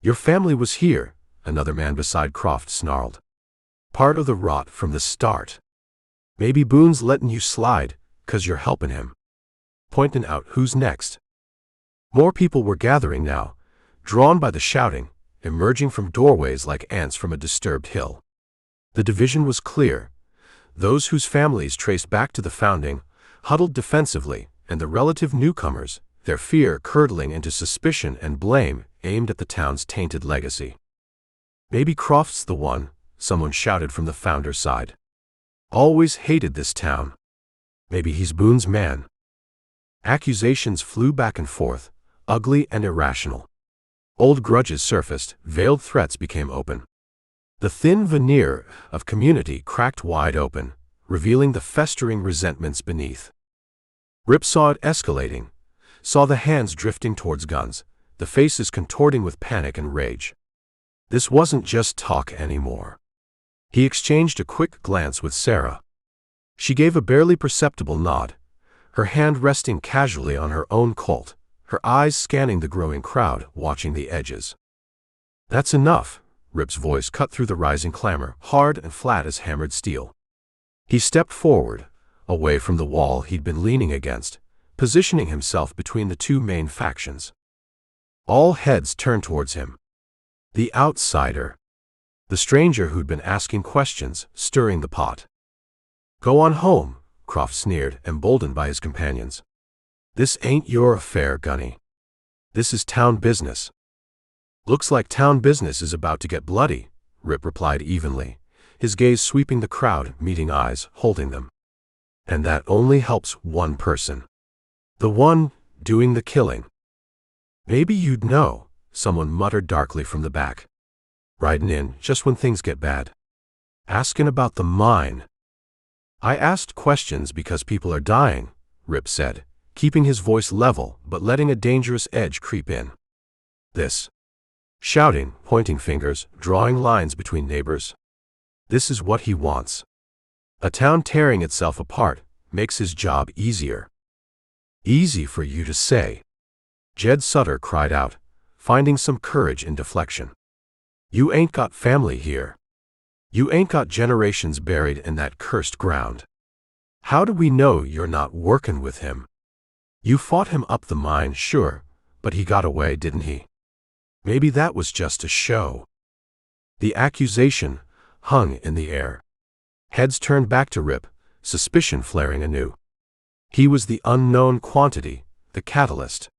A: Your family was here, another man beside Croft snarled. Part of the rot from the start. Maybe Boone's letting you slide, 'cause you're helping him. Pointing out who's next. More people were gathering now, drawn by the shouting, emerging from doorways like ants from a disturbed hill. The division was clear. Those whose families traced back to the founding, huddled defensively, and the relative newcomers, their fear curdling into suspicion and blame aimed at the town's tainted legacy. Maybe Croft's the one, someone shouted from the founder's side. Always hated this town. Maybe he's Boone's man. Accusations flew back and forth, ugly and irrational. Old grudges surfaced, veiled threats became open. The thin veneer of community cracked wide open, revealing the festering resentments beneath. Rip saw it escalating, saw the hands drifting towards guns, the faces contorting with panic and rage. This wasn't just talk anymore. He exchanged a quick glance with Sarah. She gave a barely perceptible nod, her hand resting casually on her own Colt, her eyes scanning the growing crowd, watching the edges. "That's enough," Rip's voice cut through the rising clamor, hard and flat as hammered steel. He stepped forward, away from the wall he'd been leaning against, positioning himself between the two main factions. All heads turned towards him. The outsider. The stranger who'd been asking questions, stirring the pot. "Go on home," Croft sneered, emboldened by his companions. "This ain't your affair, Gunny. This is town business." "Looks like town business is about to get bloody," Rip replied evenly, his gaze sweeping the crowd, meeting eyes, holding them. "And that only helps one person. The one doing the killing." "Maybe you'd know," someone muttered darkly from the back. "Riding in just when things get bad. Asking about the mine." "I asked questions because people are dying," Rip said, keeping his voice level but letting a dangerous edge creep in. "This." Shouting, pointing fingers, drawing lines between neighbors. "This is what he wants. A town tearing itself apart makes his job easier." "Easy for you to say," Jed Sutter cried out, finding some courage in deflection. "You ain't got family here. You ain't got generations buried in that cursed ground. How do we know you're not working with him? You fought him up the mine, sure, but he got away, didn't he? Maybe that was just a show." The accusation hung in the air. Heads turned back to Rip, suspicion flaring anew. He was the unknown quantity, the catalyst.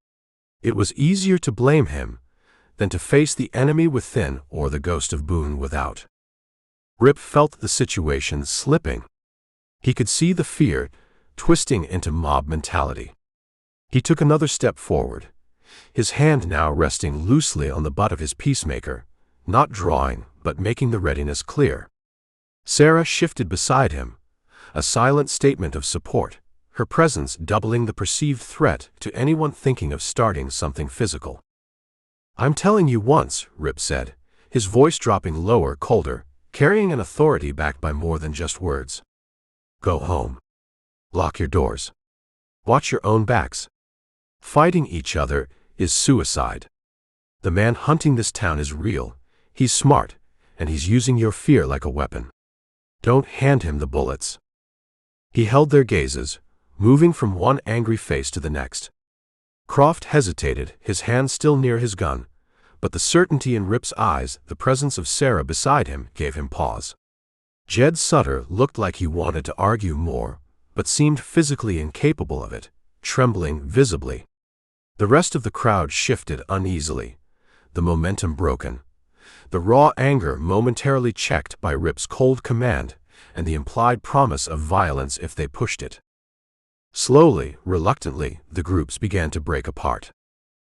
A: It was easier to blame him than to face the enemy within or the ghost of Boone without. Rip felt the situation slipping. He could see the fear twisting into mob mentality. He took another step forward, his hand now resting loosely on the butt of his peacemaker, not drawing, but making the readiness clear. Sarah shifted beside him, a silent statement of support, her presence doubling the perceived threat to anyone thinking of starting something physical. "I'm telling you once," Rip said, his voice dropping lower, colder, carrying an authority backed by more than just words. "Go home. Lock your doors. Watch your own backs. Fighting each other is suicide. The man hunting this town is real, he's smart, and he's using your fear like a weapon. Don't hand him the bullets." He held their gazes, moving from one angry face to the next. Croft hesitated, his hand still near his gun, but the certainty in Rip's eyes, the presence of Sarah beside him, gave him pause. Jed Sutter looked like he wanted to argue more, but seemed physically incapable of it, trembling visibly. The rest of the crowd shifted uneasily, the momentum broken, the raw anger momentarily checked by Rip's cold command and the implied promise of violence if they pushed it. Slowly, reluctantly, the groups began to break apart.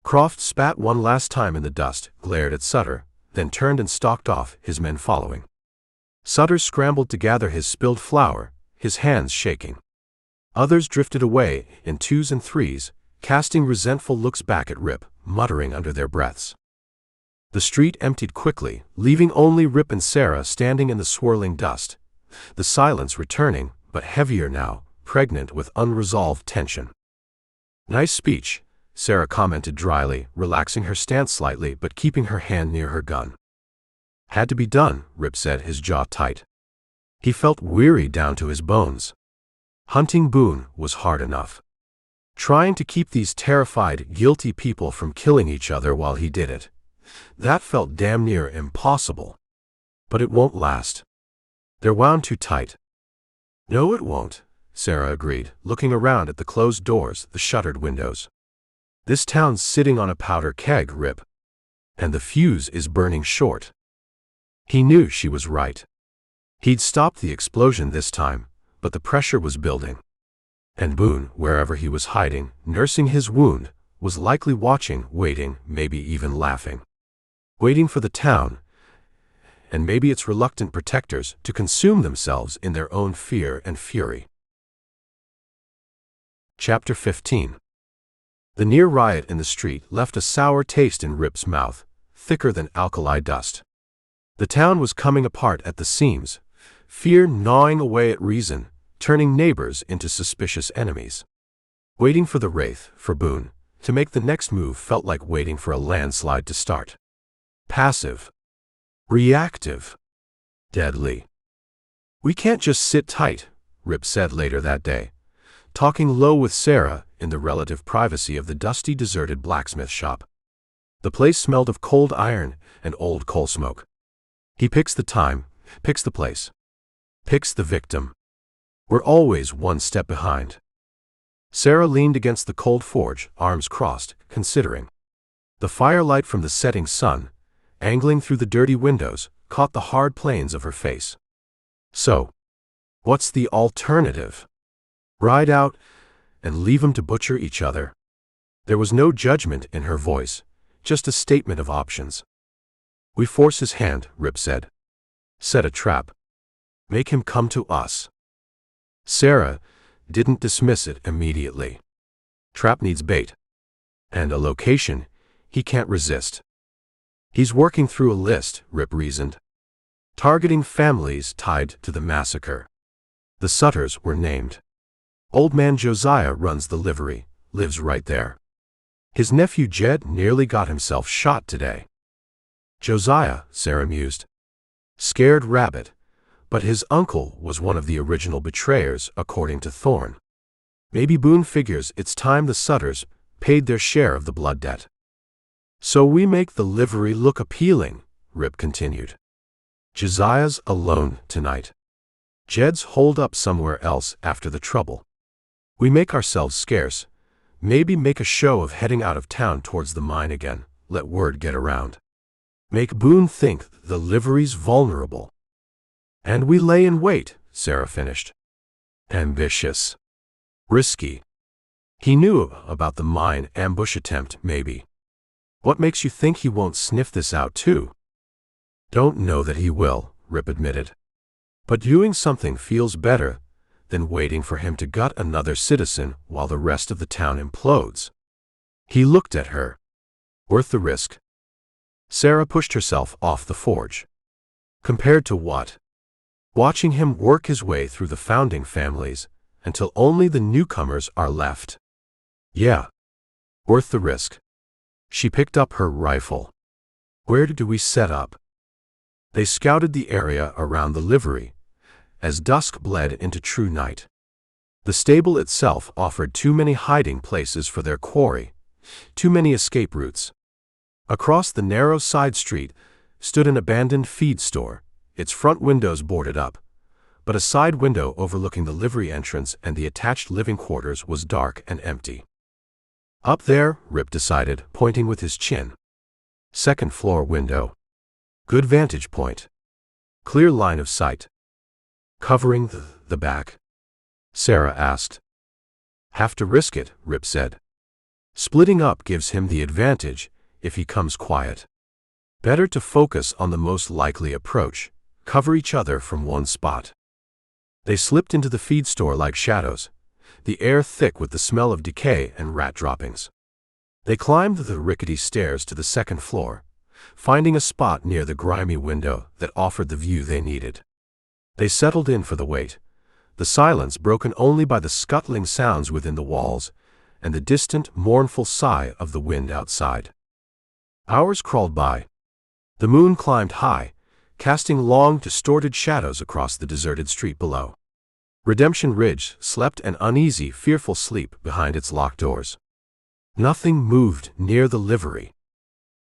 A: Croft spat one last time in the dust, glared at Sutter, then turned and stalked off, his men following. Sutter scrambled to gather his spilled flour, his hands shaking. Others drifted away, in twos and threes, casting resentful looks back at Rip, muttering under their breaths. The street emptied quickly, leaving only Rip and Sarah standing in the swirling dust, the silence returning, but heavier now, pregnant with unresolved tension. "Nice speech," Sarah commented dryly, relaxing her stance slightly but keeping her hand near her gun. "Had to be done," Rip said, his jaw tight. He felt weary down to his bones. Hunting Boone was hard enough. Trying to keep these terrified, guilty people from killing each other while he did it, that felt damn near impossible. But it won't last. They're wound too tight. No, it won't, Sarah agreed, looking around at the closed doors, the shuttered windows. This town's sitting on a powder keg, Rip. And the fuse is burning short. He knew she was right. He'd stopped the explosion this time, but the pressure was building. And Boone, wherever he was hiding, nursing his wound, was likely watching, waiting, maybe even laughing. Waiting for the town, and maybe its reluctant protectors, to consume themselves in their own fear and fury. Chapter 15. The near riot in the street left a sour taste in Rip's mouth, thicker than alkali dust. The town was coming apart at the seams, fear gnawing away at reason, turning neighbors into suspicious enemies. Waiting for the Wraith, for Boone, to make the next move felt like waiting for a landslide to start. Passive. Reactive. Deadly. We can't just sit tight, Rip said later that day, talking low with Sarah in the relative privacy of the dusty, deserted blacksmith shop. The place smelled of cold iron and old coal smoke. He picks the time, picks the place, picks the victim. We're always one step behind. Sarah leaned against the cold forge, arms crossed, considering. The firelight from the setting sun, angling through the dirty windows, caught the hard planes of her face. So, what's the alternative? Ride out and leave 'em to butcher each other? There was no judgment in her voice, just a statement of options. We force his hand, Rip said. Set a trap. Make him come to us. Sarah didn't dismiss it immediately. Trap needs bait. And a location he can't resist. He's working through a list, Rip reasoned. Targeting families tied to the massacre. The Sutters were named. Old man Josiah runs the livery, lives right there. His nephew Jed nearly got himself shot today. Josiah, Sarah mused. Scared rabbit, but his uncle was one of the original betrayers, according to Thorne. Maybe Boone figures it's time the Sutters paid their share of the blood debt. So we make the livery look appealing, Rip continued. Josiah's alone tonight. Jed's holed up somewhere else after the trouble. We make ourselves scarce, maybe make a show of heading out of town towards the mine again, let word get around. Make Boone think the livery's vulnerable. And we lay in wait, Sarah finished. Ambitious. Risky. He knew about the mine ambush attempt, maybe. What makes you think he won't sniff this out too? Don't know that he will, Rip admitted. But doing something feels better than waiting for him to gut another citizen while the rest of the town implodes. He looked at her. Worth the risk. Sarah pushed herself off the forge. Compared to what? Watching him work his way through the founding families until only the newcomers are left. Yeah. Worth the risk. She picked up her rifle. Where do we set up? They scouted the area around the livery, as dusk bled into true night. The stable itself offered too many hiding places for their quarry, too many escape routes. Across the narrow side street stood an abandoned feed store, its front windows boarded up, but a side window overlooking the livery entrance and the attached living quarters was dark and empty. Up there, Rip decided, pointing with his chin. Second floor window. Good vantage point. Clear line of sight. Covering the back? Sarah asked. Have to risk it, Rip said. Splitting up gives him the advantage if he comes quiet. Better to focus on the most likely approach, cover each other from one spot. They slipped into the feed store like shadows, the air thick with the smell of decay and rat droppings. They climbed the rickety stairs to the second floor, finding a spot near the grimy window that offered the view they needed. They settled in for the wait, the silence broken only by the scuttling sounds within the walls and the distant, mournful sigh of the wind outside. Hours crawled by. The moon climbed high, casting long, distorted shadows across the deserted street below. Redemption Ridge slept an uneasy, fearful sleep behind its locked doors. Nothing moved near the livery.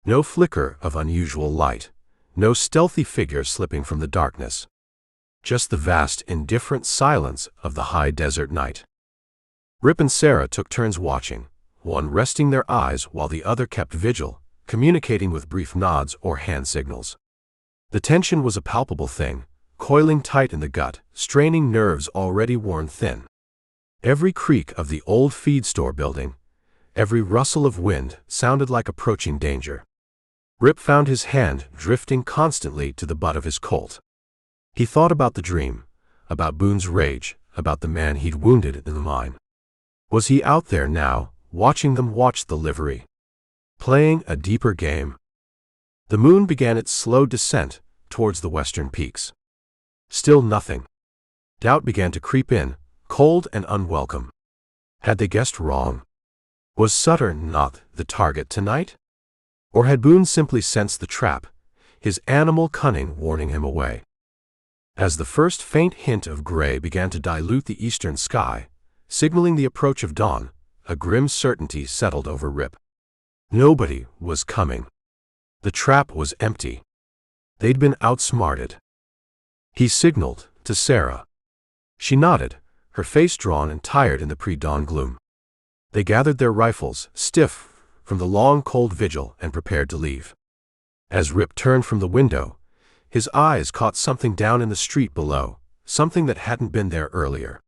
A: No flicker of unusual light, no stealthy figure slipping from the darkness. Just the vast, indifferent silence of the high desert night. Rip and Sarah took turns watching, one resting their eyes while the other kept vigil, communicating with brief nods or hand signals. The tension was a palpable thing, coiling tight in the gut, straining nerves already worn thin. Every creak of the old feed store building, every rustle of wind sounded like approaching danger. Rip found his hand drifting constantly to the butt of his Colt. He thought about the dream, about Boone's rage, about the man he'd wounded in the mine. Was he out there now, watching them watch the livery? Playing a deeper game? The moon began its slow descent towards the western peaks. Still nothing. Doubt began to creep in, cold and unwelcome. Had they guessed wrong? Was Sutter not the target tonight? Or had Boone simply sensed the trap, his animal cunning warning him away? As the first faint hint of gray began to dilute the eastern sky, signaling the approach of dawn, a grim certainty settled over Rip. Nobody was coming. The trap was empty. They'd been outsmarted. He signaled to Sarah. She nodded, her face drawn and tired in the pre-dawn gloom. They gathered their rifles, stiff from the long cold vigil, and prepared to leave. As Rip turned from the window, his eyes caught something down in the street below, something that hadn't been there earlier.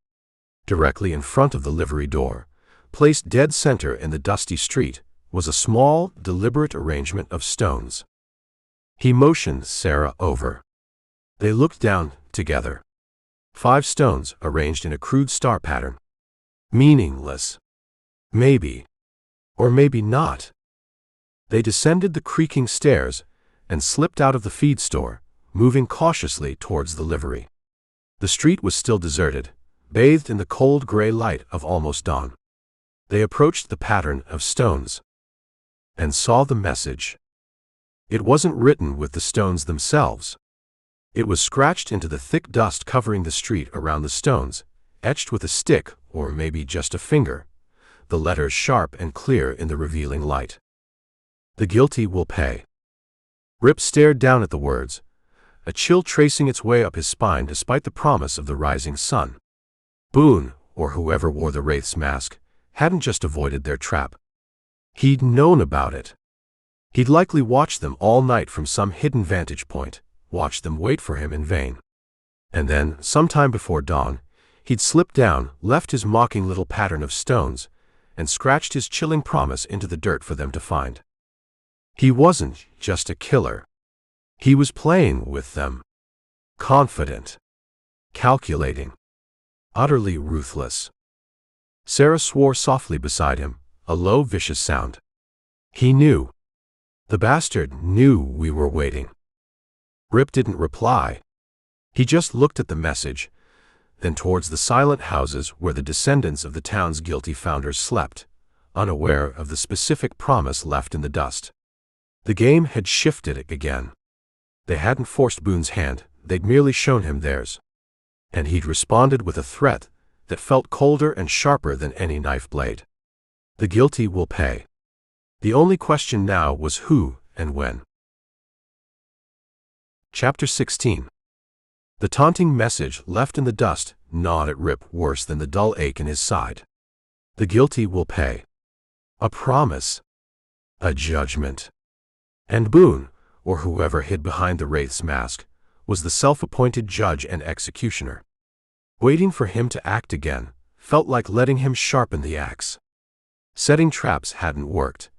A: Directly in front of the livery door, placed dead center in the dusty street, was a small, deliberate arrangement of stones. He motioned Sarah over. They looked down together. 5 stones arranged in a crude star pattern. Meaningless. Maybe. Or maybe not. They descended the creaking stairs and slipped out of the feed store, moving cautiously towards the livery. The street was still deserted, bathed in the cold gray light of almost dawn. They approached the pattern of stones and saw the message. It wasn't written with the stones themselves. It was scratched into the thick dust covering the street around the stones, etched with a stick or maybe just a finger, the letters sharp and clear in the revealing light. The guilty will pay. Rip stared down at the words, a chill tracing its way up his spine despite the promise of the rising sun. Boone, or whoever wore the Wraith's mask, hadn't just avoided their trap. He'd known about it. He'd likely watched them all night from some hidden vantage point, watched them wait for him in vain. And then, sometime before dawn, he'd slipped down, left his mocking little pattern of stones, and scratched his chilling promise into the dirt for them to find. He wasn't just a killer. He was playing with them. Confident. Calculating. Utterly ruthless. Sarah swore softly beside him, a low, vicious sound. He knew. The bastard knew we were waiting. Rip didn't reply. He just looked at the message, then towards the silent houses where the descendants of the town's guilty founders slept, unaware of the specific promise left in the dust. The game had shifted again. They hadn't forced Boone's hand, they'd merely shown him theirs. And he'd responded with a threat that felt colder and sharper than any knife blade. The guilty will pay. The only question now was who and when. Chapter 16. The taunting message left in the dust gnawed at Rip worse than the dull ache in his side. The guilty will pay. A promise. A judgment. And Boone, or whoever hid behind the Wraith's mask, was the self-appointed judge and executioner. Waiting for him to act again felt like letting him sharpen the axe. Setting traps hadn't worked.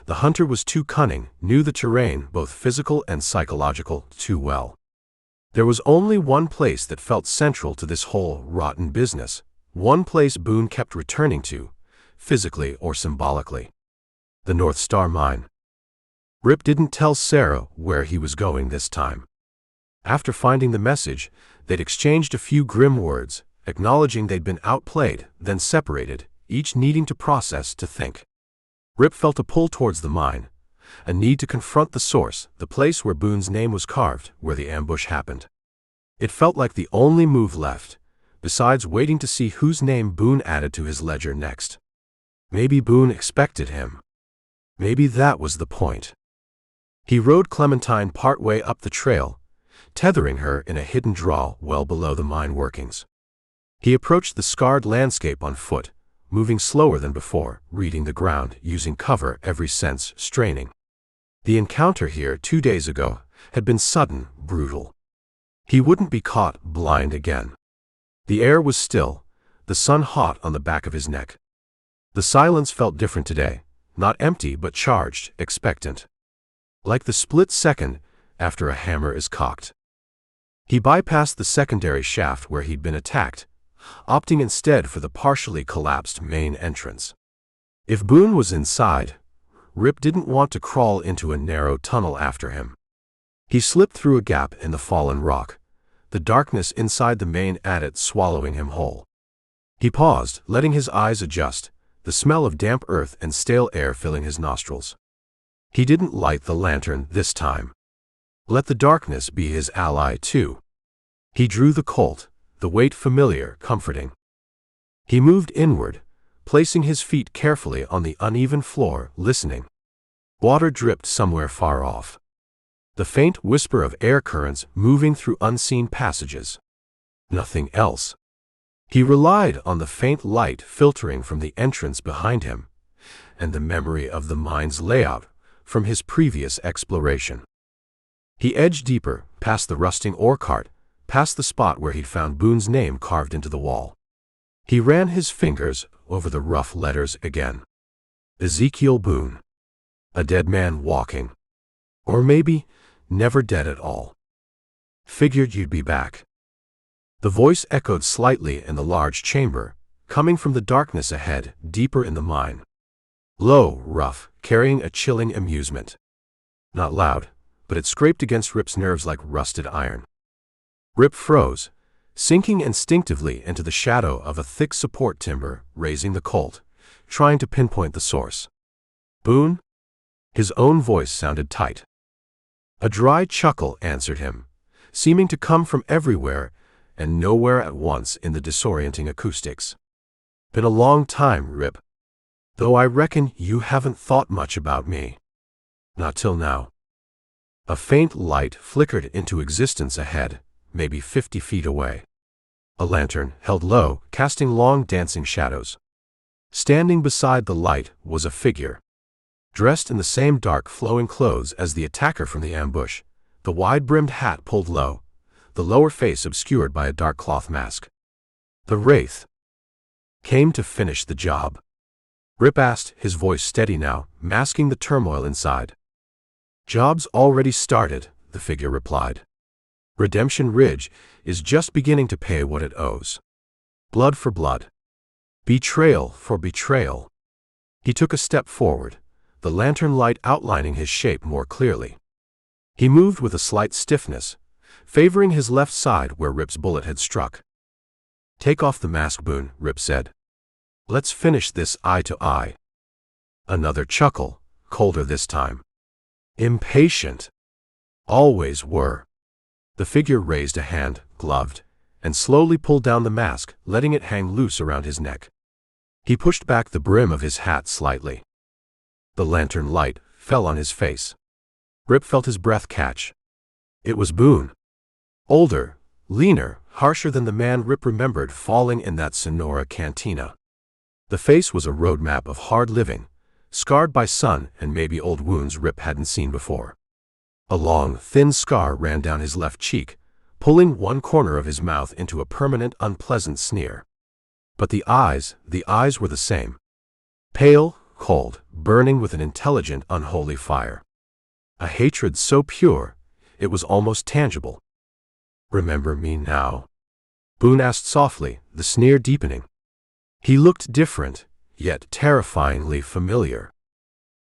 A: The hunter was too cunning, knew the terrain, both physical and psychological, too well. There was only one place that felt central to this whole rotten business, one place Boone kept returning to, physically or symbolically. The North Star Mine. Rip didn't tell Sarah where he was going this time. After finding the message, they'd exchanged a few grim words, acknowledging they'd been outplayed, then separated, each needing to process, to think. Rip felt a pull towards the mine, A need to confront the source, the place where Boone's name was carved, where the ambush happened. It felt like the only move left, besides waiting to see whose name Boone added to his ledger next. Maybe Boone expected him. Maybe that was the point. He rode Clementine partway up the trail, tethering her in a hidden draw well below the mine workings. He approached the scarred landscape on foot, moving slower than before, reading the ground, using cover, every sense straining. The encounter here 2 days ago had been sudden, brutal. He wouldn't be caught blind again. The air was still, the sun hot on the back of his neck. The silence felt different today, not empty but charged, expectant. Like the split second after a hammer is cocked. He bypassed the secondary shaft where he'd been attacked, opting instead for the partially collapsed main entrance. If Boone was inside, Rip didn't want to crawl into a narrow tunnel after him. He slipped through a gap in the fallen rock, the darkness inside the main adit swallowing him whole. He paused, letting his eyes adjust, the smell of damp earth and stale air filling his nostrils. He didn't light the lantern this time. Let the darkness be his ally too. He drew the Colt, the weight familiar, comforting. He moved inward, placing his feet carefully on the uneven floor, listening. Water dripped somewhere far off. The faint whisper of air currents moving through unseen passages. Nothing else. He relied on the faint light filtering from the entrance behind him, and the memory of the mine's layout from his previous exploration. He edged deeper, past the rusting ore cart, past the spot where he'd found Boone's name carved into the wall. He ran his fingers over the rough letters again. Ezekiel Boone. A dead man walking. Or maybe never dead at all. Figured you'd be back. The voice echoed slightly in the large chamber, coming from the darkness ahead, deeper in the mine. Low, rough, carrying a chilling amusement. Not loud, but it scraped against Rip's nerves like rusted iron. Rip froze, sinking instinctively into the shadow of a thick support timber, raising the Colt, trying to pinpoint the source. Boone? His own voice sounded tight. A dry chuckle answered him, seeming to come from everywhere and nowhere at once in the disorienting acoustics. Been a long time, Rip. Though I reckon you haven't thought much about me. Not till now. A faint light flickered into existence ahead, maybe 50 feet away. A lantern, held low, casting long dancing shadows. Standing beside the light was a figure. Dressed in the same dark flowing clothes as the attacker from the ambush, the wide-brimmed hat pulled low, the lower face obscured by a dark cloth mask. The Wraith came to finish the job. Rip asked, his voice steady now, masking the turmoil inside. Job's already started, the figure replied. Redemption Ridge is just beginning to pay what it owes. Blood for blood. Betrayal for betrayal. He took a step forward, the lantern light outlining his shape more clearly. He moved with a slight stiffness, favoring his left side where Rip's bullet had struck. Take off the mask, Boone, Rip said. Let's finish this eye to eye. Another chuckle, colder this time. Impatient. Always were. The figure raised a hand, gloved, and slowly pulled down the mask, letting it hang loose around his neck. He pushed back the brim of his hat slightly. The lantern light fell on his face. Rip felt his breath catch. It was Boone. Older, leaner, harsher than the man Rip remembered falling in that Sonora cantina. The face was a roadmap of hard living, scarred by sun and maybe old wounds Rip hadn't seen before. A long, thin scar ran down his left cheek, pulling one corner of his mouth into a permanent, unpleasant sneer. But the eyes were the same. Pale, cold, burning with an intelligent, unholy fire. A hatred so pure, it was almost tangible. Remember me now? Boone asked softly, the sneer deepening. He looked different, yet terrifyingly familiar.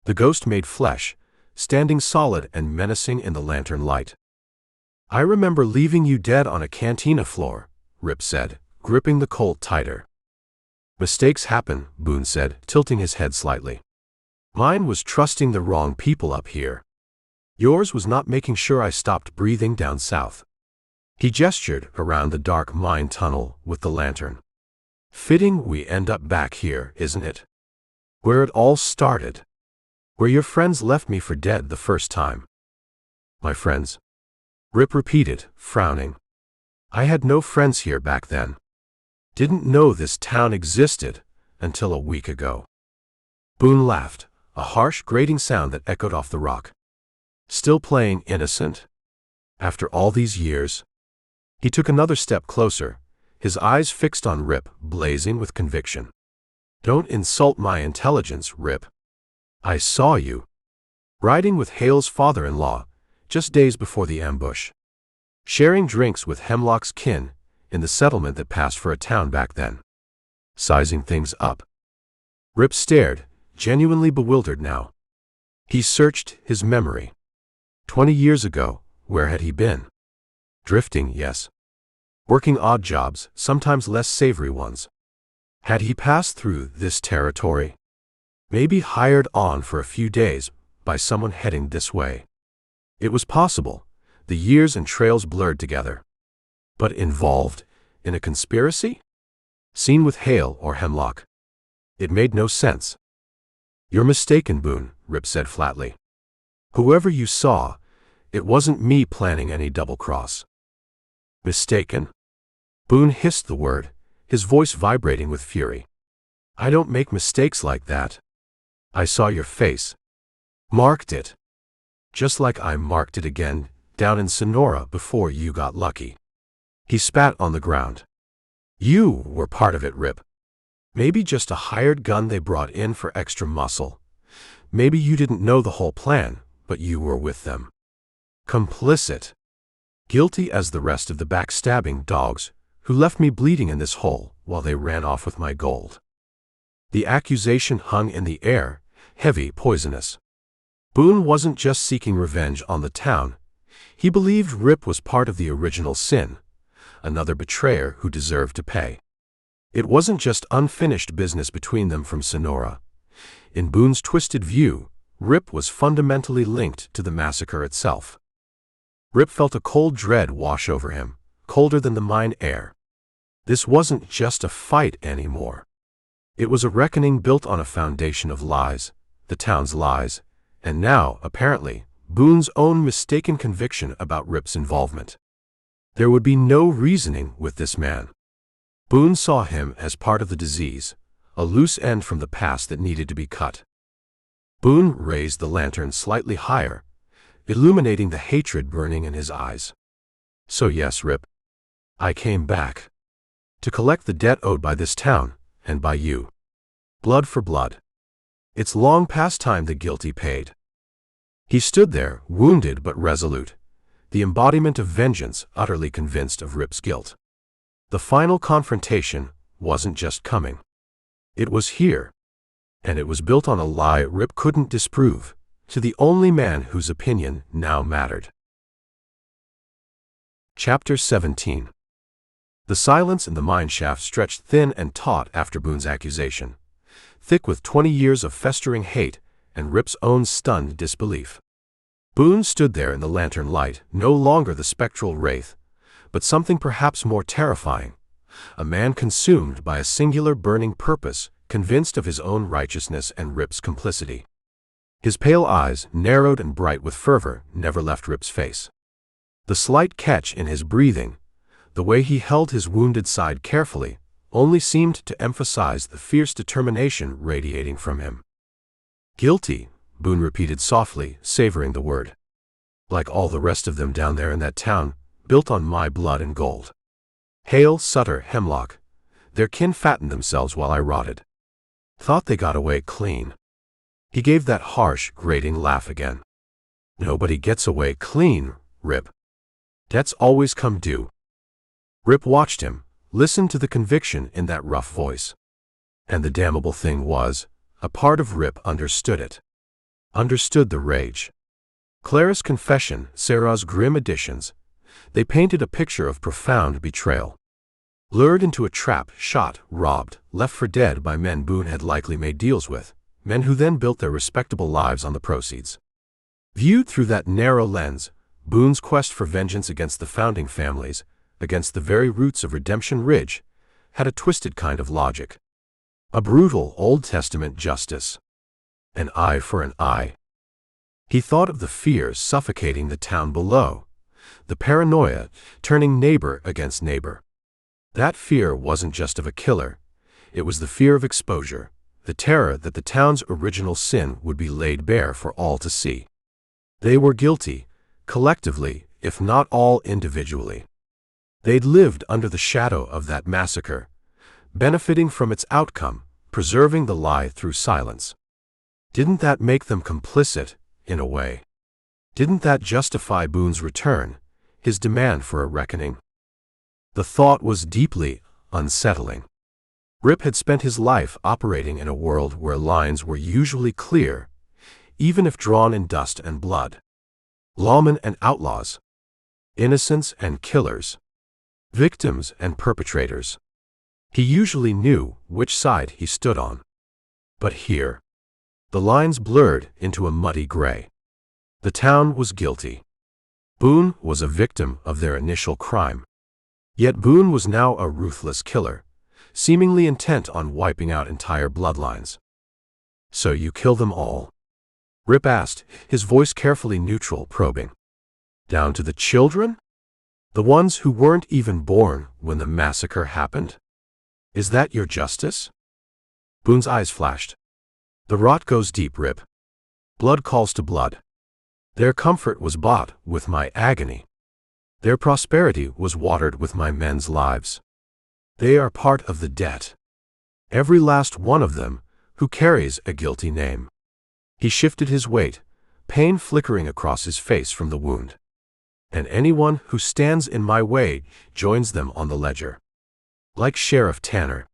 A: The ghost made flesh, standing solid and menacing in the lantern light. I remember leaving you dead on a cantina floor, Rip said, gripping the Colt tighter. Mistakes happen, Boone said, tilting his head slightly. Mine was trusting the wrong people up here. Yours was not making sure I stopped breathing down south. He gestured around the dark mine tunnel with the lantern. Fitting we end up back here, isn't it? Where it all started. Where your friends left me for dead the first time. My friends? Rip repeated, frowning. I had no friends here back then. Didn't know this town existed until a week ago. Boone laughed, a harsh, grating sound that echoed off the rock. Still playing innocent? After all these years? He took another step closer, his eyes fixed on Rip, blazing with conviction. Don't insult my intelligence, Rip. I saw you. Riding with Hale's father-in-law, just days before the ambush. Sharing drinks with Hemlock's kin in the settlement that passed for a town back then. Sizing things up. Rip stared, genuinely bewildered now. He searched his memory. 20 years ago, where had he been? Drifting, yes. Working odd jobs, sometimes less savory ones. Had he passed through this territory? Maybe hired on for a few days by someone heading this way. It was possible, the years and trails blurred together. But involved in a conspiracy? Seen with Hale or Hemlock? It made no sense. You're mistaken, Boone, Rip said flatly. Whoever you saw, it wasn't me planning any double-cross. Mistaken? Boone hissed the word, his voice vibrating with fury. I don't make mistakes like that. I saw your face. Marked it. Just like I marked it again, down in Sonora before you got lucky. He spat on the ground. You were part of it, Rip. Maybe just a hired gun they brought in for extra muscle. Maybe you didn't know the whole plan, but you were with them. Complicit. Guilty as the rest of the backstabbing dogs who left me bleeding in this hole while they ran off with my gold. The accusation hung in the air, heavy, poisonous. Boone wasn't just seeking revenge on the town. He believed Rip was part of the original sin, another betrayer who deserved to pay. It wasn't just unfinished business between them from Sonora. In Boone's twisted view, Rip was fundamentally linked to the massacre itself. Rip felt a cold dread wash over him, colder than the mine air. This wasn't just a fight anymore. It was a reckoning built on a foundation of lies, the town's lies, and now, apparently, Boone's own mistaken conviction about Rip's involvement. There would be no reasoning with this man. Boone saw him as part of the disease, a loose end from the past that needed to be cut. Boone raised the lantern slightly higher, illuminating the hatred burning in his eyes. So yes, Rip. I came back. To collect the debt owed by this town, and by you. Blood for blood. It's long past time the guilty paid. He stood there, wounded but resolute, the embodiment of vengeance, utterly convinced of Rip's guilt. The final confrontation wasn't just coming. It was here. And it was built on a lie Rip couldn't disprove, to the only man whose opinion now mattered. Chapter 17. The silence in the mine shaft stretched thin and taut after Boone's accusation, thick with 20 years of festering hate and Rip's own stunned disbelief. Boone stood there in the lantern light, no longer the spectral wraith, but something perhaps more terrifying, a man consumed by a singular burning purpose, convinced of his own righteousness and Rip's complicity. His pale eyes, narrowed and bright with fervor, never left Rip's face. The slight catch in his breathing, the way he held his wounded side carefully, only seemed to emphasize the fierce determination radiating from him. Guilty, Boone repeated softly, savoring the word. Like all the rest of them down there in that town, built on my blood and gold. Hale, Sutter, Hemlock, their kin fattened themselves while I rotted. Thought they got away clean. He gave that harsh, grating laugh again. Nobody gets away clean, Rip. Debts always come due. Rip watched him, listened to the conviction in that rough voice. And the damnable thing was, a part of Rip understood it. Understood the rage. Clara's confession, Sarah's grim additions, they painted a picture of profound betrayal. Lured into a trap, shot, robbed, left for dead by men Boone had likely made deals with, men who then built their respectable lives on the proceeds. Viewed through that narrow lens, Boone's quest for vengeance against the founding families, against the very roots of Redemption Ridge, had a twisted kind of logic. A brutal Old Testament justice. An eye for an eye. He thought of the fears suffocating the town below, the paranoia turning neighbor against neighbor. That fear wasn't just of a killer, it was the fear of exposure, the terror that the town's original sin would be laid bare for all to see. They were guilty, collectively, if not all individually. They'd lived under the shadow of that massacre, benefiting from its outcome, preserving the lie through silence. Didn't that make them complicit, in a way? Didn't that justify Boone's return, his demand for a reckoning? The thought was deeply unsettling. Rip had spent his life operating in a world where lines were usually clear, even if drawn in dust and blood. Lawmen and outlaws. Innocents and killers. Victims and perpetrators. He usually knew which side he stood on. But here, the lines blurred into a muddy gray. The town was guilty. Boone was a victim of their initial crime. Yet Boone was now a ruthless killer, seemingly intent on wiping out entire bloodlines. "So you kill them all?" Rip asked, his voice carefully neutral, probing. "Down to the children? The ones who weren't even born when the massacre happened? Is that your justice?" Boone's eyes flashed. "The rot goes deep, Rip. Blood calls to blood. Their comfort was bought with my agony. Their prosperity was watered with my men's lives. They are part of the debt. Every last one of them who carries a guilty name." He shifted his weight, pain flickering across his face from the wound. "And anyone who stands in my way joins them on the ledger. Like Sheriff Tanner.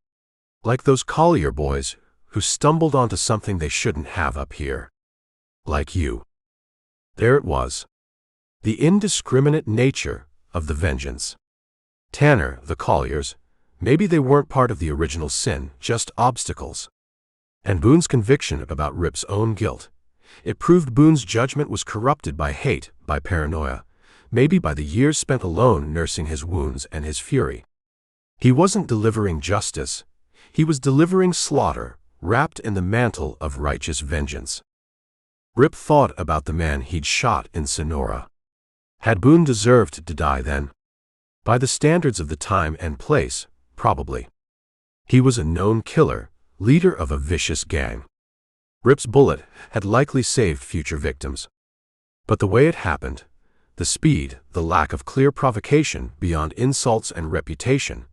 A: Like those Collier boys who stumbled onto something they shouldn't have up here. Like you." There it was. The indiscriminate nature of the vengeance. Tanner, the Colliers, maybe they weren't part of the original sin, just obstacles. And Boone's conviction about Rip's own guilt. It proved Boone's judgment was corrupted by hate, by paranoia, maybe by the years spent alone nursing his wounds and his fury. He wasn't delivering justice. He was delivering slaughter, wrapped in the mantle of righteous vengeance. Rip thought about the man he'd shot in Sonora. Had Boone deserved to die then? By the standards of the time and place, probably. He was a known killer, leader of a vicious gang. Rip's bullet had likely saved future victims. But the way it happened, the speed, the lack of clear provocation beyond insults and reputation,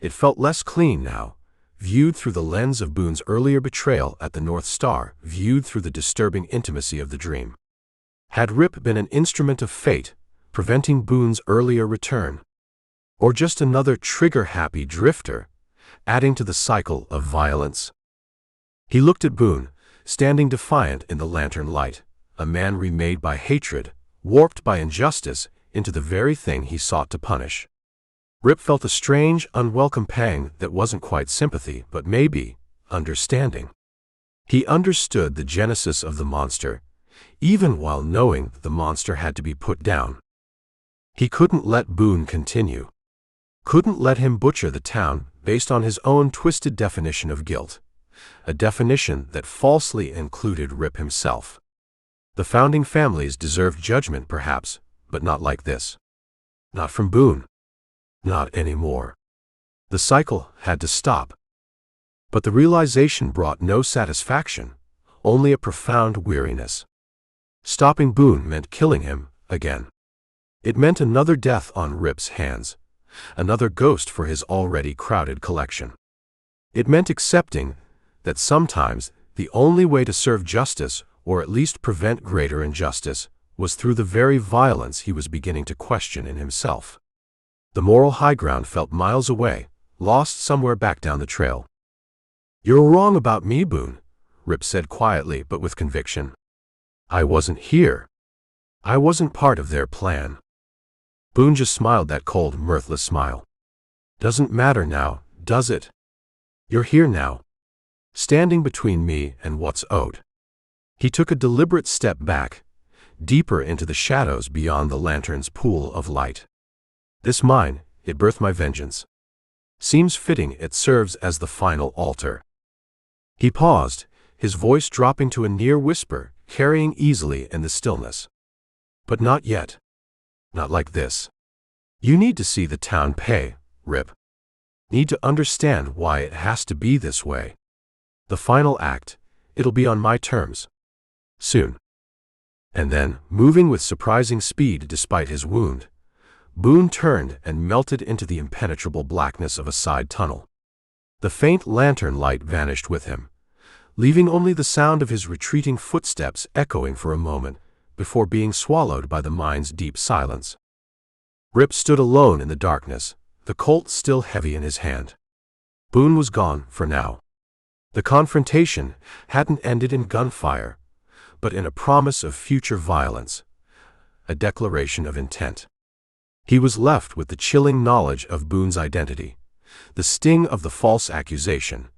A: it felt less clean now, viewed through the lens of Boone's earlier betrayal at the North Star, viewed through the disturbing intimacy of the dream. Had Rip been an instrument of fate, preventing Boone's earlier return? Or just another trigger-happy drifter, adding to the cycle of violence? He looked at Boone, standing defiant in the lantern light, a man remade by hatred, warped by injustice into the very thing he sought to punish. Rip felt a strange, unwelcome pang that wasn't quite sympathy, but maybe understanding. He understood the genesis of the monster, even while knowing the monster had to be put down. He couldn't let Boone continue. Couldn't let him butcher the town based on his own twisted definition of guilt, a definition that falsely included Rip himself. The founding families deserved judgment perhaps, but not like this. Not from Boone. Not anymore. The cycle had to stop. But the realization brought no satisfaction, only a profound weariness. Stopping Boone meant killing him again. It meant another death on Rip's hands, another ghost for his already crowded collection. It meant accepting that sometimes the only way to serve justice, or at least prevent greater injustice, was through the very violence he was beginning to question in himself. The moral high ground felt miles away, lost somewhere back down the trail. "You're wrong about me, Boone," Rip said quietly but with conviction. "I wasn't here. I wasn't part of their plan." Boone just smiled that cold, mirthless smile. "Doesn't matter now, does it? You're here now. standing between me and what's owed. He took a deliberate step back, deeper into the shadows beyond the lantern's pool of light. This mine, it birthed my vengeance. Seems fitting it serves as the final altar. He paused, his voice dropping to a near whisper, carrying easily in the stillness. But not yet. Not like this. You need to see the town pay, Rip. Need to understand why it has to be this way. The final act, it'll be on my terms. Soon. And then, moving with surprising speed despite his wound, Boone turned and melted into the impenetrable blackness of a side tunnel. The faint lantern light vanished with him, leaving only the sound of his retreating footsteps echoing for a moment before being swallowed by the mine's deep silence. Rip stood alone in the darkness, the Colt still heavy in his hand. Boone was gone for now. The confrontation hadn't ended in gunfire, but in a promise of future violence, a declaration of intent. He was left with the chilling knowledge of Boone's identity, the sting of the false accusation,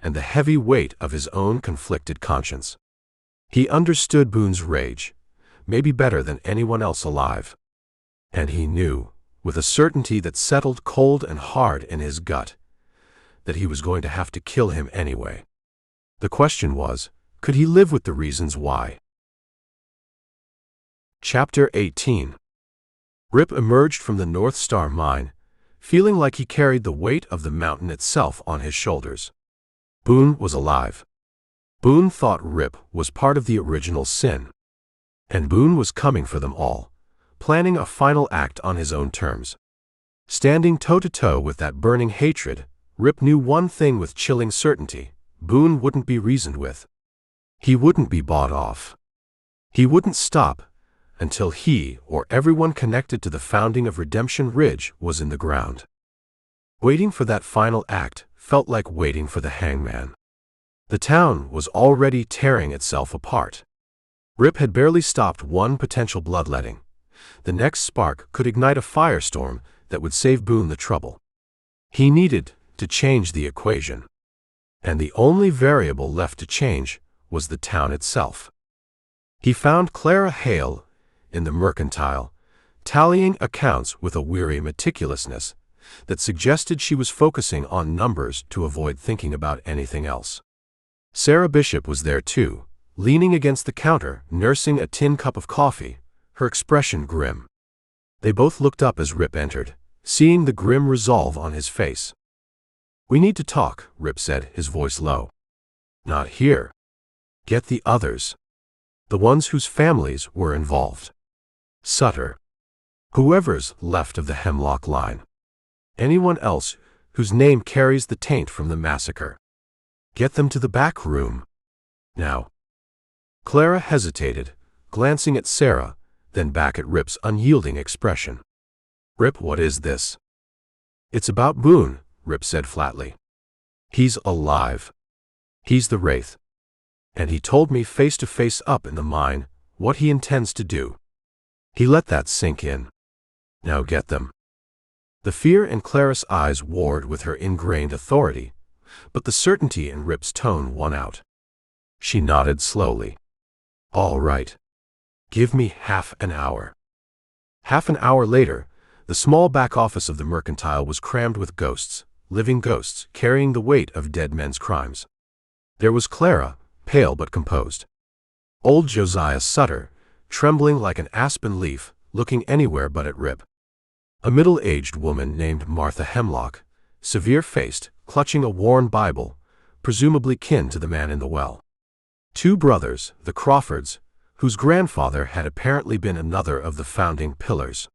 A: and the heavy weight of his own conflicted conscience. He understood Boone's rage, maybe better than anyone else alive. And he knew, with a certainty that settled cold and hard in his gut, that he was going to have to kill him anyway. The question was, could he live with the reasons why? Chapter 18. Rip emerged from the North Star mine, feeling like he carried the weight of the mountain itself on his shoulders. Boone was alive. Boone thought Rip was part of the original sin. And Boone was coming for them all, planning a final act on his own terms. Standing toe-to-toe with that burning hatred, Rip knew one thing with chilling certainty: Boone wouldn't be reasoned with. He wouldn't be bought off. He wouldn't stop until he or everyone connected to the founding of Redemption Ridge was in the ground. Waiting for that final act felt like waiting for the hangman. The town was already tearing itself apart. Rip had barely stopped one potential bloodletting. The next spark could ignite a firestorm that would save Boone the trouble. He needed to change the equation. And the only variable left to change was the town itself. He found Clara Hail in the mercantile, tallying accounts with a weary meticulousness that suggested she was focusing on numbers to avoid thinking about anything else. Sarah Bishop was there too, leaning against the counter, nursing a tin cup of coffee, her expression grim. They both looked up as Rip entered, seeing the grim resolve on his face. "We need to talk," Rip said, his voice low. "Not here. Get the others. The ones whose families were involved. Sutter. Whoever's left of the Hemlock line. Anyone else whose name carries the taint from the massacre. Get them to the back room. Now." Clara hesitated, glancing at Sarah, then back at Rip's unyielding expression. "Rip, what is this?" "It's about Boone," Rip said flatly. "He's alive. He's the Wraith. And he told me face to face up in the mine what he intends to do. He let that sink in. Now get them." The fear in Clara's eyes warred with her ingrained authority, but the certainty in Rip's tone won out. She nodded slowly. "All right. Give me half an hour." Half an hour later, the small back office of the mercantile was crammed with ghosts, living ghosts carrying the weight of dead men's crimes. There was Clara, pale but composed. Old Josiah Sutter, trembling like an aspen leaf, looking anywhere but at Rip. A middle-aged woman named Martha Hemlock, severe-faced, clutching a worn Bible, presumably kin to the man in the well. Two brothers, the Crawfords, whose grandfather had apparently been another of the founding pillars.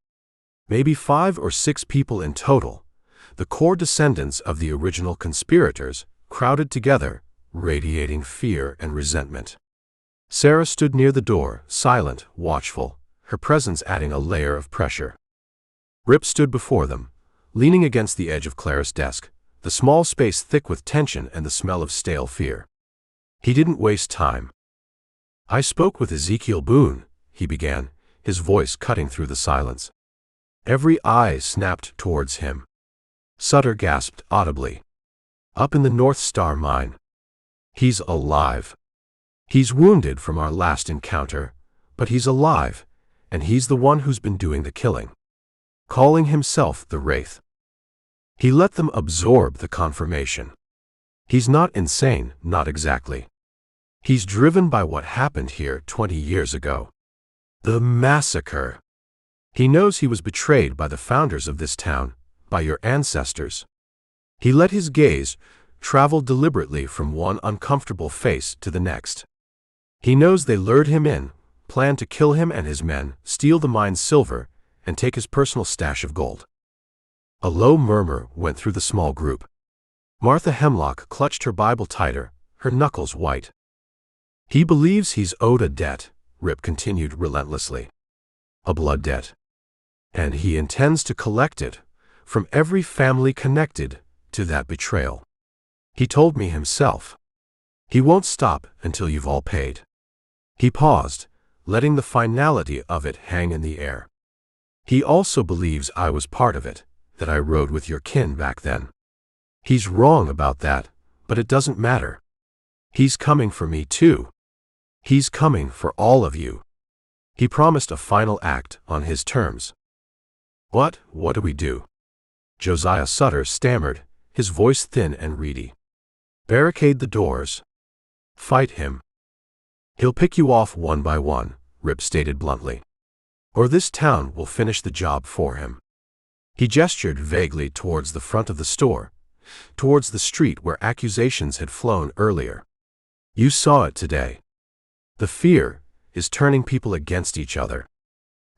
A: Maybe 5 or 6 people in total, the core descendants of the original conspirators, crowded together, radiating fear and resentment. Sarah stood near the door, silent, watchful, her presence adding a layer of pressure. Rip stood before them, leaning against the edge of Clara's desk, the small space thick with tension and the smell of stale fear. He didn't waste time. "I spoke with Ezekiel Boone," he began, his voice cutting through the silence. Every eye snapped towards him. Sutter gasped audibly. "Up in the North Star mine." He's alive. He's wounded from our last encounter, but he's alive, and he's the one who's been doing the killing, calling himself the Wraith. He let them absorb the confirmation. He's not insane, not exactly. He's driven by what happened here 20 years ago. The massacre. He knows he was betrayed by the founders of this town, by your ancestors. He let his gaze travel deliberately from one uncomfortable face to the next. He knows they lured him in, planned to kill him and his men, steal the mine's silver, and take his personal stash of gold. A low murmur went through the small group. Martha Hemlock clutched her Bible tighter, her knuckles white. He believes he's owed a debt, Rip continued relentlessly. A blood debt. And he intends to collect it from every family connected to that betrayal. He told me himself. He won't stop until you've all paid. He paused, letting the finality of it hang in the air. He also believes I was part of it, that I rode with your kin back then. He's wrong about that, but it doesn't matter. He's coming for me too. He's coming for all of you. He promised a final act on his terms. What do we do? Josiah Sutter stammered, his voice thin and reedy. Barricade the doors. Fight him. He'll pick you off one by one, Rip stated bluntly. Or this town will finish the job for him. He gestured vaguely towards the front of the store, towards the street where accusations had flown earlier. You saw it today. The fear is turning people against each other.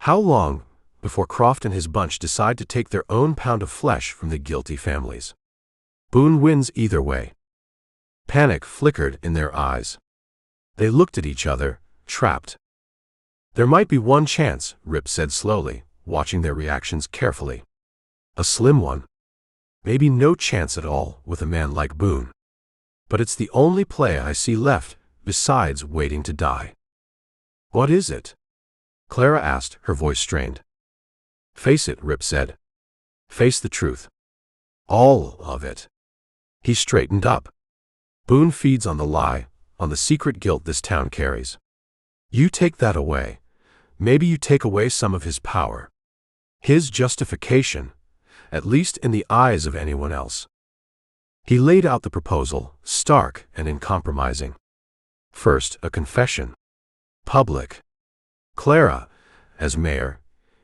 A: How long before Croft and his bunch decide to take their own pound of flesh from the guilty families? Boone wins either way. Panic flickered in their eyes. They looked at each other, trapped. There might be one chance, Rip said slowly, watching their reactions carefully. A slim one. Maybe no chance at all with a man like Boone. But it's the only play I see left, besides waiting to die. What is it? Clara asked, her voice strained. Face it, Rip said. Face the truth. All of it. He straightened up. Boone feeds on the lie, on the secret guilt this town carries. You take that away. Maybe you take away some of his power. His justification, at least in the eyes of anyone else. He laid out the proposal, stark and uncompromising. First, a confession. Public. Clara, as mayor,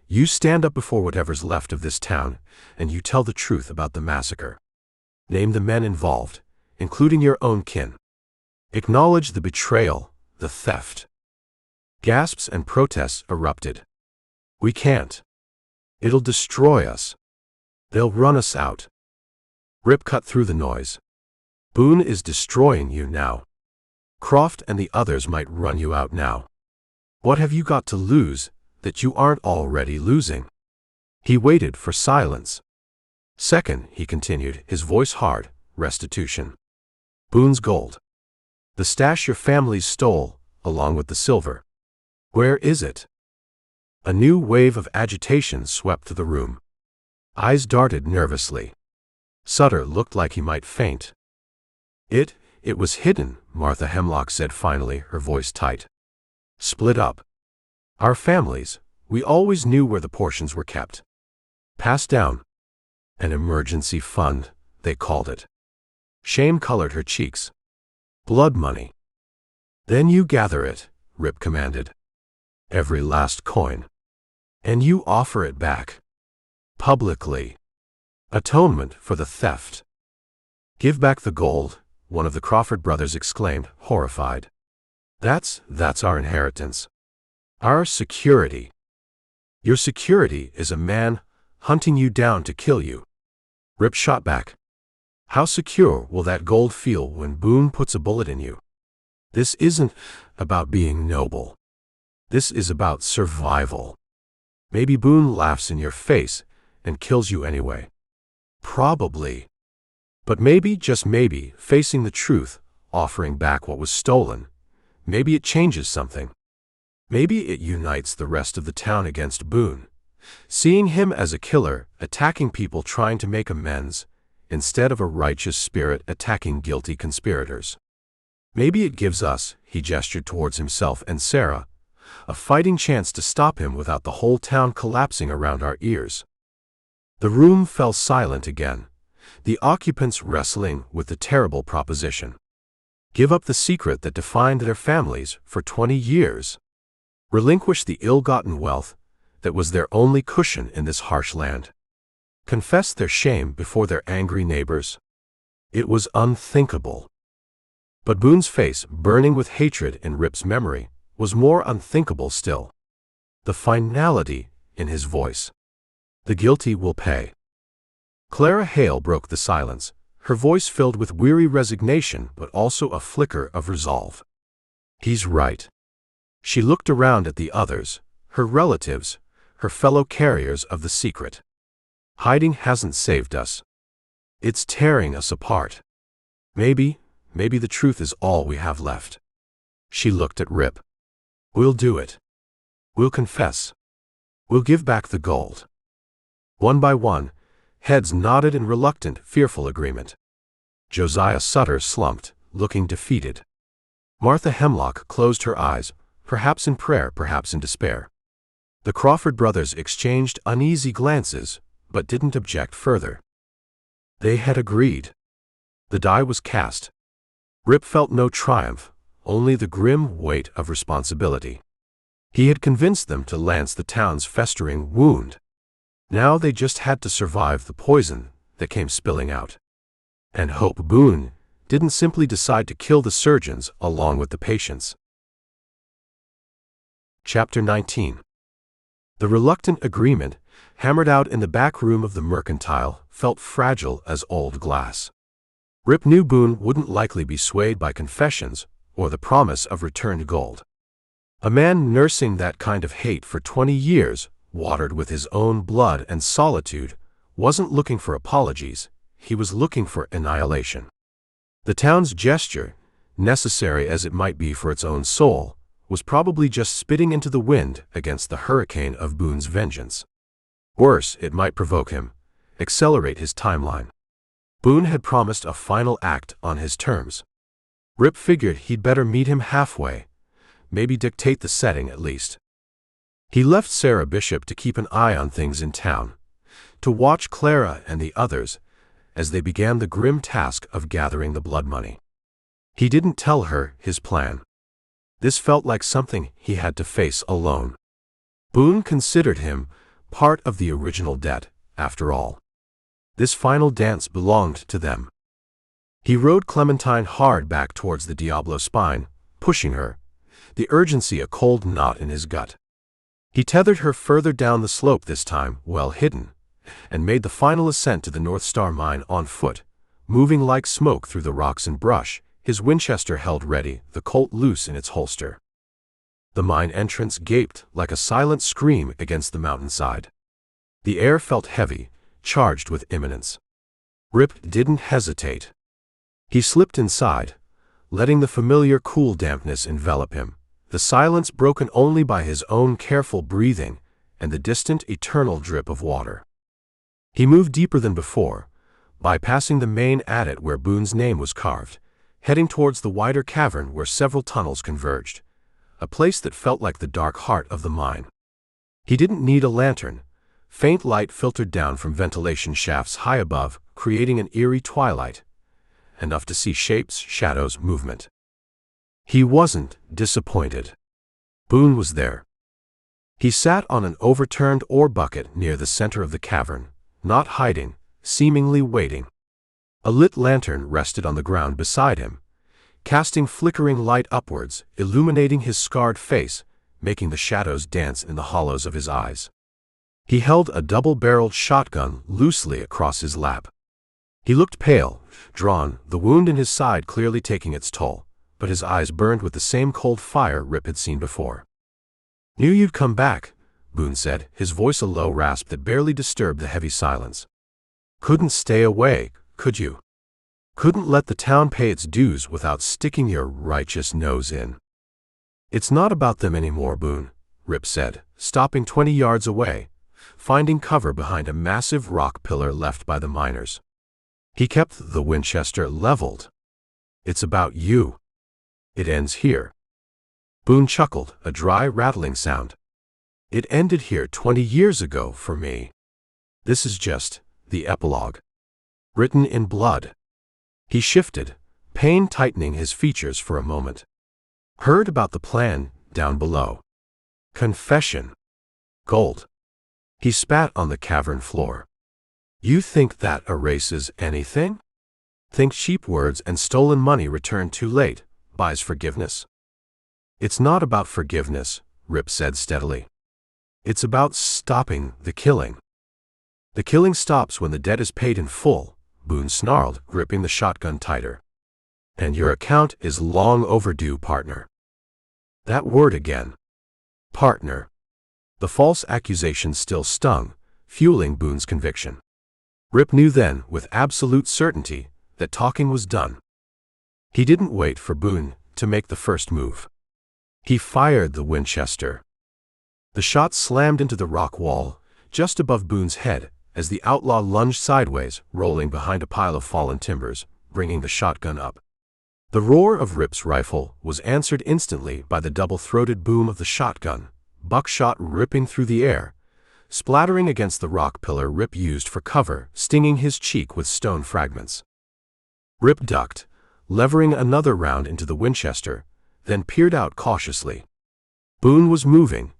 A: you stand up before whatever's left of this town, and you tell the truth about the massacre. Name the men involved, including your own kin. Acknowledge the betrayal, the theft. Gasps and protests erupted. We can't. It'll destroy us. They'll run us out. Rip cut through the noise. Boone is destroying you now. Croft and the others might run you out now. What have you got to lose that you aren't already losing? He waited for silence. Second, he continued, his voice hard, restitution. Boone's gold. The stash your families stole, along with the silver. Where is it? A new wave of agitation swept through the room. Eyes darted nervously. Sutter looked like he might faint. It was hidden, Martha Hemlock said finally, her voice tight. Split up. Our families, we always knew where the portions were kept. Passed down. An emergency fund, they called it. Shame colored her cheeks. Blood money. Then you gather it, Rip commanded. Every last coin. And you offer it back. Publicly. Atonement for the theft. Give back the gold, one of the Crawford brothers exclaimed, horrified. That's our inheritance. Our security. Your security is a man hunting you down to kill you. Rip shot back. How secure will that gold feel when Boone puts a bullet in you? This isn't about being noble. This is about survival. Maybe Boone laughs in your face and kills you anyway. Probably. But maybe, just maybe, facing the truth, offering back what was stolen, maybe it changes something. Maybe it unites the rest of the town against Boone, seeing him as a killer, attacking people trying to make amends, instead of a righteous spirit attacking guilty conspirators. Maybe it gives us, he gestured towards himself and Sarah, a fighting chance to stop him without the whole town collapsing around our ears. The room fell silent again, the occupants wrestling with the terrible proposition. Give up the secret that defined their families for 20 years. Relinquish the ill-gotten wealth that was their only cushion in this harsh land. Confess their shame before their angry neighbors. It was unthinkable. But Boone's face, burning with hatred in Rip's memory, was more unthinkable still. The finality in his voice. The guilty will pay. Clara Hail broke the silence, her voice filled with weary resignation but also a flicker of resolve. He's right. She looked around at the others, her relatives, her fellow carriers of the secret. Hiding hasn't saved us. It's tearing us apart. Maybe the truth is all we have left. She looked at Rip. We'll do it. We'll confess. We'll give back the gold. One by one, heads nodded in reluctant, fearful agreement. Josiah Sutter slumped, looking defeated. Martha Hemlock closed her eyes, perhaps in prayer, perhaps in despair. The Crawford brothers exchanged uneasy glances, but didn't object further. They had agreed. The die was cast. Rip felt no triumph, only the grim weight of responsibility. He had convinced them to lance the town's festering wound. Now they just had to survive the poison that came spilling out. And hope Boone didn't simply decide to kill the surgeons along with the patients. Chapter 19. The reluctant agreement, hammered out in the back room of the Mercantile, felt fragile as old glass. Rip knew Boone wouldn't likely be swayed by confessions or the promise of returned gold. A man nursing that kind of hate for 20 years, watered with his own blood and solitude, wasn't looking for apologies, he was looking for annihilation. The town's gesture, necessary as it might be for its own soul, was probably just spitting into the wind against the hurricane of Boone's vengeance. Worse, it might provoke him, accelerate his timeline. Boone had promised a final act on his terms. Rip figured he'd better meet him halfway, maybe dictate the setting at least. He left Sarah Bishop to keep an eye on things in town, to watch Clara and the others as they began the grim task of gathering the blood money. He didn't tell her his plan. This felt like something he had to face alone. Boone considered him part of the original debt, after all. This final dance belonged to them. He rode Clementine hard back towards the Diablo spine, pushing her, the urgency a cold knot in his gut. He tethered her further down the slope this time, well hidden, and made the final ascent to the North Star mine on foot, moving like smoke through the rocks and brush, his Winchester held ready, the Colt loose in its holster. The mine entrance gaped like a silent scream against the mountainside. The air felt heavy, charged with imminence. Rip didn't hesitate. He slipped inside, letting the familiar cool dampness envelop him, the silence broken only by his own careful breathing and the distant eternal drip of water. He moved deeper than before, bypassing the main adit where Boone's name was carved, heading towards the wider cavern where several tunnels converged, a place that felt like the dark heart of the mine. He didn't need a lantern. Faint light filtered down from ventilation shafts high above, creating an eerie twilight, enough to see shapes, shadows, movement. He wasn't disappointed. Boone was there. He sat on an overturned ore bucket near the center of the cavern, not hiding, seemingly waiting. A lit lantern rested on the ground beside him, casting flickering light upwards, illuminating his scarred face, making the shadows dance in the hollows of his eyes. He held a double-barreled shotgun loosely across his lap. He looked pale, drawn, the wound in his side clearly taking its toll, but his eyes burned with the same cold fire Rip had seen before. "Knew you'd come back," Boone said, his voice a low rasp that barely disturbed the heavy silence. "Couldn't stay away, could you? Couldn't let the town pay its dues without sticking your righteous nose in." "It's not about them anymore, Boone," Rip said, stopping 20 yards away, finding cover behind a massive rock pillar left by the miners. He kept the Winchester leveled. "It's about you." It ends here. Boone chuckled, a dry, rattling sound. It ended here 20 years ago for me. This is just the epilogue. Written in blood. He shifted, pain tightening his features for a moment. Heard about the plan down below. Confession. Gold. He spat on the cavern floor. You think that erases anything? Think cheap words and stolen money returned too late buys forgiveness? It's not about forgiveness, Rip said steadily. It's about stopping the killing. The killing stops when the debt is paid in full, Boone snarled, gripping the shotgun tighter. And your account is long overdue, partner. That word again. Partner. The false accusation still stung, fueling Boone's conviction. Rip knew then, with absolute certainty, that talking was done. He didn't wait for Boone to make the first move. He fired the Winchester. The shot slammed into the rock wall, just above Boone's head, as the outlaw lunged sideways, rolling behind a pile of fallen timbers, bringing the shotgun up. The roar of Rip's rifle was answered instantly by the double-throated boom of the shotgun, buckshot ripping through the air, splattering against the rock pillar Rip used for cover, stinging his cheek with stone fragments. Rip ducked, levering another round into the Winchester, then peered out cautiously. Boone was moving,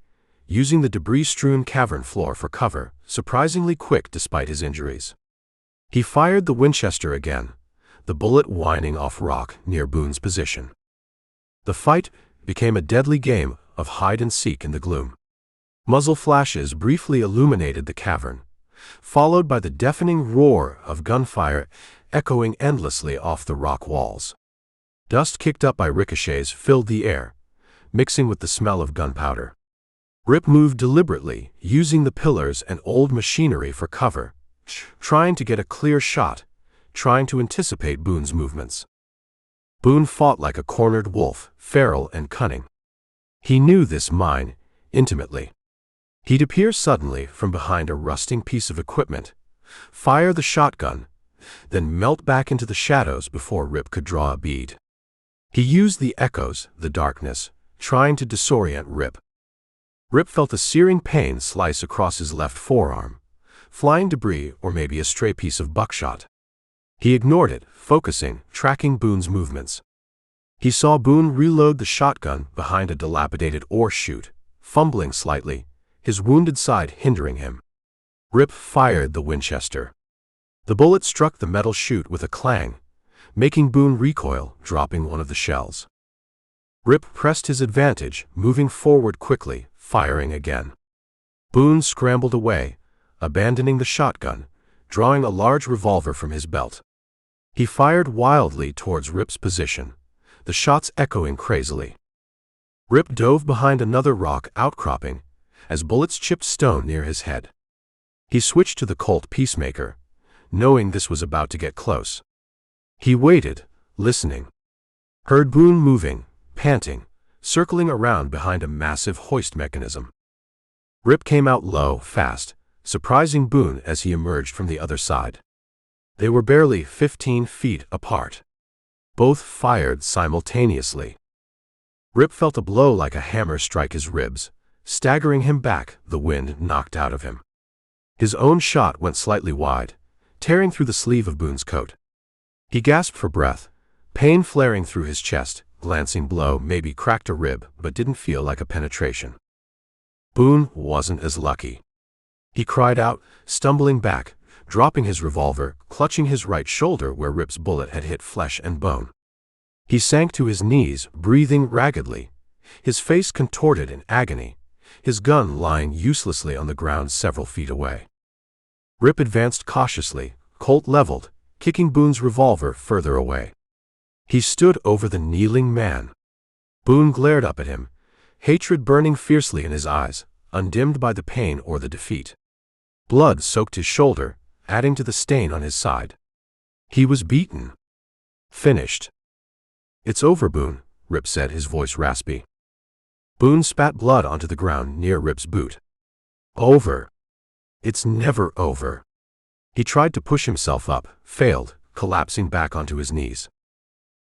A: using the debris-strewn cavern floor for cover, surprisingly quick despite his injuries. He fired the Winchester again, the bullet whining off rock near Boone's position. The fight became a deadly game of hide-and-seek in the gloom. Muzzle flashes briefly illuminated the cavern, followed by the deafening roar of gunfire echoing endlessly off the rock walls. Dust kicked up by ricochets filled the air, mixing with the smell of gunpowder. Rip moved deliberately, using the pillars and old machinery for cover, trying to get a clear shot, trying to anticipate Boone's movements. Boone fought like a cornered wolf, feral and cunning. He knew this mine intimately. He'd appear suddenly from behind a rusting piece of equipment, fire the shotgun, then melt back into the shadows before Rip could draw a bead. He used the echoes, the darkness, trying to disorient Rip. Rip felt a searing pain slice across his left forearm, flying debris or maybe a stray piece of buckshot. He ignored it, focusing, tracking Boone's movements. He saw Boone reload the shotgun behind a dilapidated ore chute, fumbling slightly, his wounded side hindering him. Rip fired the Winchester. The bullet struck the metal chute with a clang, making Boone recoil, dropping one of the shells. Rip pressed his advantage, moving forward quickly, firing again. Boone scrambled away, abandoning the shotgun, drawing a large revolver from his belt. He fired wildly towards Rip's position, the shots echoing crazily. Rip dove behind another rock outcropping, as bullets chipped stone near his head. He switched to the Colt Peacemaker, knowing this was about to get close. He waited, listening. Heard Boone moving, panting, circling around behind a massive hoist mechanism. Rip came out low, fast, surprising Boone as he emerged from the other side. They were barely 15 feet apart. Both fired simultaneously. Rip felt a blow like a hammer strike his ribs, staggering him back, the wind knocked out of him. His own shot went slightly wide, tearing through the sleeve of Boone's coat. He gasped for breath, pain flaring through his chest. Glancing blow maybe cracked a rib but didn't feel like a penetration. Boone wasn't as lucky. He cried out, stumbling back, dropping his revolver, clutching his right shoulder where Rip's bullet had hit flesh and bone. He sank to his knees, breathing raggedly, his face contorted in agony, his gun lying uselessly on the ground several feet away. Rip advanced cautiously, Colt leveled, kicking Boone's revolver further away. He stood over the kneeling man. Boone glared up at him, hatred burning fiercely in his eyes, undimmed by the pain or the defeat. Blood soaked his shoulder, adding to the stain on his side. He was beaten. Finished. It's over, Boone, Rip said, his voice raspy. Boone spat blood onto the ground near Rip's boot. Over. It's never over. He tried to push himself up, failed, collapsing back onto his knees.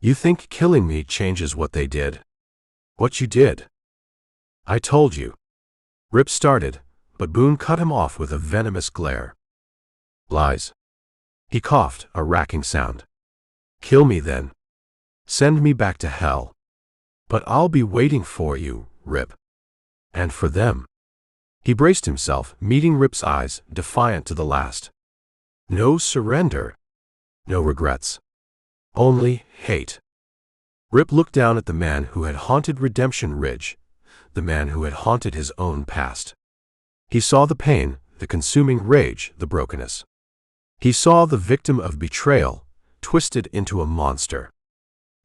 A: You think killing me changes what they did? What you did? I told you. Rip started, but Boone cut him off with a venomous glare. Lies. He coughed, a racking sound. Kill me then. Send me back to hell. But I'll be waiting for you, Rip. And for them. He braced himself, meeting Rip's eyes, defiant to the last. No surrender. No regrets. Only hate. Rip looked down at the man who had haunted Redemption Ridge, the man who had haunted his own past. He saw the pain, the consuming rage, the brokenness. He saw the victim of betrayal, twisted into a monster.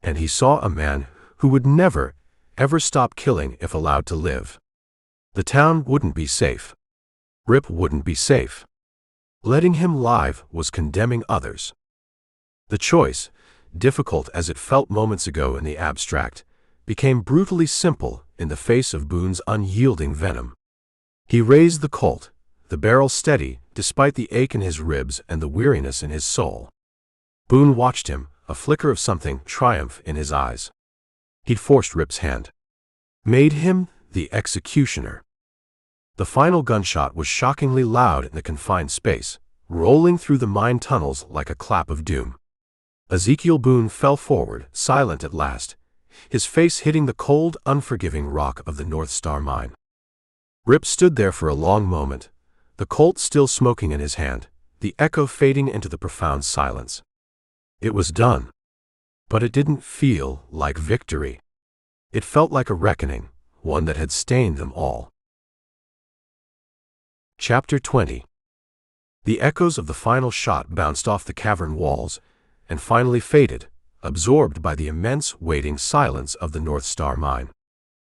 A: And he saw a man who would never, ever stop killing if allowed to live. The town wouldn't be safe. Rip wouldn't be safe. Letting him live was condemning others. The choice, difficult as it felt moments ago in the abstract, became brutally simple in the face of Boone's unyielding venom. He raised the Colt, the barrel steady despite the ache in his ribs and the weariness in his soul. Boone watched him, a flicker of something triumph in his eyes. He'd forced Rip's hand. Made him the executioner. The final gunshot was shockingly loud in the confined space, rolling through the mine tunnels like a clap of doom. Ezekiel Boone fell forward, silent at last, his face hitting the cold, unforgiving rock of the North Star mine. Rip stood there for a long moment, the Colt still smoking in his hand, the echo fading into the profound silence. It was done. But it didn't feel like victory. It felt like a reckoning, one that had stained them all. Chapter 20. The echoes of the final shot bounced off the cavern walls, and finally faded, absorbed by the immense, waiting silence of the North Star mine.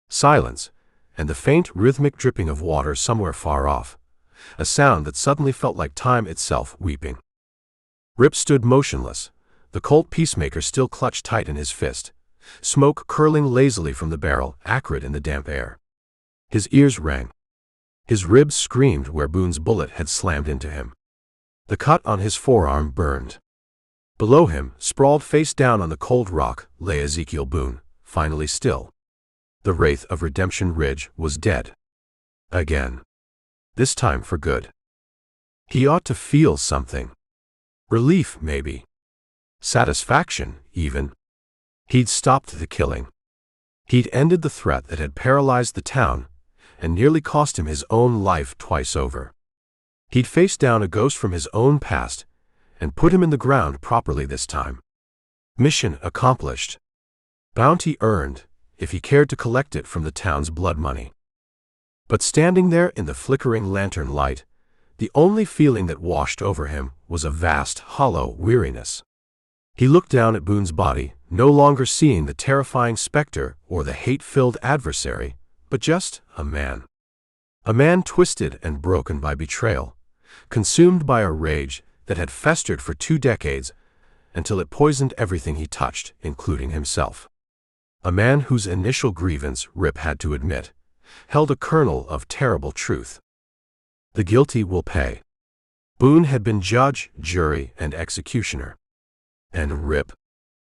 A: Silence, and the faint, rhythmic dripping of water somewhere far off, a sound that suddenly felt like time itself weeping. Rip stood motionless, the Colt peacemaker still clutched tight in his fist, smoke curling lazily from the barrel, acrid in the damp air. His ears rang. His ribs screamed where Boone's bullet had slammed into him. The cut on his forearm burned. Below him, sprawled face down on the cold rock, lay Ezekiel Boone, finally still. The Wraith of Redemption Ridge was dead. Again. This time for good. He ought to feel something. Relief, maybe. Satisfaction, even. He'd stopped the killing. He'd ended the threat that had paralyzed the town and nearly cost him his own life twice over. He'd faced down a ghost from his own past and put him in the ground properly this time. Mission accomplished. Bounty earned, if he cared to collect it from the town's blood money. But standing there in the flickering lantern light, the only feeling that washed over him was a vast, hollow weariness. He looked down at Boone's body, no longer seeing the terrifying specter or the hate-filled adversary, but just a man. A man twisted and broken by betrayal, consumed by a rage that had festered for 2 decades until it poisoned everything he touched, including himself. A man whose initial grievance, Rip had to admit, held a kernel of terrible truth. The guilty will pay. Boone had been judge, jury, and executioner. And Rip?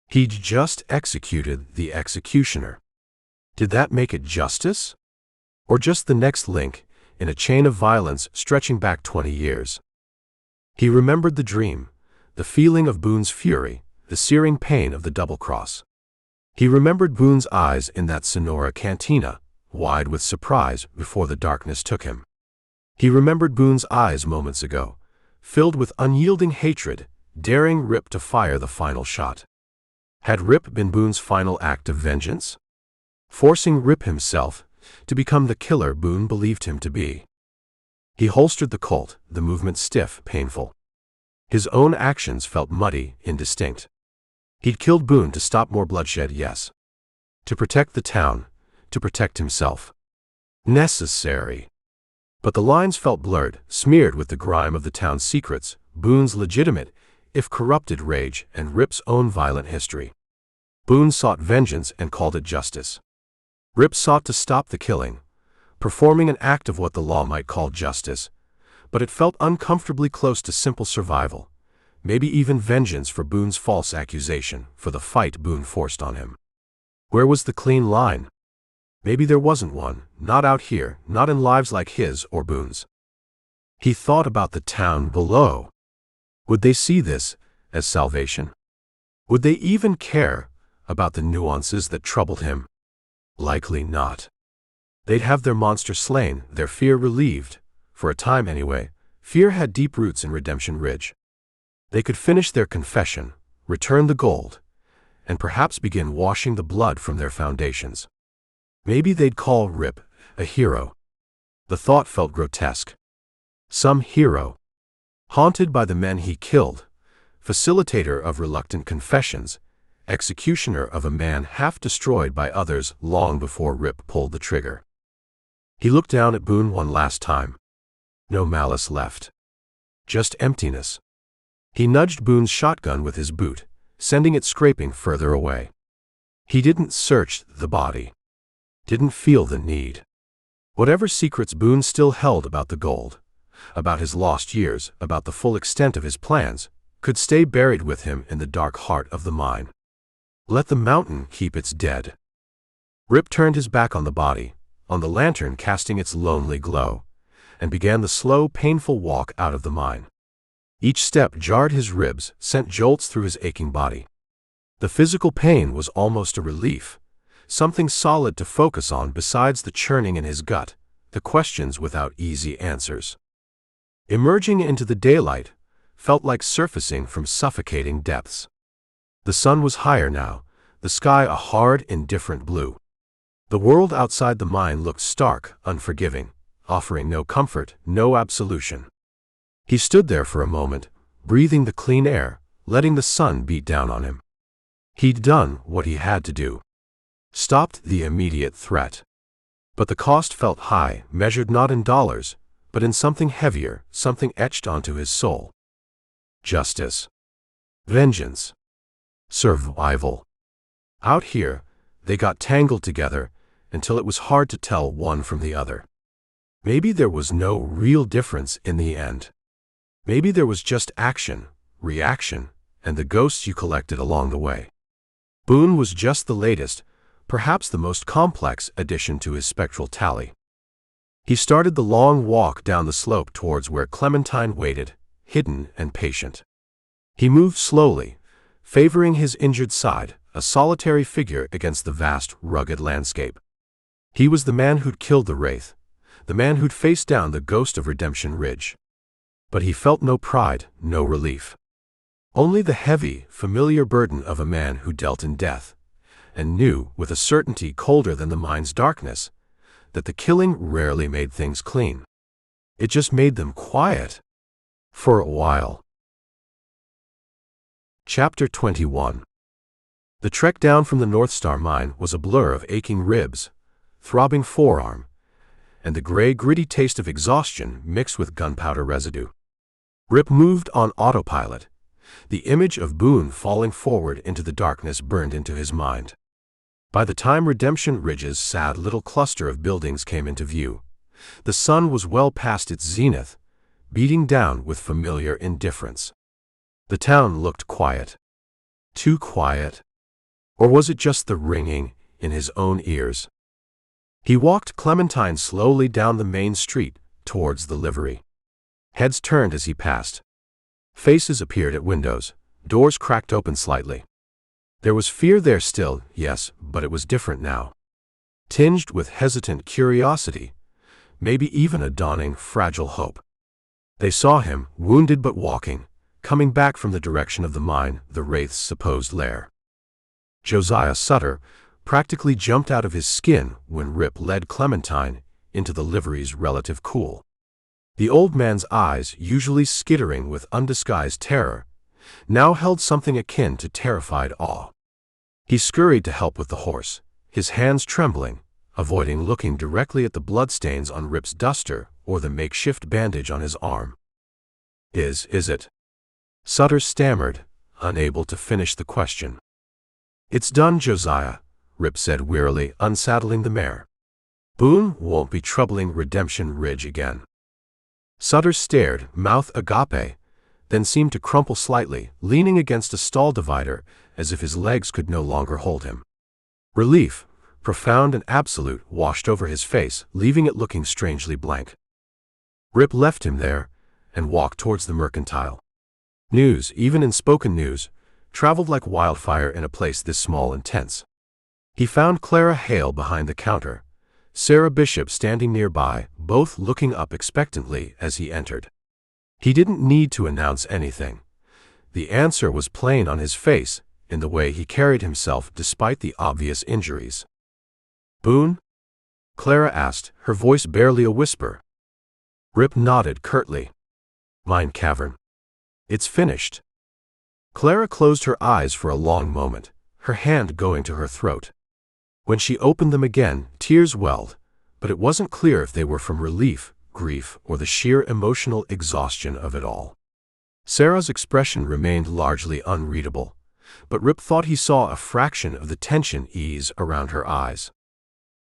A: He'd just executed the executioner. Did that make it justice? Or just the next link in a chain of violence stretching back 20 years? He remembered the dream, the feeling of Boone's fury, the searing pain of the double-cross. He remembered Boone's eyes in that Sonora cantina, wide with surprise before the darkness took him. He remembered Boone's eyes moments ago, filled with unyielding hatred, daring Rip to fire the final shot. Had Rip been Boone's final act of vengeance? Forcing Rip himself to become the killer Boone believed him to be. He holstered the Colt, the movement stiff, painful. His own actions felt muddy, indistinct. He'd killed Boone to stop more bloodshed, yes. To protect the town, to protect himself. Necessary. But the lines felt blurred, smeared with the grime of the town's secrets, Boone's legitimate, if corrupted rage, and Rip's own violent history. Boone sought vengeance and called it justice. Rip sought to stop the killing, performing an act of what the law might call justice, but it felt uncomfortably close to simple survival, maybe even vengeance for Boone's false accusation, for the fight Boone forced on him. Where was the clean line? Maybe there wasn't one, not out here, not in lives like his or Boone's. He thought about the town below. Would they see this as salvation? Would they even care about the nuances that troubled him? Likely not. They'd have their monster slain, their fear relieved. For a time anyway, fear had deep roots in Redemption Ridge. They could finish their confession, return the gold, and perhaps begin washing the blood from their foundations. Maybe they'd call Rip a hero. The thought felt grotesque. Some hero. Haunted by the men he killed, facilitator of reluctant confessions, executioner of a man half destroyed by others long before Rip pulled the trigger. He looked down at Boone one last time. No malice left. Just emptiness. He nudged Boone's shotgun with his boot, sending it scraping further away. He didn't search the body. Didn't feel the need. Whatever secrets Boone still held about the gold, about his lost years, about the full extent of his plans, could stay buried with him in the dark heart of the mine. Let the mountain keep its dead. Rip turned his back on the body, on the lantern casting its lonely glow, and began the slow, painful walk out of the mine. Each step jarred his ribs, sent jolts through his aching body. The physical pain was almost a relief, something solid to focus on besides the churning in his gut, the questions without easy answers. Emerging into the daylight felt like surfacing from suffocating depths. The sun was higher now, the sky a hard, indifferent blue. The world outside the mine looked stark, unforgiving, offering no comfort, no absolution. He stood there for a moment, breathing the clean air, letting the sun beat down on him. He'd done what he had to do. Stopped the immediate threat. But the cost felt high, measured not in dollars, but in something heavier, something etched onto his soul. Justice. Vengeance. Survival. Out here, they got tangled together until it was hard to tell one from the other. Maybe there was no real difference in the end. Maybe there was just action, reaction, and the ghosts you collected along the way. Boone was just the latest, perhaps the most complex addition to his spectral tally. He started the long walk down the slope towards where Clementine waited, hidden and patient. He moved slowly, favoring his injured side, a solitary figure against the vast, rugged landscape. He was the man who'd killed the Wraith, the man who'd faced down the ghost of Redemption Ridge. But he felt no pride, no relief. Only the heavy, familiar burden of a man who dealt in death, and knew, with a certainty colder than the mine's darkness, that the killing rarely made things clean. It just made them quiet. For a while. Chapter 21. The trek down from the North Star mine was a blur of aching ribs, throbbing forearm, and the gray, gritty taste of exhaustion mixed with gunpowder residue. Rip moved on autopilot. The image of Boone falling forward into the darkness burned into his mind. By the time Redemption Ridge's sad little cluster of buildings came into view, the sun was well past its zenith, beating down with familiar indifference. The town looked quiet. Too quiet. Or was it just the ringing in his own ears? He walked Clementine slowly down the main street towards the livery. Heads turned as he passed. Faces appeared at windows, doors cracked open slightly. There was fear there still, yes, but it was different now. Tinged with hesitant curiosity, maybe even a dawning, fragile hope. They saw him, wounded but walking, coming back from the direction of the mine, the Wraith's supposed lair. Josiah Sutter practically jumped out of his skin when Rip led Clementine into the livery's relative cool. The old man's eyes, usually skittering with undisguised terror, now held something akin to terrified awe. He scurried to help with the horse, his hands trembling, avoiding looking directly at the bloodstains on Rip's duster or the makeshift bandage on his arm. Is it? Sutter stammered, unable to finish the question. It's done, Josiah, Rip said wearily, unsaddling the mare. Boone won't be troubling Redemption Ridge again. Sutter stared, mouth agape, then seemed to crumple slightly, leaning against a stall divider as if his legs could no longer hold him. Relief, profound and absolute, washed over his face, leaving it looking strangely blank. Rip left him there and walked towards the mercantile. News, even in spoken news, traveled like wildfire in a place this small and tense. He found Clara Hail behind the counter, Sarah Bishop standing nearby, both looking up expectantly as he entered. He didn't need to announce anything. The answer was plain on his face, in the way he carried himself despite the obvious injuries. "Boone?" Clara asked, her voice barely a whisper. Rip nodded curtly. "Mine cavern. It's finished." Clara closed her eyes for a long moment, her hand going to her throat. When she opened them again, tears welled, but it wasn't clear if they were from relief, grief, or the sheer emotional exhaustion of it all. Sarah's expression remained largely unreadable, but Rip thought he saw a fraction of the tension ease around her eyes.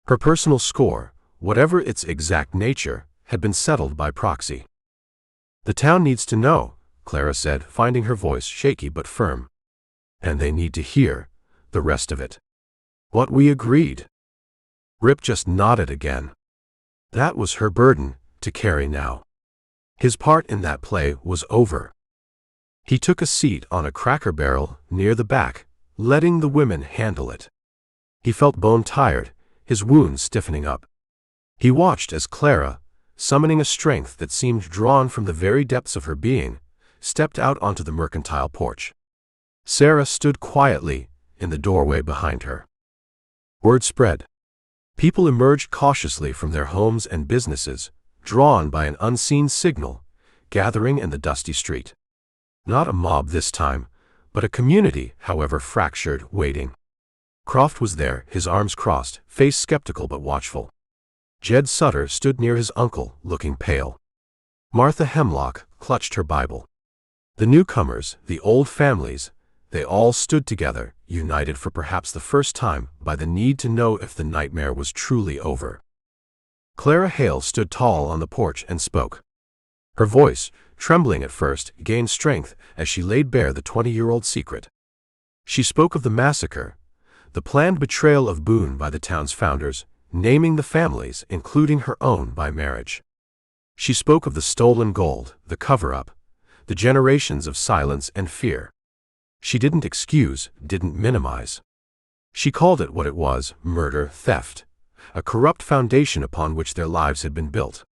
A: Her personal score, whatever its exact nature, had been settled by proxy. "The town needs to know," Clara said, finding her voice shaky but firm. "And they need to hear the rest of it. What we agreed." Rip just nodded again. That was her burden to carry now. His part in that play was over. He took a seat on a cracker barrel near the back, letting the women handle it. He felt bone-tired, his wounds stiffening up. He watched as Clara, summoning a strength that seemed drawn from the very depths of her being, stepped out onto the mercantile porch. Sarah stood quietly in the doorway behind her. Word spread. People emerged cautiously from their homes and businesses, drawn by an unseen signal, gathering in the dusty street. Not a mob this time, but a community, however fractured, waiting. Croft was there, his arms crossed, face skeptical but watchful. Jed Sutter stood near his uncle, looking pale. Martha Hemlock clutched her Bible. The newcomers, the old families, they all stood together, united for perhaps the first time by the need to know if the nightmare was truly over. Clara Hail stood tall on the porch and spoke. Her voice, trembling at first, gained strength as she laid bare the 20-year-old secret. She spoke of the massacre, the planned betrayal of Boone by the town's founders, naming the families, including her own by marriage. She spoke of the stolen gold, the cover-up, the generations of silence and fear. She didn't excuse, didn't minimize. She called it what it was: murder, theft, a corrupt foundation upon which their lives had been built.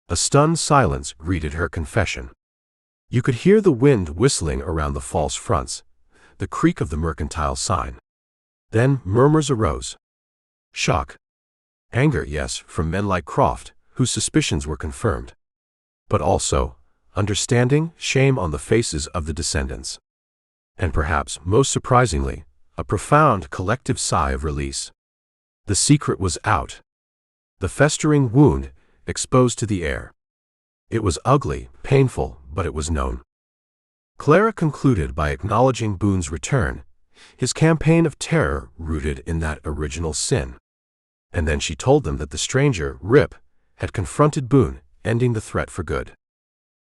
A: A stunned silence greeted her confession. You could hear the wind whistling around the false fronts, the creak of the mercantile sign. Then murmurs arose. Shock. Anger, yes, from men like Croft, whose suspicions were confirmed. But also understanding, shame on the faces of the descendants. And perhaps, most surprisingly, a profound collective sigh of release. The secret was out. The festering wound exposed to the air. It was ugly, painful, but it was known. Clara concluded by acknowledging Boone's return, his campaign of terror rooted in that original sin. And then she told them that the stranger, Rip, had confronted Boone, ending the threat for good.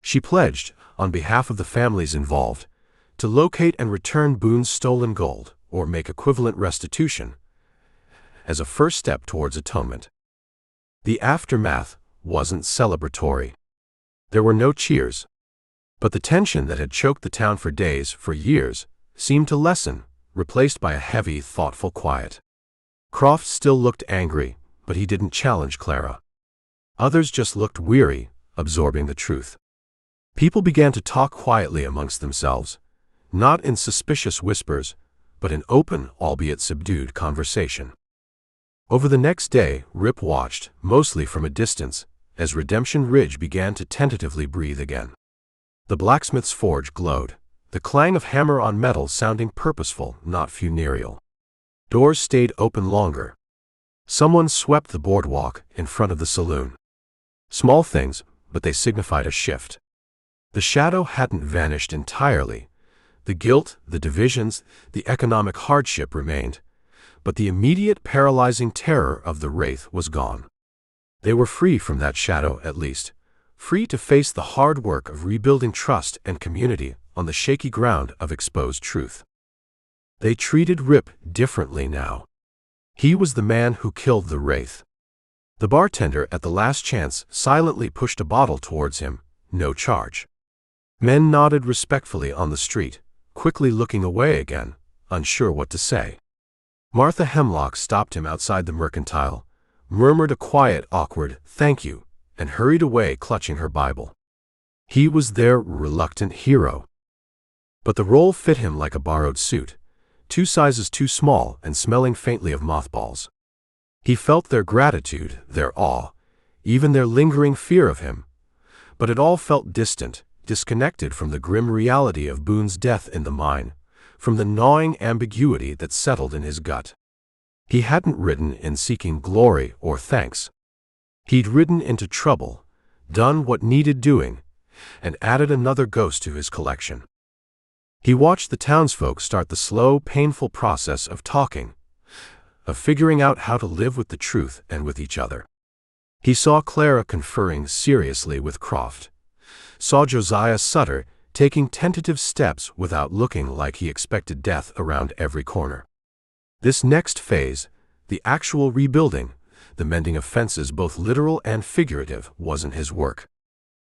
A: She pledged, on behalf of the families involved, to locate and return Boone's stolen gold, or make equivalent restitution, as a first step towards atonement. The aftermath wasn't celebratory. There were no cheers. But the tension that had choked the town for days, for years, seemed to lessen, replaced by a heavy, thoughtful quiet. Croft still looked angry, but he didn't challenge Clara. Others just looked weary, absorbing the truth. People began to talk quietly amongst themselves, not in suspicious whispers, but in open, albeit subdued, conversation. Over the next day, Rip watched, mostly from a distance, as Redemption Ridge began to tentatively breathe again. The blacksmith's forge glowed, the clang of hammer on metal sounding purposeful, not funereal. Doors stayed open longer. Someone swept the boardwalk in front of the saloon. Small things, but they signified a shift. The shadow hadn't vanished entirely. The guilt, the divisions, the economic hardship remained, but the immediate paralyzing terror of the Wraith was gone. They were free from that shadow, at least, free to face the hard work of rebuilding trust and community on the shaky ground of exposed truth. They treated Rip differently now. He was the man who killed the Wraith. The bartender at the last chance silently pushed a bottle towards him, no charge. Men nodded respectfully on the street, quickly looking away again, unsure what to say. Martha Hemlock stopped him outside the mercantile, murmured a quiet, awkward "thank you," and hurried away clutching her Bible. He was their reluctant hero. But the role fit him like a borrowed suit, 2 sizes too small and smelling faintly of mothballs. He felt their gratitude, their awe, even their lingering fear of him, but it all felt distant, disconnected from the grim reality of Boone's death in the mine, from the gnawing ambiguity that settled in his gut. He hadn't ridden in seeking glory or thanks. He'd ridden into trouble, done what needed doing, and added another ghost to his collection. He watched the townsfolk start the slow, painful process of talking, of figuring out how to live with the truth and with each other. He saw Clara conferring seriously with Croft, saw Josiah Sutter taking tentative steps without looking like he expected death around every corner. This next phase, the actual rebuilding, the mending of fences both literal and figurative, wasn't his work.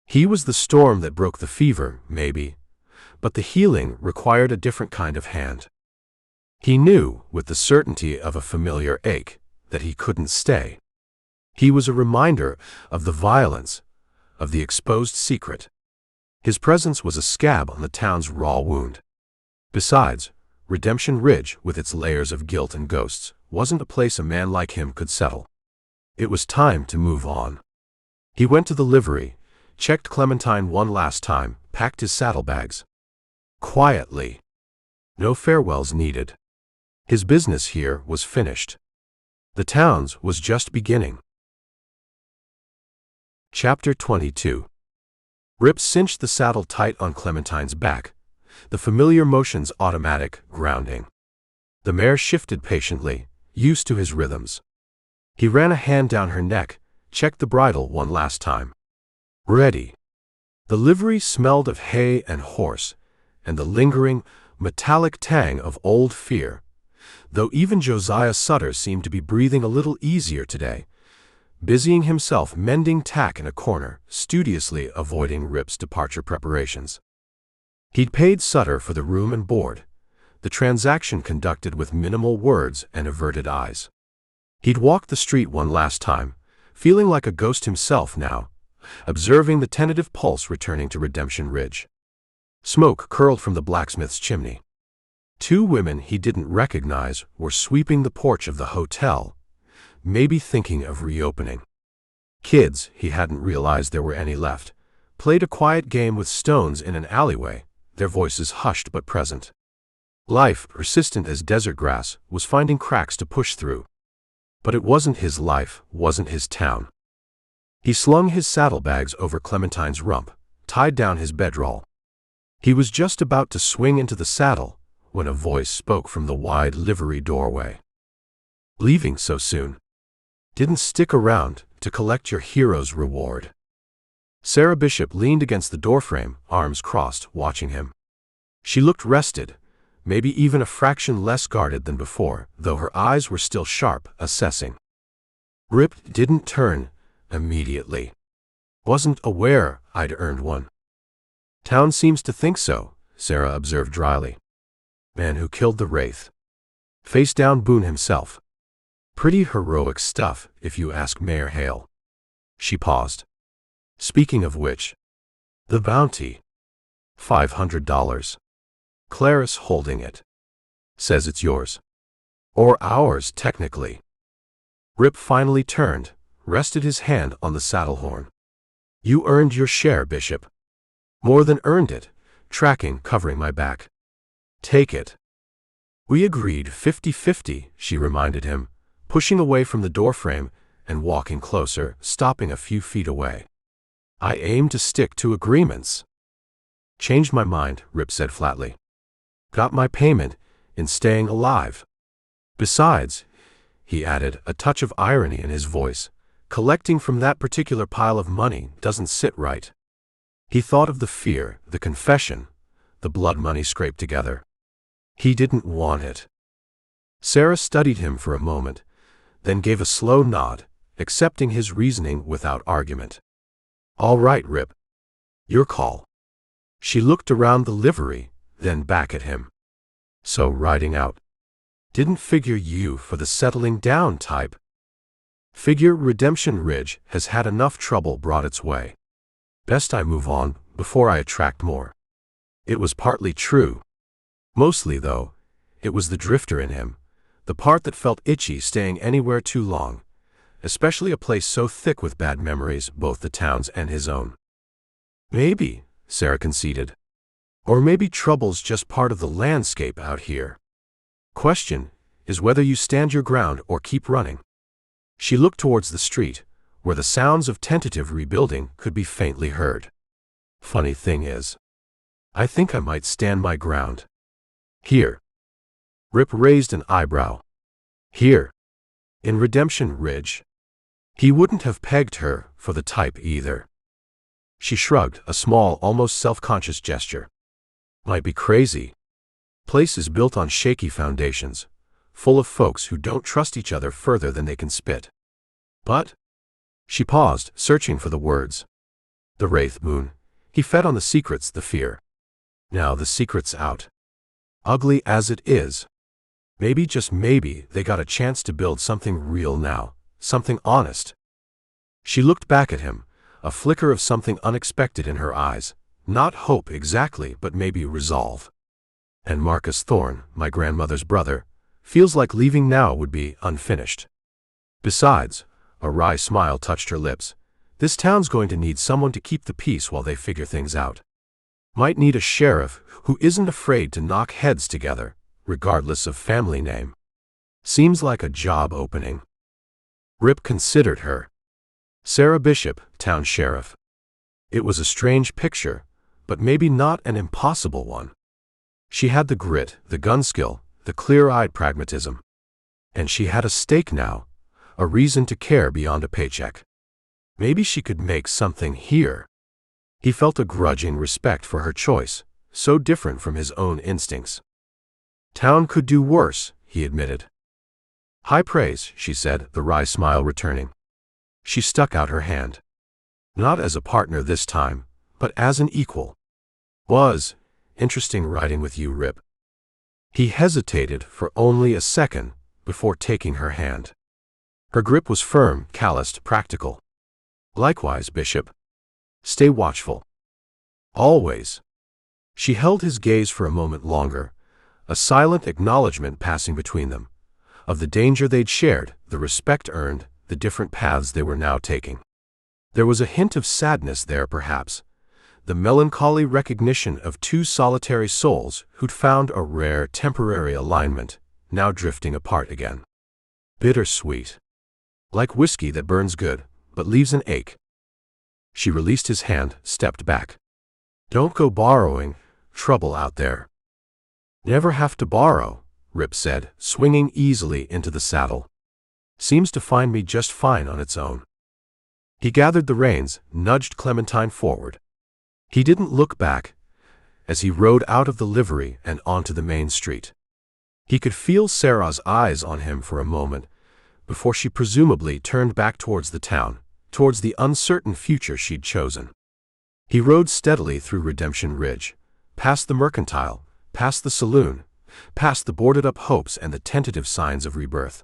A: He was the storm that broke the fever, maybe, but the healing required a different kind of hand. He knew, with the certainty of a familiar ache, that he couldn't stay. He was a reminder of the violence, of the exposed secret. His presence was a scab on the town's raw wound. Besides, Redemption Ridge, with its layers of guilt and ghosts, wasn't a place a man like him could settle. It was time to move on. He went to the livery, checked Clementine one last time, packed his saddlebags. Quietly. No farewells needed. His business here was finished. The town's was just beginning. Chapter 22. Rip cinched the saddle tight on Clementine's back, the familiar motions automatic, grounding. The mare shifted patiently, used to his rhythms. He ran a hand down her neck, checked the bridle one last time. Ready. The livery smelled of hay and horse, and the lingering, metallic tang of old fear, though even Josiah Sutter seemed to be breathing a little easier today, busying himself mending tack in a corner, studiously avoiding Rip's departure preparations. He'd paid Sutter for the room and board, the transaction conducted with minimal words and averted eyes. He'd walked the street one last time, feeling like a ghost himself now, observing the tentative pulse returning to Redemption Ridge. Smoke curled from the blacksmith's chimney. 2 women he didn't recognize were sweeping the porch of the hotel, maybe thinking of reopening. Kids, he hadn't realized there were any left, played a quiet game with stones in an alleyway, their voices hushed but present. Life, persistent as desert grass, was finding cracks to push through. But it wasn't his life, wasn't his town. He slung his saddlebags over Clementine's rump, tied down his bedroll. He was just about to swing into the saddle when a voice spoke from the wide livery doorway. Leaving so soon? Didn't stick around to collect your hero's reward. Sarah Bishop leaned against the doorframe, arms crossed, watching him. She looked rested, maybe even a fraction less guarded than before, though her eyes were still sharp, assessing. Rip didn't turn immediately. Wasn't aware I'd earned one. Town seems to think so, Sarah observed dryly. Man who killed the Wraith. Face down Boone himself. Pretty heroic stuff, if you ask Mayor Hale. She paused. Speaking of which, the bounty. $500. Clarice holding it. Says it's yours. Or ours, technically. Rip finally turned, rested his hand on the saddle horn. You earned your share, Bishop. More than earned it, tracking covering my back. Take it. We agreed 50-50, she reminded him, pushing away from the doorframe and walking closer, stopping a few feet away. I aim to stick to agreements. Changed my mind, Rip said flatly. Got my payment in staying alive. Besides, he added, a touch of irony in his voice, Collecting from that particular pile of money doesn't sit right. He thought of the fear, the confession, the blood money scraped together. He didn't want it. Sarah studied him for a moment, then gave a slow nod, accepting his reasoning without argument. All right, Rip. Your call. She looked around the livery, then back at him. So riding out. Didn't figure you for the settling down type. Figure Redemption Ridge has had enough trouble brought its way. Best I move on before I attract more. It was partly true. Mostly, though, it was the drifter in him, the part that felt itchy staying anywhere too long, especially a place so thick with bad memories, both the town's and his own. Maybe, Sarah conceded. Or maybe trouble's just part of the landscape out here. Question is whether you stand your ground or keep running. She looked towards the street, where the sounds of tentative rebuilding could be faintly heard. Funny thing is, I think I might stand my ground. Here. Rip raised an eyebrow. Here. In Redemption Ridge. He wouldn't have pegged her for the type either. She shrugged, a small, almost self-conscious gesture. Might be crazy. Place is built on shaky foundations, full of folks who don't trust each other further than they can spit. But? She paused, searching for the words. The Wraith moon. He fed on the secrets, the fear. Now the secret's out. Ugly as it is. Maybe, just maybe, they got a chance to build something real now, something honest. She looked back at him, a flicker of something unexpected in her eyes. Not hope exactly, but maybe resolve. And Marcus Thorne, my grandmother's brother, feels like leaving now would be unfinished. Besides, a wry smile touched her lips, this town's going to need someone to keep the peace while they figure things out. Might need a sheriff who isn't afraid to knock heads together, regardless of family name. Seems like a job opening. Rip considered her. Sarah Bishop, town sheriff. It was a strange picture, but maybe not an impossible one. She had the grit, the gun skill, the clear-eyed pragmatism. And she had a stake now, a reason to care beyond a paycheck. Maybe she could make something here. He felt a grudging respect for her choice, so different from his own instincts. Town could do worse, he admitted. High praise, she said, the wry smile returning. She stuck out her hand. Not as a partner this time, but as an equal. Was interesting riding with you, Rip. He hesitated for only a second before taking her hand. Her grip was firm, calloused, practical. Likewise, Bishop. Stay watchful. Always. She held his gaze for a moment longer, a silent acknowledgement passing between them, of the danger they'd shared, the respect earned, the different paths they were now taking. There was a hint of sadness there, perhaps, the melancholy recognition of two solitary souls who'd found a rare temporary alignment, now drifting apart again. Bittersweet. Like whiskey that burns good, but leaves an ache. She released his hand, stepped back. Don't go borrowing trouble out there. Never have to borrow, Rip said, swinging easily into the saddle. Seems to find me just fine on its own. He gathered the reins, nudged Clementine forward. He didn't look back as he rode out of the livery and onto the main street. He could feel Sarah's eyes on him for a moment before she presumably turned back towards the town, towards the uncertain future she'd chosen. He rode steadily through Redemption Ridge, past the mercantile, past the saloon, past the boarded-up hopes and the tentative signs of rebirth.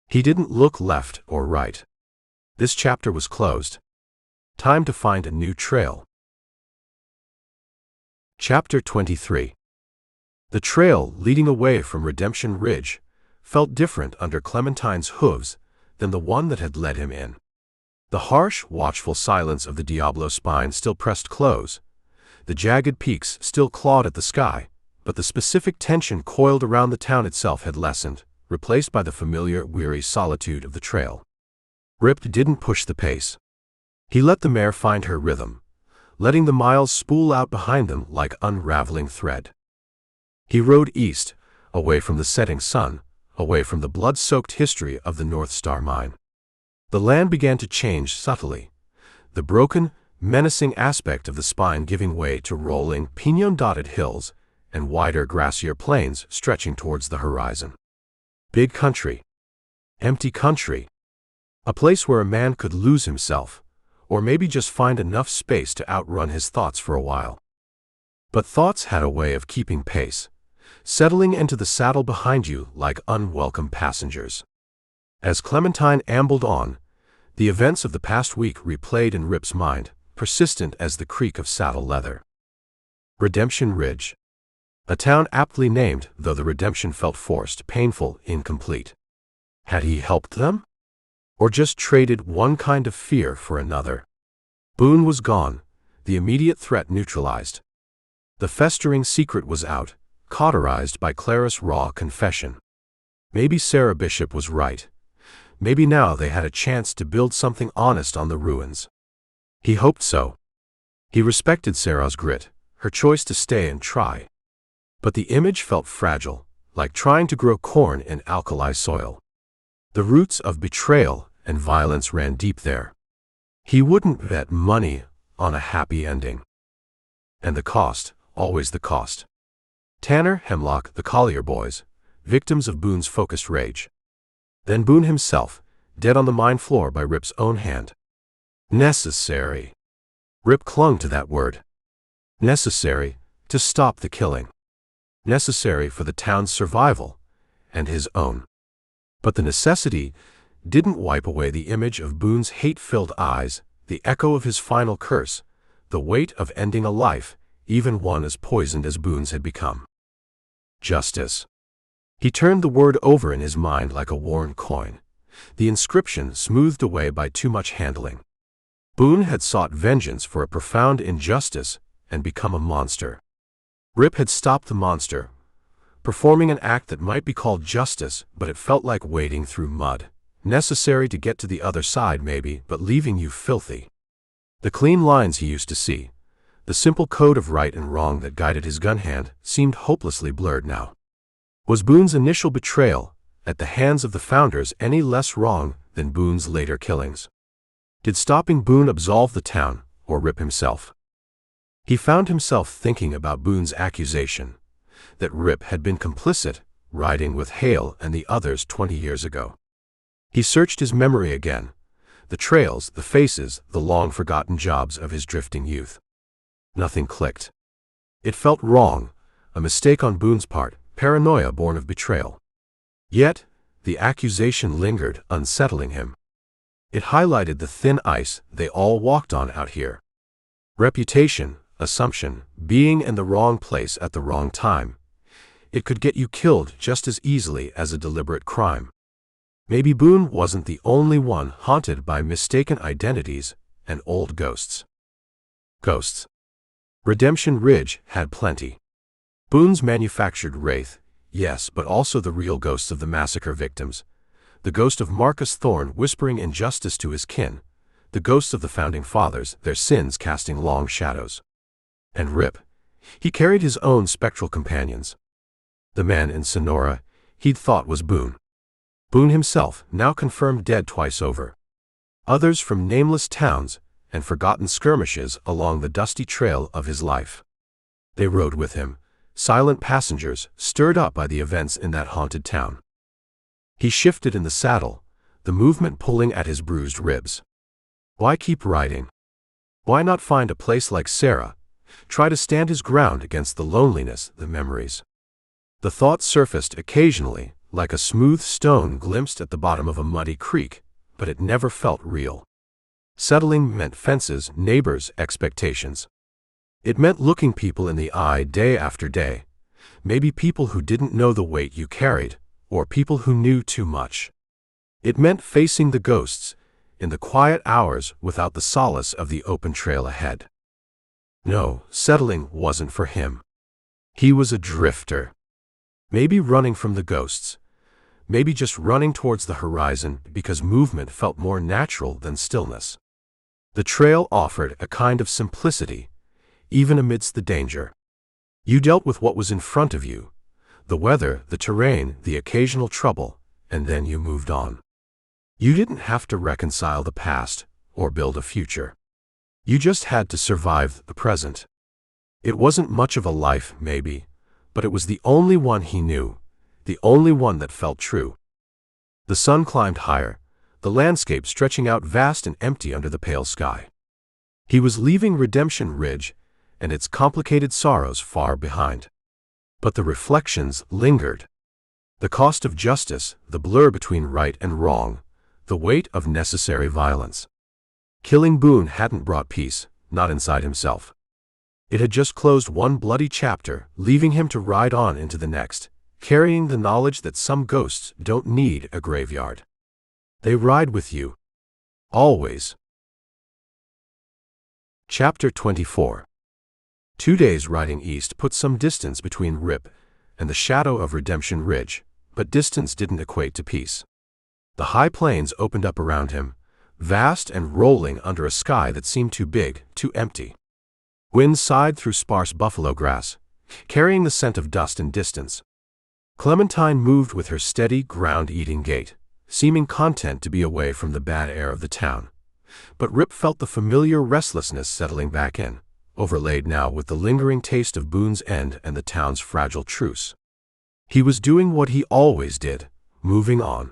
A: He didn't look left or right. This chapter was closed. Time to find a new trail. Chapter 23. The trail leading away from Redemption Ridge felt different under Clementine's hooves than the one that had led him in. The harsh, watchful silence of the Diablo spine still pressed close. The jagged peaks still clawed at the sky, but the specific tension coiled around the town itself had lessened, replaced by the familiar, weary solitude of the trail. Rip didn't push the pace. He let the mare find her rhythm, letting the miles spool out behind them like unraveling thread. He rode east, away from the setting sun, away from the blood-soaked history of the North Star Mine. The land began to change subtly, the broken, menacing aspect of the spine giving way to rolling, pinon-dotted hills and wider, grassier plains stretching towards the horizon. Big country. Empty country. A place where a man could lose himself, or maybe just find enough space to outrun his thoughts for a while. But thoughts had a way of keeping pace, settling into the saddle behind you like unwelcome passengers. As Clementine ambled on, the events of the past week replayed in Rip's mind, persistent as the creak of saddle leather. Redemption Ridge. A town aptly named, though the redemption felt forced, painful, incomplete. Had he helped them? Or just traded one kind of fear for another? Boone was gone, the immediate threat neutralized. The festering secret was out, cauterized by Clara's raw confession. Maybe Sarah Bishop was right. Maybe now they had a chance to build something honest on the ruins. He hoped so. He respected Sarah's grit, her choice to stay and try. But the image felt fragile, like trying to grow corn in alkali soil. The roots of betrayal and violence ran deep there. He wouldn't bet money on a happy ending. And the cost, always the cost. Tanner, Hemlock, the Collier boys, victims of Boone's focused rage. Then Boone himself, dead on the mine floor by Rip's own hand. Necessary. Rip clung to that word. Necessary to stop the killing. Necessary for the town's survival, and his own. But the necessity didn't wipe away the image of Boone's hate-filled eyes, the echo of his final curse, the weight of ending a life, even one as poisoned as Boone's had become. Justice. He turned the word over in his mind like a worn coin, the inscription smoothed away by too much handling. Boone had sought vengeance for a profound injustice and become a monster. Rip had stopped the monster, performing an act that might be called justice, but it felt like wading through mud. Necessary to get to the other side maybe, but leaving you filthy. The clean lines he used to see, the simple code of right and wrong that guided his gun hand, seemed hopelessly blurred now. Was Boone's initial betrayal, at the hands of the founders, any less wrong than Boone's later killings? Did stopping Boone absolve the town, or Rip himself? He found himself thinking about Boone's accusation, that Rip had been complicit, riding with Hale and the others 20 years ago. He searched his memory again, the trails, the faces, the long-forgotten jobs of his drifting youth. Nothing clicked. It felt wrong, a mistake on Boone's part, paranoia born of betrayal. Yet, the accusation lingered, unsettling him. It highlighted the thin ice they all walked on out here. Reputation, assumption, being in the wrong place at the wrong time. It could get you killed just as easily as a deliberate crime. Maybe Boone wasn't the only one haunted by mistaken identities and old ghosts. Ghosts. Redemption Ridge had plenty. Boone's manufactured Wraith, yes, but also the real ghosts of the massacre victims. The ghost of Marcus Thorne whispering injustice to his kin. The ghosts of the founding fathers, their sins casting long shadows. And Rip. He carried his own spectral companions. The man in Sonora he'd thought was Boone. Boone himself, now confirmed dead twice over. Others from nameless towns and forgotten skirmishes along the dusty trail of his life. They rode with him, silent passengers stirred up by the events in that haunted town. He shifted in the saddle, the movement pulling at his bruised ribs. Why keep riding? Why not find a place like Sarah, try to stand his ground against the loneliness, the memories? The thought surfaced occasionally, like a smooth stone glimpsed at the bottom of a muddy creek, but it never felt real. Settling meant fences, neighbors, expectations. It meant looking people in the eye day after day, maybe people who didn't know the weight you carried, or people who knew too much. It meant facing the ghosts, in the quiet hours without the solace of the open trail ahead. No, settling wasn't for him. He was a drifter. Maybe running from the ghosts. Maybe just running towards the horizon because movement felt more natural than stillness. The trail offered a kind of simplicity, even amidst the danger. You dealt with what was in front of you, the weather, the terrain, the occasional trouble, and then you moved on. You didn't have to reconcile the past or build a future. You just had to survive the present. It wasn't much of a life, maybe, but it was the only one he knew, the only one that felt true. The sun climbed higher, the landscape stretching out vast and empty under the pale sky. He was leaving Redemption Ridge and its complicated sorrows far behind. But the reflections lingered. The cost of justice, the blur between right and wrong, the weight of necessary violence. Killing Boone hadn't brought peace, not inside himself. It had just closed one bloody chapter, leaving him to ride on into the next, carrying the knowledge that some ghosts don't need a graveyard. They ride with you. Always. Chapter 24. 2 days riding east put some distance between Rip and the shadow of Redemption Ridge, but distance didn't equate to peace. The high plains opened up around him, vast and rolling under a sky that seemed too big, too empty. Wind sighed through sparse buffalo grass, carrying the scent of dust and distance. Clementine moved with her steady, ground-eating gait, seeming content to be away from the bad air of the town. But Rip felt the familiar restlessness settling back in, overlaid now with the lingering taste of Boone's end and the town's fragile truce. He was doing what he always did, moving on.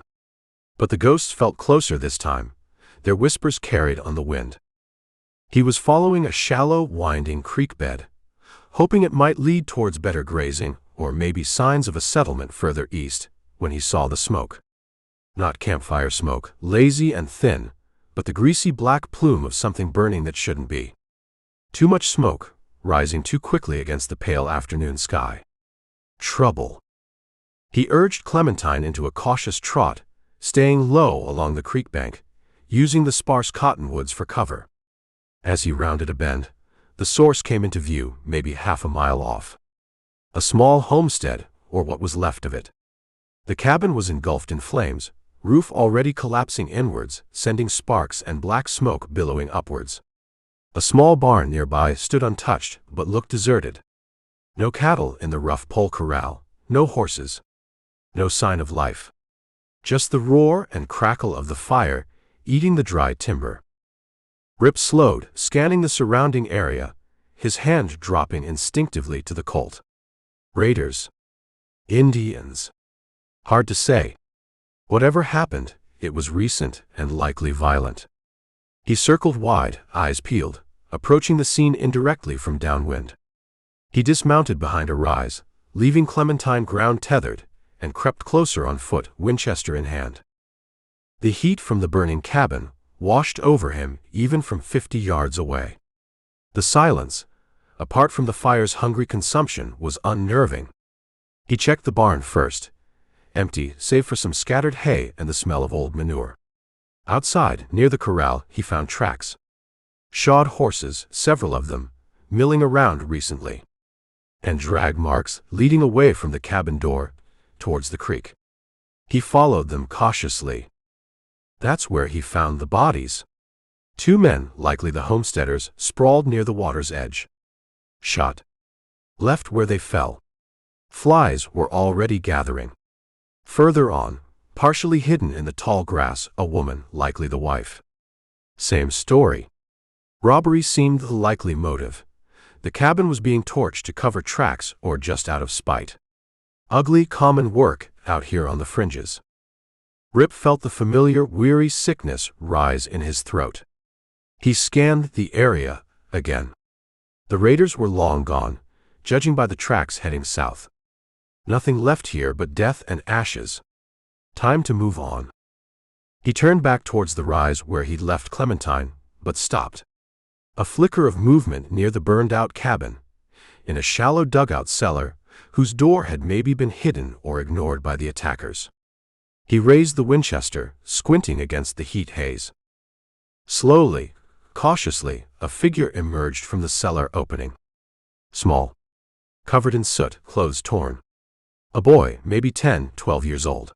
A: But the ghosts felt closer this time, their whispers carried on the wind. He was following a shallow, winding creek bed, hoping it might lead towards better grazing or maybe signs of a settlement further east, when he saw the smoke. Not campfire smoke, lazy and thin, but the greasy black plume of something burning that shouldn't be. Too much smoke, rising too quickly against the pale afternoon sky. Trouble. He urged Clementine into a cautious trot, staying low along the creek bank, using the sparse cottonwoods for cover. As he rounded a bend, the source came into view, maybe half a mile off. A small homestead, or what was left of it. The cabin was engulfed in flames, roof already collapsing inwards, sending sparks and black smoke billowing upwards. A small barn nearby stood untouched, but looked deserted. No cattle in the rough pole corral, no horses. No sign of life. Just the roar and crackle of the fire, eating the dry timber. Rip slowed, scanning the surrounding area, his hand dropping instinctively to the Colt. Raiders. Indians. Hard to say. Whatever happened, it was recent and likely violent. He circled wide, eyes peeled, approaching the scene indirectly from downwind. He dismounted behind a rise, leaving Clementine ground-tethered, and crept closer on foot, Winchester in hand. The heat from the burning cabin washed over him even from 50 yards away. The silence, apart from the fire's hungry consumption, was unnerving. He checked the barn first, empty save for some scattered hay and the smell of old manure. Outside, near the corral, he found tracks. Shod horses, several of them, milling around recently. And drag marks leading away from the cabin door towards the creek. He followed them cautiously. That's where he found the bodies. 2 men, likely the homesteaders, sprawled near the water's edge. Shot. Left where they fell. Flies were already gathering. Further on, partially hidden in the tall grass, a woman, likely the wife. Same story. Robbery seemed the likely motive. The cabin was being torched to cover tracks or just out of spite. Ugly, common work out here on the fringes. Rip felt the familiar, weary sickness rise in his throat. He scanned the area again. The raiders were long gone, judging by the tracks heading south. Nothing left here but death and ashes. Time to move on. He turned back towards the rise where he'd left Clementine, but stopped. A flicker of movement near the burned-out cabin, in a shallow dugout cellar, whose door had maybe been hidden or ignored by the attackers. He raised the Winchester, squinting against the heat haze. Slowly, cautiously, a figure emerged from the cellar opening. Small. Covered in soot, clothes torn. A boy, maybe 10, 12 years old.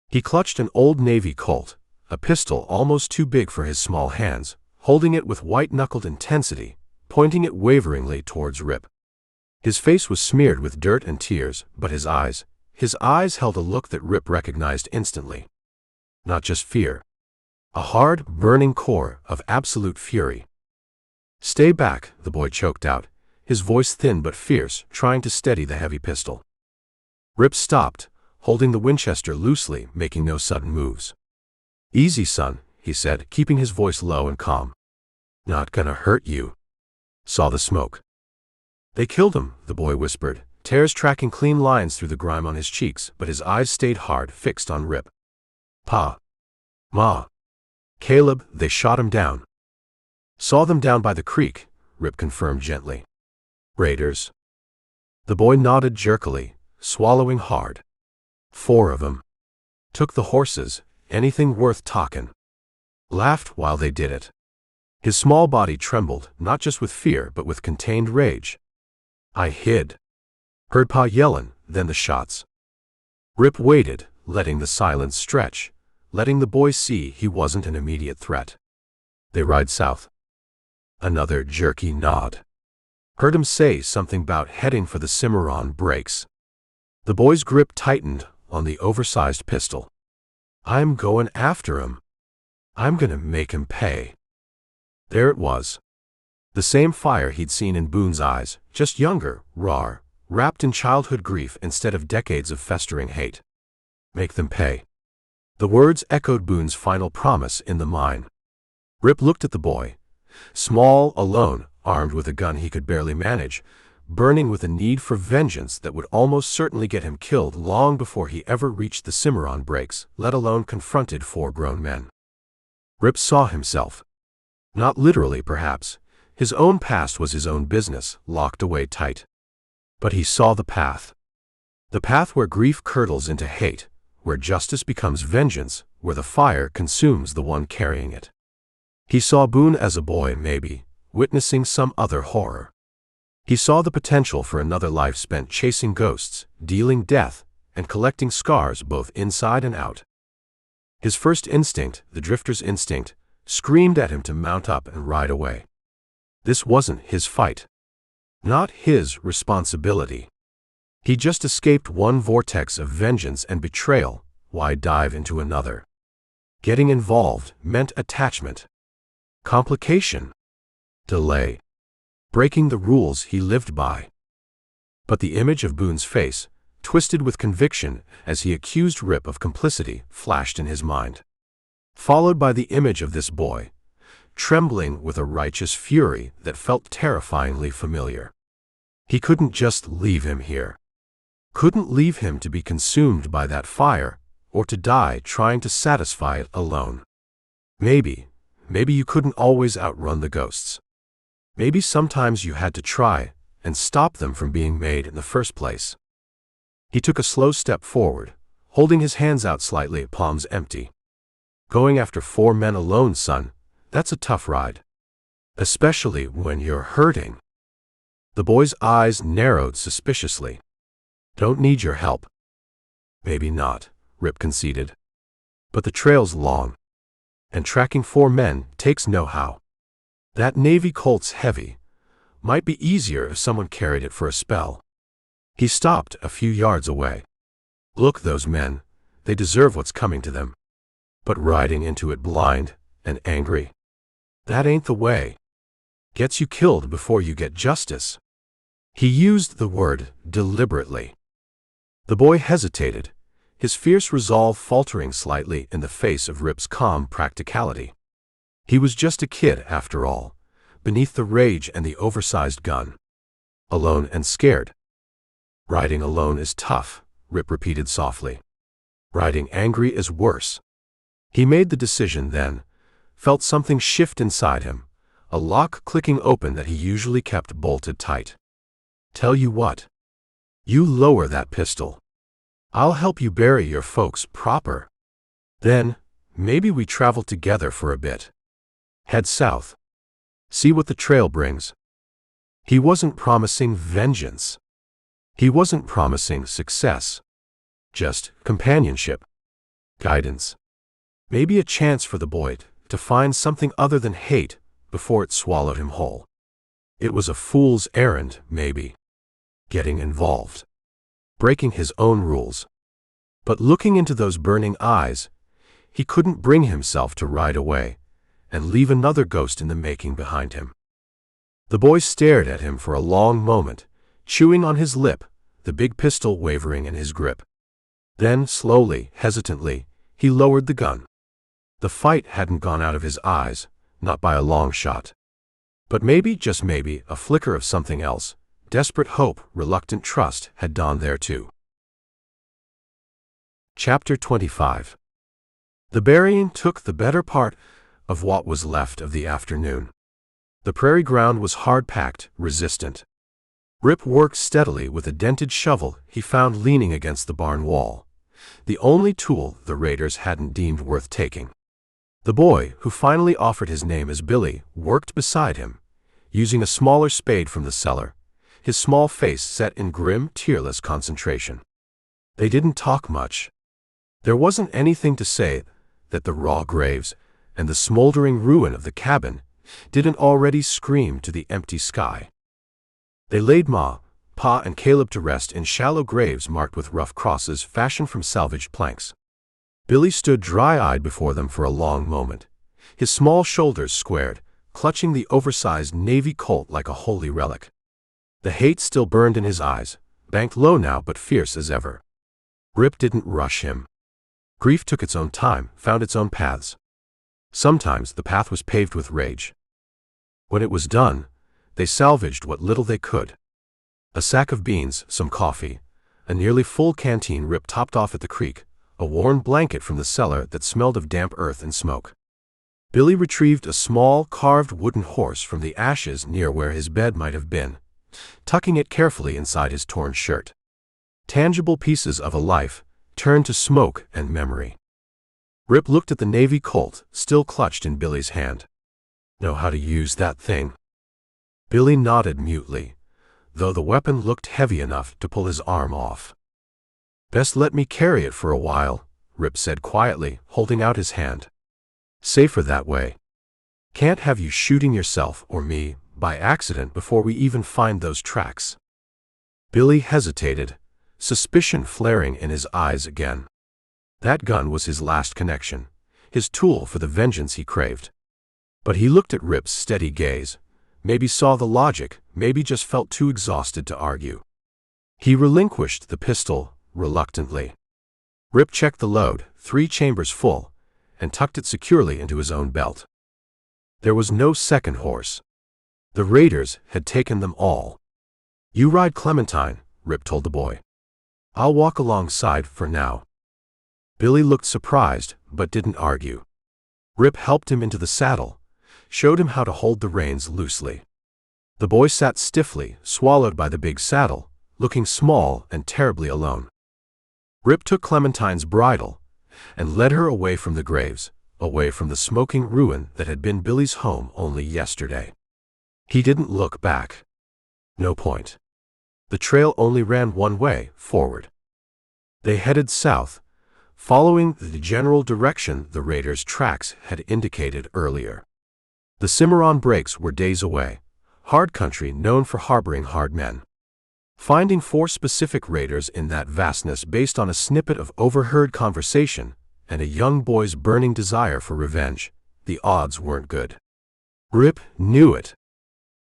A: He clutched an old Navy Colt, a pistol almost too big for his small hands, holding it with white-knuckled intensity, pointing it waveringly towards Rip. His face was smeared with dirt and tears, but his eyes held a look that Rip recognized instantly. Not just fear. A hard, burning core of absolute fury. "Stay back," the boy choked out, his voice thin but fierce, trying to steady the heavy pistol. Rip stopped, holding the Winchester loosely, making no sudden moves. "Easy, son," he said, keeping his voice low and calm. "Not gonna hurt you." Saw the smoke. "They killed him," the boy whispered, tears tracking clean lines through the grime on his cheeks, but his eyes stayed hard, fixed on Rip. "Pa. Ma. Caleb, they shot him down." "Saw them down by the creek," Rip confirmed gently. "Raiders?" The boy nodded jerkily, swallowing hard. "4 of 'em. Took the horses, anything worth talkin'. Laughed while they did it." His small body trembled, not just with fear, but with contained rage. "I hid. Heard Pa yellin', then the shots." Rip waited, letting the silence stretch, letting the boy see he wasn't an immediate threat. "They ride south." Another jerky nod. "Heard him say something about heading for the Cimarron breaks." The boy's grip tightened on the oversized pistol. "I'm going after him. I'm gonna make him pay." There it was. The same fire he'd seen in Boone's eyes, just younger, raw, wrapped in childhood grief instead of decades of festering hate. Make them pay. The words echoed Boone's final promise in the mine. Rip looked at the boy. Small, alone, armed with a gun he could barely manage, burning with a need for vengeance that would almost certainly get him killed long before he ever reached the Cimarron breaks, let alone confronted 4 grown men. Rip saw himself. Not literally, perhaps. His own past was his own business, locked away tight. But he saw the path. The path where grief curdles into hate, where justice becomes vengeance, where the fire consumes the one carrying it. He saw Boone as a boy, maybe, witnessing some other horror. He saw the potential for another life spent chasing ghosts, dealing death, and collecting scars both inside and out. His first instinct, the drifter's instinct, screamed at him to mount up and ride away. This wasn't his fight. Not his responsibility. He just escaped one vortex of vengeance and betrayal. Why dive into another? Getting involved meant attachment. Complication. Delay. Breaking the rules he lived by. But the image of Boone's face, twisted with conviction as he accused Rip of complicity, flashed in his mind. Followed by the image of this boy, trembling with a righteous fury that felt terrifyingly familiar. He couldn't just leave him here. Couldn't leave him to be consumed by that fire, or to die trying to satisfy it alone. Maybe you couldn't always outrun the ghosts. Maybe sometimes you had to try and stop them from being made in the first place. He took a slow step forward, holding his hands out slightly, palms empty. Going after 4 men alone, son, that's a tough ride. Especially when you're hurting. The boy's eyes narrowed suspiciously. Don't need your help. Maybe not, Rip conceded. But the trail's long. And tracking 4 men takes know-how. That Navy Colt's heavy. Might be easier if someone carried it for a spell. He stopped a few yards away. Look, those men, they deserve what's coming to them. But riding into it blind and angry, that ain't the way. Gets you killed before you get justice. He used the word deliberately. The boy hesitated, his fierce resolve faltering slightly in the face of Rip's calm practicality. He was just a kid, after all, beneath the rage and the oversized gun. Alone and scared. Riding alone is tough, Rip repeated softly. Riding angry is worse. He made the decision then, felt something shift inside him, a lock clicking open that he usually kept bolted tight. Tell you what. You lower that pistol. I'll help you bury your folks proper. Then, maybe we travel together for a bit. Head south. See what the trail brings. He wasn't promising vengeance. He wasn't promising success. Just companionship. Guidance. Maybe a chance for the boy to find something other than hate before it swallowed him whole. It was a fool's errand, maybe. Getting involved. Breaking his own rules. But looking into those burning eyes, He couldn't bring himself to ride away and leave another ghost in the making behind him. The boy stared at him for a long moment, chewing on his lip, the big pistol wavering in his grip. Then, slowly, hesitantly, he lowered the gun. The fight hadn't gone out of his eyes, not by a long shot. But maybe, just maybe, a flicker of something else, desperate hope, reluctant trust, had dawned there too. Chapter 25. The burying took the better part of what was left of the afternoon. The prairie ground was hard-packed, resistant. Rip worked steadily with a dented shovel he found leaning against the barn wall, the only tool the raiders hadn't deemed worth taking. The boy, who finally offered his name as Billy, worked beside him, using a smaller spade from the cellar, his small face set in grim, tearless concentration. They didn't talk much. There wasn't anything to say that the raw graves and the smoldering ruin of the cabin didn't already scream to the empty sky. They laid Ma, Pa, and Caleb to rest in shallow graves marked with rough crosses fashioned from salvaged planks. Billy stood dry-eyed before them for a long moment, his small shoulders squared, clutching the oversized Navy Colt like a holy relic. The hate still burned in his eyes, banked low now but fierce as ever. Rip didn't rush him. Grief took its own time, found its own paths. Sometimes the path was paved with rage. When it was done, they salvaged what little they could. A sack of beans, some coffee, a nearly full canteen Rip topped off at the creek, a worn blanket from the cellar that smelled of damp earth and smoke. Billy retrieved a small, carved wooden horse from the ashes near where his bed might have been, tucking it carefully inside his torn shirt. Tangible pieces of a life, turned to smoke and memory. Rip looked at the Navy Colt, still clutched in Billy's hand. "Know how to use that thing?" Billy nodded mutely, though the weapon looked heavy enough to pull his arm off. "Best let me carry it for a while," Rip said quietly, holding out his hand. "Safer that way. Can't have you shooting yourself or me by accident before we even find those tracks." Billy hesitated, suspicion flaring in his eyes again. That gun was his last connection, his tool for the vengeance he craved. But he looked at Rip's steady gaze, maybe saw the logic, maybe just felt too exhausted to argue. He relinquished the pistol, reluctantly. Rip checked the load, 3 chambers full, and tucked it securely into his own belt. There was no second horse. The raiders had taken them all. "You ride Clementine," Rip told the boy. "I'll walk alongside for now." Billy looked surprised, but didn't argue. Rip helped him into the saddle, showed him how to hold the reins loosely. The boy sat stiffly, swallowed by the big saddle, looking small and terribly alone. Rip took Clementine's bridle and led her away from the graves, away from the smoking ruin that had been Billy's home only yesterday. He didn't look back. No point. The trail only ran one way, forward. They headed south, following the general direction the raiders' tracks had indicated earlier. The Cimarron Breaks were days away, hard country known for harboring hard men. Finding 4 specific raiders in that vastness based on a snippet of overheard conversation and a young boy's burning desire for revenge, the odds weren't good. Rip knew it.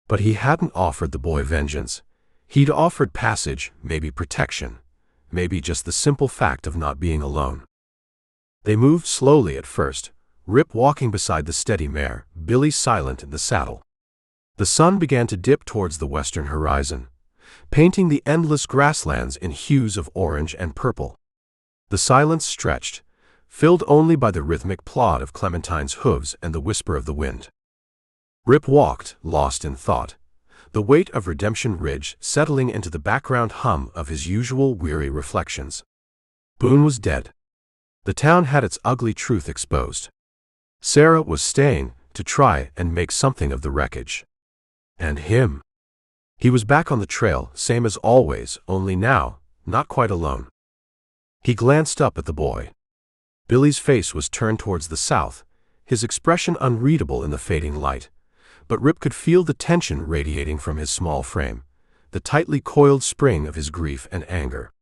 A: But he hadn't offered the boy vengeance. He'd offered passage, maybe protection, maybe just the simple fact of not being alone. They moved slowly at first, Rip walking beside the steady mare, Billy silent in the saddle. The sun began to dip towards the western horizon, painting the endless grasslands in hues of orange and purple. The silence stretched, filled only by the rhythmic plod of Clementine's hooves and the whisper of the wind. Rip walked, lost in thought, the weight of Redemption Ridge settling into the background hum of his usual weary reflections. Boone was dead. The town had its ugly truth exposed. Sarah was staying to try and make something of the wreckage. And him. He was back on the trail, same as always, only now, not quite alone. He glanced up at the boy. Billy's face was turned towards the south, his expression unreadable in the fading light, but Rip could feel the tension radiating from his small frame, the tightly coiled spring of his grief and anger.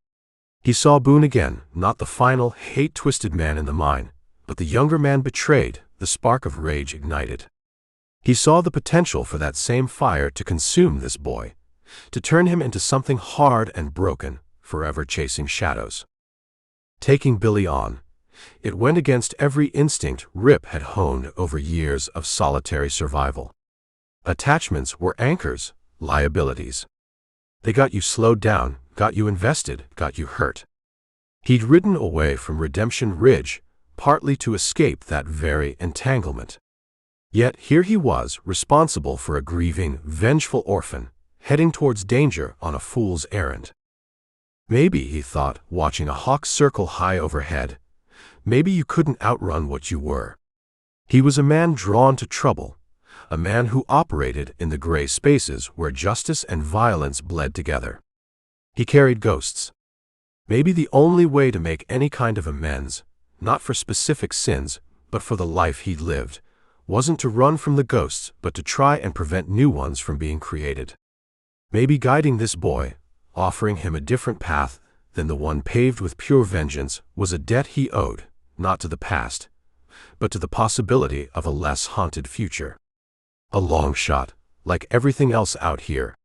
A: He saw Boone again, not the final, hate-twisted man in the mine, But the younger man betrayed, the spark of rage ignited. He saw the potential for that same fire to consume this boy, to turn him into something hard and broken, forever chasing shadows. Taking Billy on, it went against every instinct Rip had honed over years of solitary survival. Attachments were anchors, liabilities. They got you slowed down, got you invested, got you hurt. He'd ridden away from Redemption Ridge, partly to escape that very entanglement. Yet here he was, responsible for a grieving, vengeful orphan, heading towards danger on a fool's errand. Maybe, he thought, watching a hawk circle high overhead, maybe you couldn't outrun what you were. He was a man drawn to trouble, a man who operated in the gray spaces where justice and violence bled together. He carried ghosts. Maybe the only way to make any kind of amends, not for specific sins, but for the life he'd lived, wasn't to run from the ghosts, but to try and prevent new ones from being created. Maybe guiding this boy, offering him a different path than the one paved with pure vengeance, was a debt he owed, not to the past, but to the possibility of a less haunted future. A long shot, like everything else out here.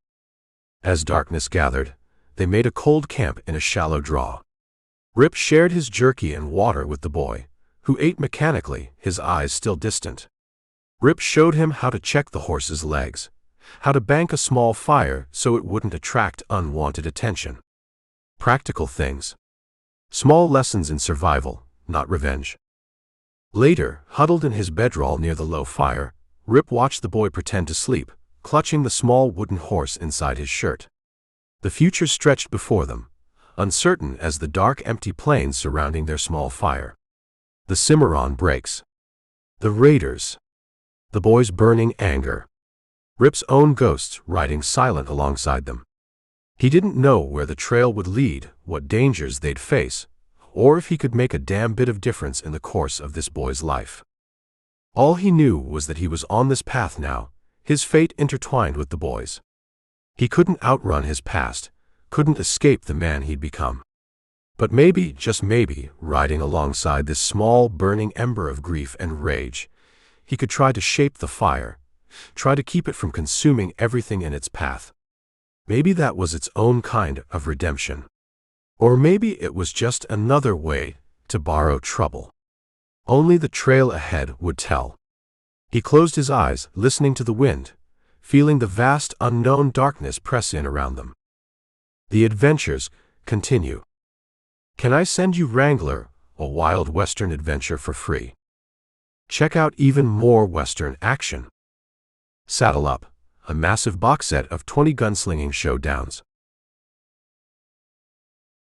A: As darkness gathered, they made a cold camp in a shallow draw. Rip shared his jerky and water with the boy, who ate mechanically, his eyes still distant. Rip showed him how to check the horse's legs, how to bank a small fire so it wouldn't attract unwanted attention. Practical things. Small lessons in survival, not revenge. Later, huddled in his bedroll near the low fire, Rip watched the boy pretend to sleep, clutching the small wooden horse inside his shirt. The future stretched before them, uncertain as the dark, empty plains surrounding their small fire. The Cimarron breaks. The raiders. The boy's burning anger. Rip's own ghosts riding silent alongside them. He didn't know where the trail would lead, what dangers they'd face, or if he could make a damn bit of difference in the course of this boy's life. All he knew was that he was on this path now, his fate intertwined with the boy's. He couldn't outrun his past, couldn't escape the man he'd become. But maybe, just maybe, riding alongside this small, burning ember of grief and rage, he could try to shape the fire, try to keep it from consuming everything in its path. Maybe that was its own kind of redemption. Or maybe it was just another way to borrow trouble. Only the trail ahead would tell. He closed his eyes, listening to the wind, feeling the vast unknown darkness press in around them. The adventures continue. Can I send you Wrangler, a wild Western adventure for free? Check out even more Western action. Saddle Up, a massive box set of 20 gunslinging showdowns.